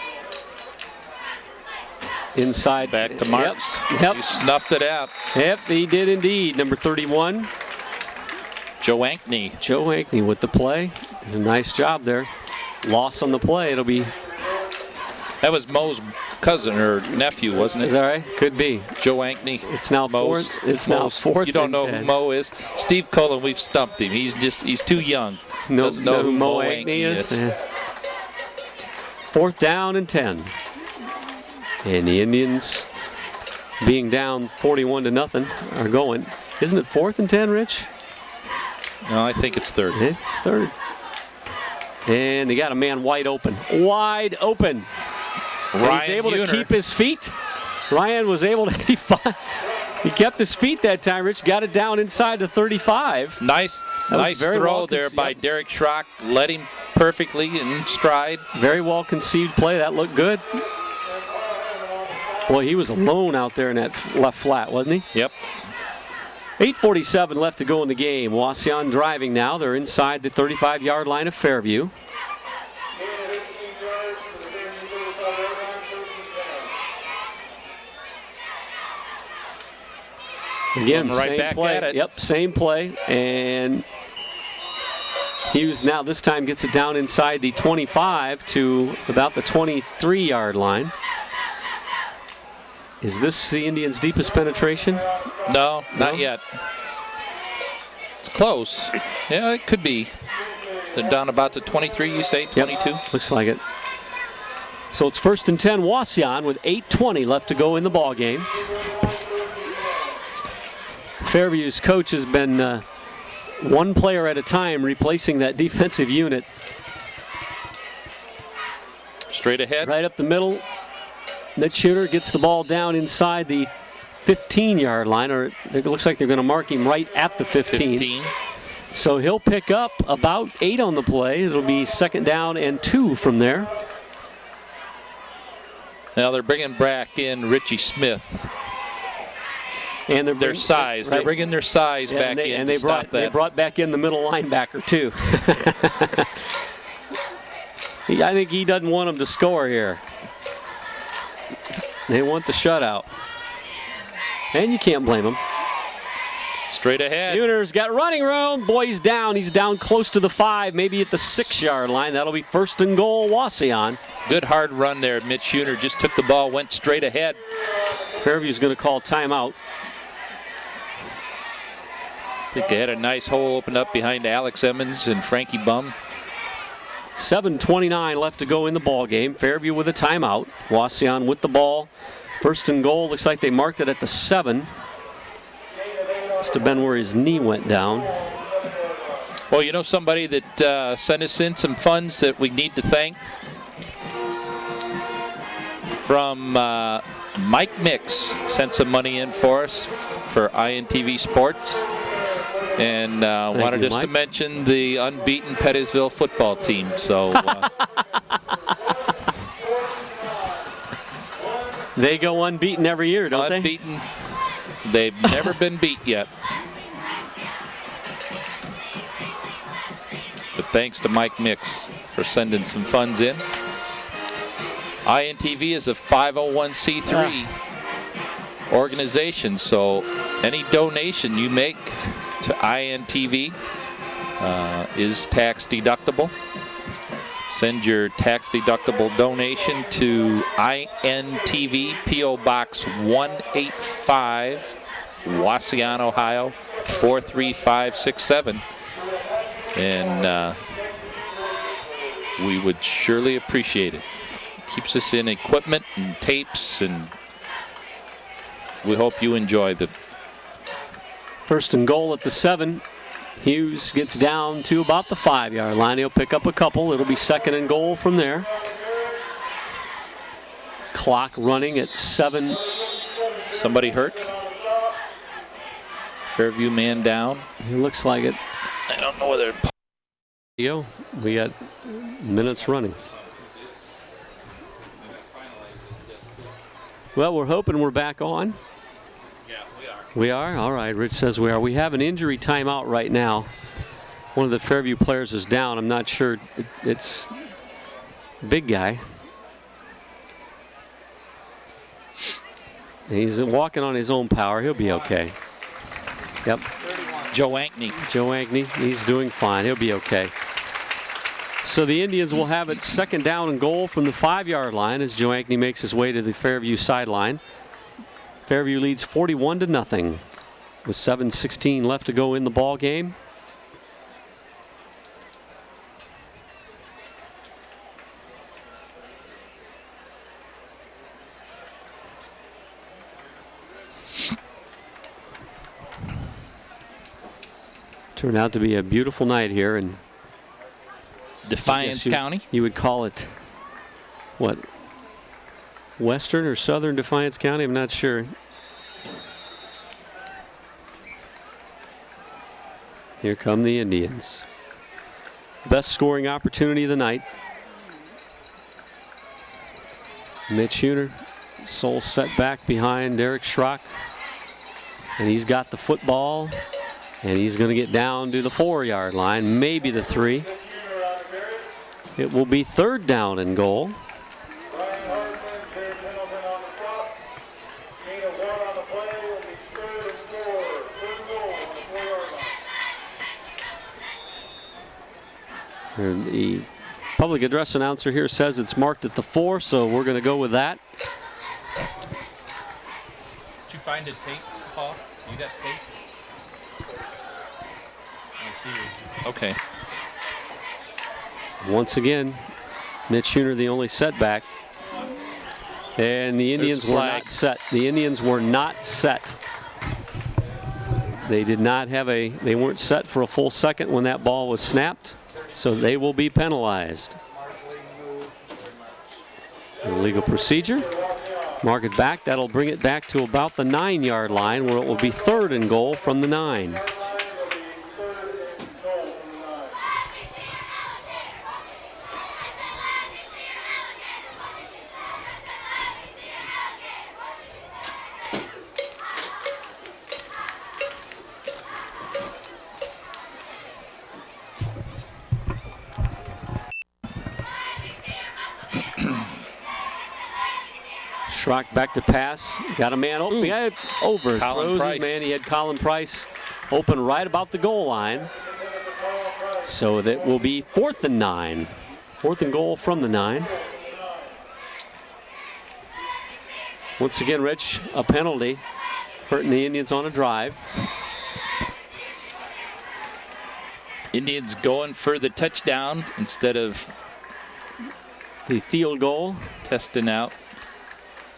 Inside. Back to Marks. Yep. He snuffed it out. Yep, he did indeed. Number 31. Joe Ankney. Joe Ankney with the play. Did a nice job there. Loss on the play. It'll be. That was Mo's cousin or nephew, wasn't it? Is that right? Could be. Joe Ankney. It's now Mo's, 4th. It's now 4th. You don't and know 10. who Mo is? Steve Cullen, we've stumped him. He's too young. Doesn't know who Mo Ankney is. Yeah. 4th down and 10. And the Indians, being down 41-0, are going. Isn't it 4th and 10, Rich? No, I think it's 3rd. It's 3rd. And they got a man wide open. Wide open. And he's able to keep his feet. Ryan was able to. He kept his feet that time, Rich. Got it down inside the 35. Nice very throw well there by Derek Schrock. Led him perfectly in stride. Very well conceived play. That looked good. Boy, he was alone out there in that left flat, wasn't he? Yep. 8:47 left to go in the game. Wauseon driving now. They're inside the 35-yard line of Fairview. Again, right same back play. at it. Yep, same play. And Hughes now this time gets it down inside the 25 to about the 23-yard line. Is this the Indians' deepest penetration? No, not yet. It's close. Yeah, it could be. They're down about to 23, you say? 22? Yep, looks like it. So it's 1st and 10 Wauseon with 8:20 left to go in the ball game. Fairview's coach has been one player at a time replacing that defensive unit. Straight ahead. Right up the middle. Mitch Shooter gets the ball down inside the 15-yard line, or it looks like they're going to mark him right at the 15. So he'll pick up about 8 on the play. It'll be 2nd down and 2 from there. Now they're bringing back in Richie Smith. And their size. Right. They're bringing their size back in and to they stop that. They brought back in the middle linebacker, too. I think he doesn't want them to score here. They want the shutout. And you can't blame them. Straight ahead. Uner's got running room. Boy, he's down. He's down close to the 5, maybe at the 6-yard line. That'll be 1st and goal, Wauseon. Good hard run there. Mitch Uner just took the ball, went straight ahead. Fairview's going to call timeout. I think they had a nice hole opened up behind Alex Emmons and Frankie Bum. 7:29 left to go in the ball game. Fairview with a timeout. Wauseon with the ball. 1st and goal. Looks like they marked it at the 7. Must have been where his knee went down. Well, you know somebody that sent us in some funds that we need to thank? From Mike Mix sent some money in for us for intv Sports. And wanted us to mention the unbeaten Pettisville football team. So they go unbeaten every year, don't unbeaten. They've never been beat yet. But thanks to Mike Mix for sending some funds in. INTV is a 501c3 organization, so any donation you make to INTV is tax deductible. Send your tax deductible donation to INTV, P.O. Box 185, Wauseon, Ohio 43567. And we would surely appreciate it. Keeps us in equipment and tapes, and we hope you enjoy the 1st and goal at the 7. Hughes gets down to about the 5-yard line. He'll pick up a couple. It'll be 2nd and goal from there. Clock running at 7. Somebody hurt? Fairview man down. It looks like it. I don't know whether. We got minutes running. Well, we're hoping we're back on. Yeah, we are. We are? All right, Rich says we are. We have an injury timeout right now. One of the Fairview players is down. I'm not sure. It's a big guy. He's walking on his own power. He'll be okay. Yep. Joe Ankney. Joe Ankney, he's doing fine. He'll be okay. So the Indians will have it 2nd down and goal from the 5-yard line as Joe Ankney makes his way to the Fairview sideline. Fairview leads 41-0 with 7:16 left to go in the ball game. Turned out to be a beautiful night here in Defiance County. You would call it, what, western or southern Defiance County? I'm not sure. Here come the Indians. Best scoring opportunity of the night. Mitch Huner, sole set back behind Derek Schrock. And he's got the football. And he's going to get down to the 4-yard line, maybe the 3. It will be 3rd down and goal. And the public address announcer here says it's marked at the 4, so we're going to go with that. Did you find a tape, Paul? You got tape? I see. Okay. Once again, Mitch Huner the only setback. And the Indians were not set. The Indians were not set. They did not have they weren't set for a full second when that ball was snapped. So they will be penalized. Illegal procedure. Mark it back. That'll bring it back to about the 9-yard line where it will be 3rd and goal from the 9. Schrock back to pass. Got a man open. He had overthrows his man. He had Colin Price open right about the goal line. So that will be 4th and 9. 4th and goal from the 9. Once again, Rich, a penalty hurting the Indians on a drive. Indians going for the touchdown instead of the field goal. Testing out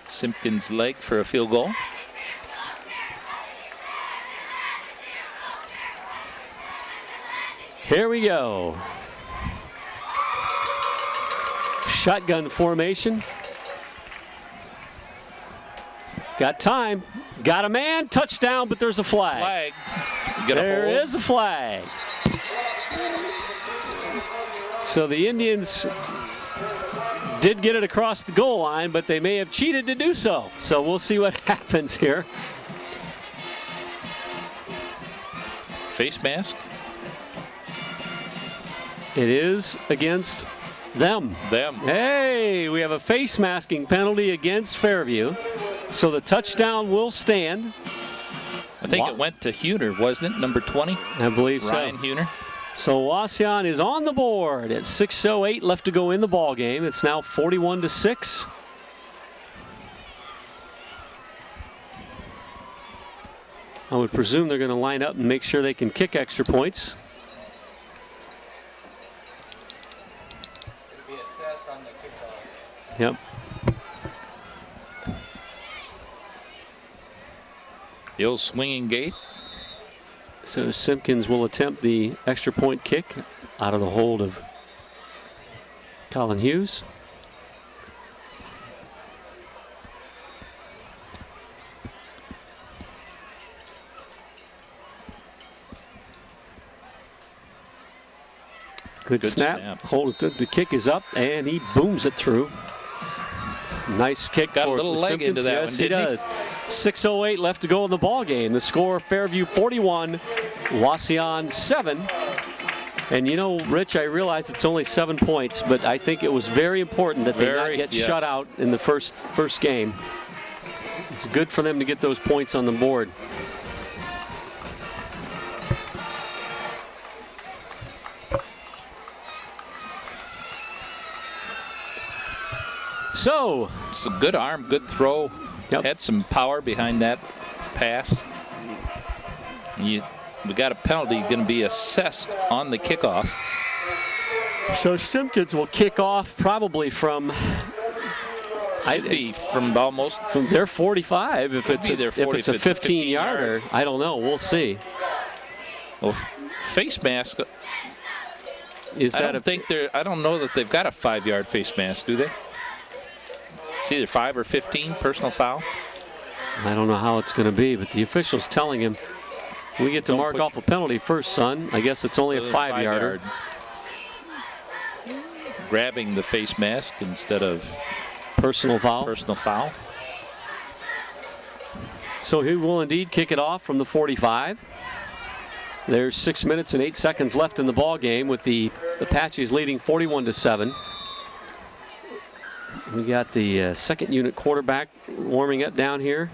Simpkins' leg for a field goal. Here we go. Shotgun formation. Got time. Got a man. Touchdown, but there's a flag. There is a flag. So the Indians did get it across the goal line, but they may have cheated to do so. So we'll see what happens here. Face mask. It is against them. Hey, we have a face masking penalty against Fairview. So the touchdown will stand. I think it went to Huner, wasn't it? Number 20? I believe so. Ryan Huner. So Wauseon is on the board at 6:08 left to go in the ball game. It's now 41-6. I would presume they're going to line up and make sure they can kick extra points. It'll be assessed on the kickoff. Yep. The old swinging gate. So Simpkins will attempt the extra point kick out of the hold of Colin Hughes. Good snap. Holds the kick is up and he booms it through. Nice kick. Got a little leg Simpkins. into that yes, one, he didn't does. 6:08 left to go in the ball game. The score: Fairview 41, Wauseon 7. And you know, Rich, I realize it's only 7 points, but I think it was very important that they not get shut out in the first game. It's good for them to get those points on the board. So it's a good arm, good throw. Yep. Had some power behind that pass. We got a penalty going to be assessed on the kickoff. So Simpkins will kick off probably from from their 45 if it's a 15-yarder. I don't know. We'll see. Well, face mask. Is that I don't know that they've got a 5-yard face mask, do they? It's either 5 or 15 personal foul. I don't know how it's going to be, but the official's telling him We get to mark off a penalty first, son. I guess it's only a 5-yarder. Grabbing the face mask instead of personal foul. Personal foul. So he will indeed kick it off from the 45. There's 6 minutes and 8 seconds left in the ball game with the Apaches leading 41-7. We got the second unit quarterback warming up down here.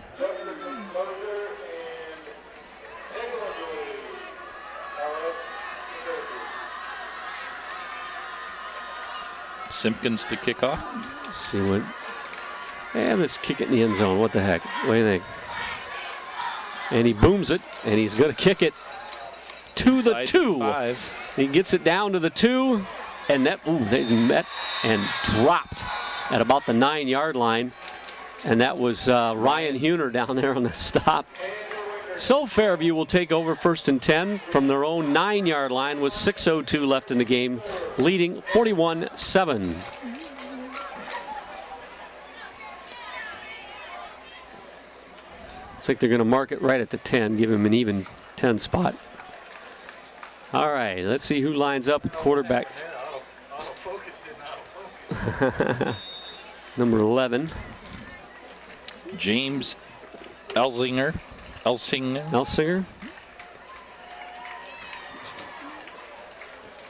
Simpkins to kick off. Let's see what. And let's kick it in the end zone. What the heck? What do you think? And he booms it, and he's going to kick it to the 2. He gets it down to the 2, and that they met and dropped at about the 9-yard line, and that was Ryan Huner down there on the stop. So Fairview will take over 1st and 10 from their own 9-yard line with 6:02 left in the game, leading 41-7. Looks like they're going to mark it right at the 10, give him an even 10 spot. All right, let's see who lines up at the quarterback. Number 11. James Elsinger.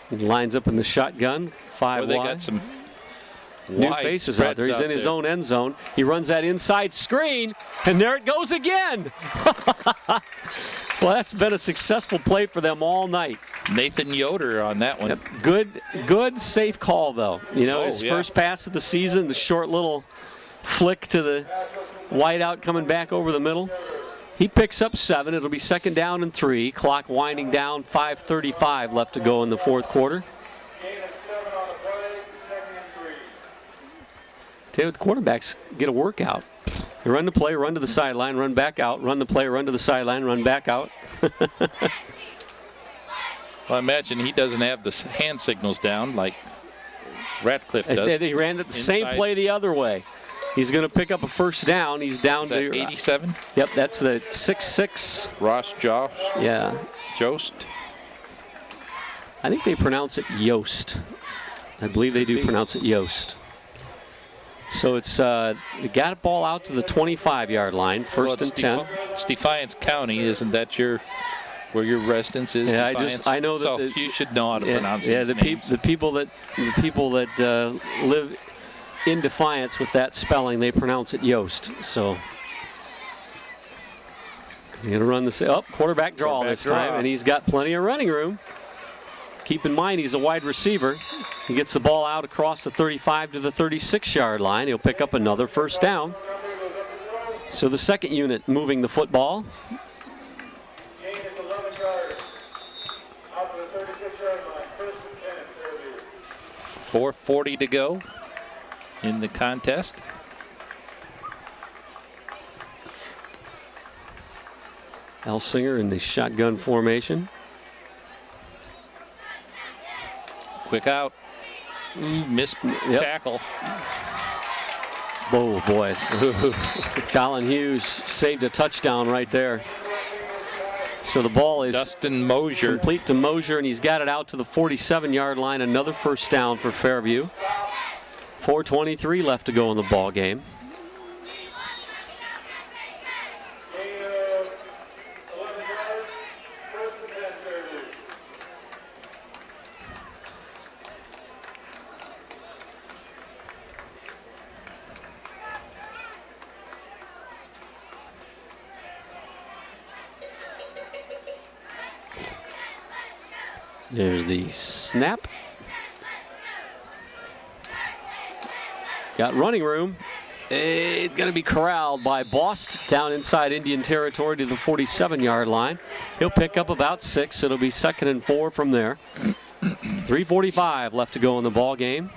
He lines up in the shotgun, 5 They wide. got some new faces out there. He's in his own end zone. He runs that inside screen, and there it goes again. Well, that's been a successful play for them all night. Nathan Yoder on that one. Yep. Good, safe call, though. You know, his first pass of the season, the short little flick to the wideout coming back over the middle. He picks up 7. It'll be 2nd down and 3. Clock winding down, 5:35 left to go in the 4th quarter. Tell you what, the quarterbacks get a workout. They run the play, run to the sideline, run back out, run the play, run to the sideline, run back out. Well, I imagine he doesn't have the hand signals down like Ratcliffe does. He ran the same play the other way. He's going to pick up a 1st down. He's down to 87. Yep, that's the 6'6". Ross Jost. Yeah. Jost. I think they pronounce it Yost. I believe they do pronounce it Yost. So it's they got a ball out to the 25-yard line, 1st and 10. Defiance County, isn't that where your residence is? Yeah, Defiance? I know that. So you should know how to pronounce these names. The people that live in Defiance with that spelling, they pronounce it Yost. So he's going to run the quarterback draw this time, and he's got plenty of running room. Keep in mind he's a wide receiver. He gets the ball out across the 35 to the 36-yard line. He'll pick up another 1st down. So the 2nd unit moving the football. 4:40 to go in the contest. Elsinger in the shotgun formation. Quick out. Missed tackle. Oh, boy. Colin Hughes saved a touchdown right there. So the ball is Dustin Mosier. Complete to Mosier, and he's got it out to the 47-yard line. Another 1st down for Fairview. 4:23 left to go in the ball game. There's the snap. Got running room. It's going to be corralled by Bost down inside Indian territory to the 47-yard line. He'll pick up about 6. It'll be 2nd and 4 from there. 3:45 left to go in the ball game.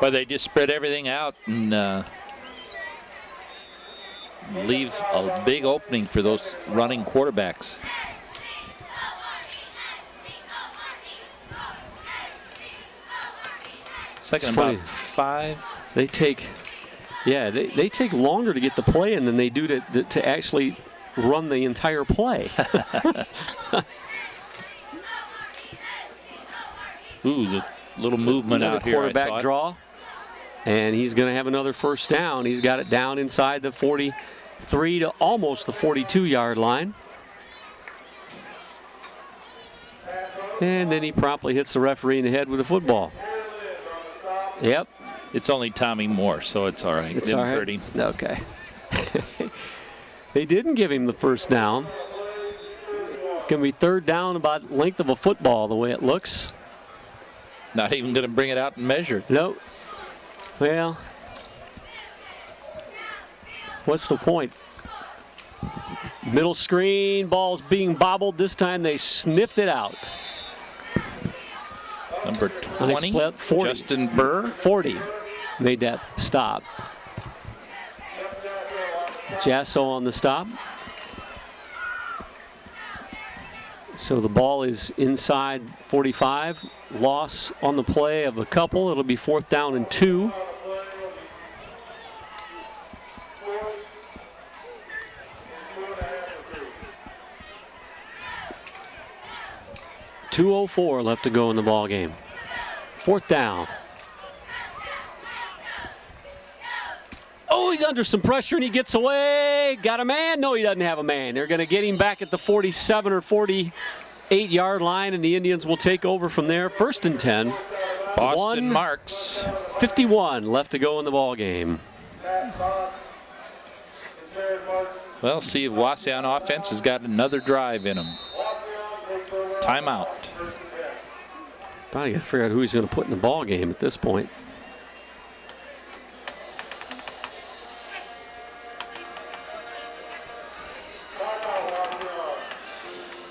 But they just spread everything out and leave a big opening for those running quarterbacks. Second about 5. They take longer to get the play in than they do to actually run the entire play. Ooh, the little movement Another out here. quarterback draw. And he's going to have another first down. He's got it down inside the 43 to almost the 42-yard line. And then he promptly hits the referee in the head with a football. Yep. It's only Tommy Moore, so it's all right. It's all right. Hurt him. Okay. They didn't give him the first down. It's going to be third down about length of a football the way it looks. Not even going to bring it out and measure. Nope. Well, what's the point? Middle screen, ball's being bobbled. This time they sniffed it out. Number 20, Nice 40. Justin Burr. 40 made that stop. Jasso on the stop. So the ball is inside 45. Loss on the play of a couple. It'll be fourth down and 2. .204 left to go in the ball game. Fourth down. Oh, he's under some pressure and he gets away. Got a man? No, he doesn't have a man. They're going to get him back at the 47 or 48-yard line, and the Indians will take over from there. First and 10. Boston Marks. 51 left to go in the ball game. Well, see if Wauseon offense has got another drive in them. Timeout. Probably got to figure out who he's going to put in the ball game at this point.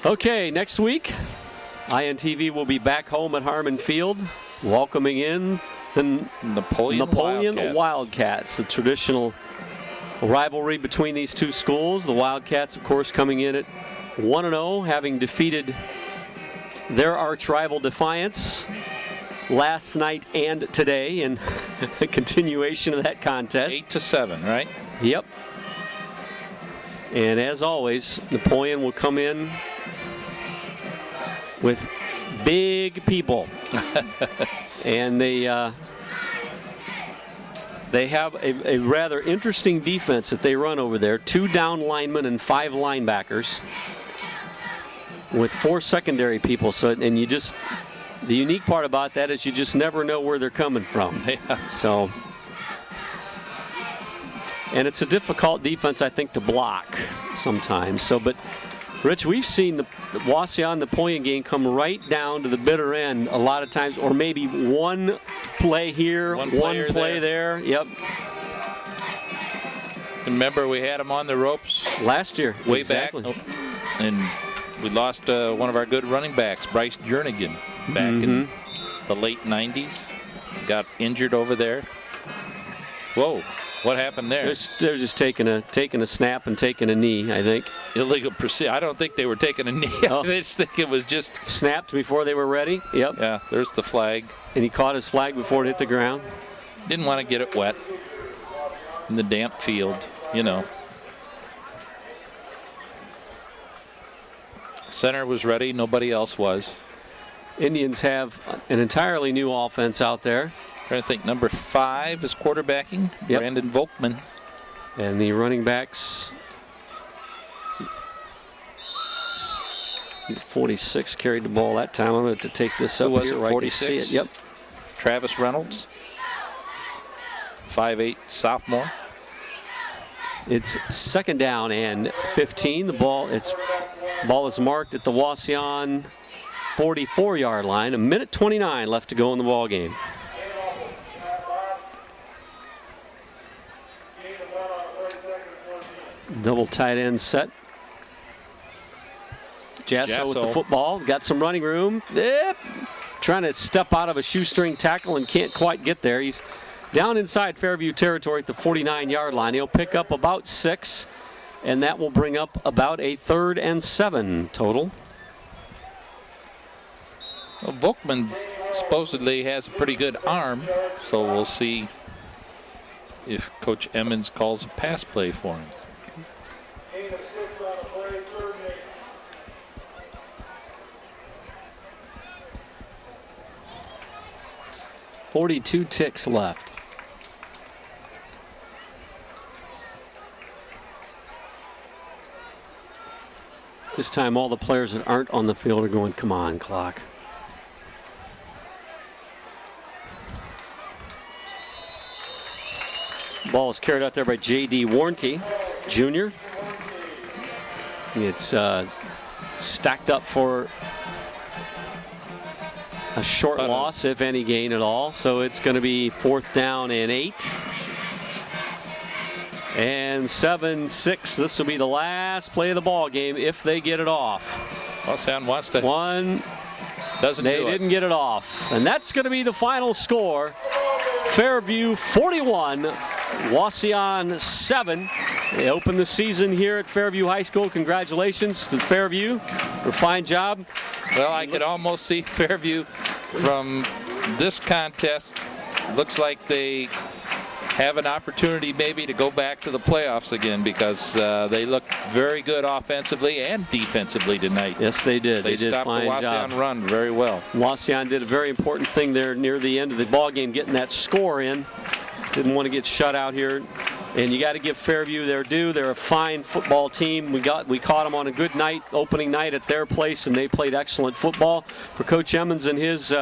Okay, next week, INTV will be back home at Harmon Field, welcoming in the Napoleon Wildcats, the traditional rivalry between these two schools. The Wildcats, of course, coming in at 1-0, having defeated their arch rival Defiance last night and today in a continuation of that contest. 8-7, right? Yep. And as always, Napoleon will come in with big people. And they have a rather interesting defense that they run over there. 2 down linemen and 5 linebackers with 4 secondary people. So, and you just, the unique part about that is you just never know where they're coming from. Yeah. So, and it's a difficult defense, I think, to block sometimes. So, but Rich, we've seen the Wauseon Napoleon game come right down to the bitter end a lot of times, or maybe one play here, one play there. Yep. Remember, we had them on the ropes last year, way exactly. back, and we lost one of our good running backs, Bryce Jernigan, back in the late 90s. Got injured over there. Whoa. What happened there? They're just taking a snap and taking a knee, I think. Illegal procedure. I don't think they were taking a knee. Oh. I just think it was just snapped before they were ready. Yep. Yeah, there's the flag. And he caught his flag before it hit the ground. Didn't want to get it wet in the damp field, you know. Center was ready. Nobody else was. Indians have an entirely new offense out there. Trying to think, number 5 is quarterbacking, Brandon Volkman. And the running backs, 46 carried the ball that time. I'm going to take this up here where I can see it. Yep. Travis Reynolds, 5'8" sophomore. It's second down and 15. The ball is marked at the Wauseon 44-yard line. 1:29 left to go in the ball game. Double tight end set. Jasso with the football. Got some running room. Yep. Trying to step out of a shoestring tackle and can't quite get there. He's down inside Fairview territory at the 49-yard line. He'll pick up about 6, and that will bring up about a 3rd and 7 total. Well, Volkman supposedly has a pretty good arm, so we'll see if Coach Emmons calls a pass play for him. 42 ticks left. This time all the players that aren't on the field are going, come on, clock. Ball is carried out there by J.D. Warnke, Jr. It's stacked up for a short loss, if any gain at all. So it's going to be 4th down and 8. And 7-6. This will be the last play of the ball game if they get it off. Wauseon wants to. They didn't get it off. And that's going to be the final score. Fairview 41, Wauseon 7. They open the season here at Fairview High School. Congratulations to Fairview for a fine job. Well, I could almost see Fairview from this contest. Looks like they have an opportunity maybe to go back to the playoffs again, because they looked very good offensively and defensively tonight. Yes, they did. They did stopped the Wauseon run very well. Wauseon did a very important thing there near the end of the ball game, getting that score in. Didn't want to get shut out here. And you got to give Fairview their due. They're a fine football team. We caught them on a good night, opening night at their place, and they played excellent football. For Coach Emmons and his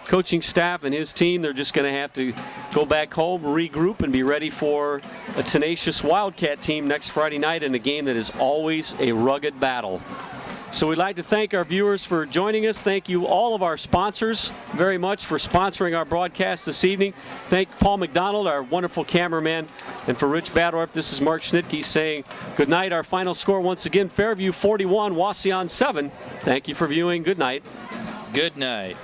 coaching staff and his team, they're just going to have to go back home, regroup, and be ready for a tenacious Wildcat team next Friday night in a game that is always a rugged battle. So we'd like to thank our viewers for joining us. Thank you all of our sponsors very much for sponsoring our broadcast this evening. Thank Paul McDonald, our wonderful cameraman. And for Rich Badorf, this is Mark Schnitke saying good night. Our final score once again, Fairview 41, Wauseon 7. Thank you for viewing. Good night. Good night.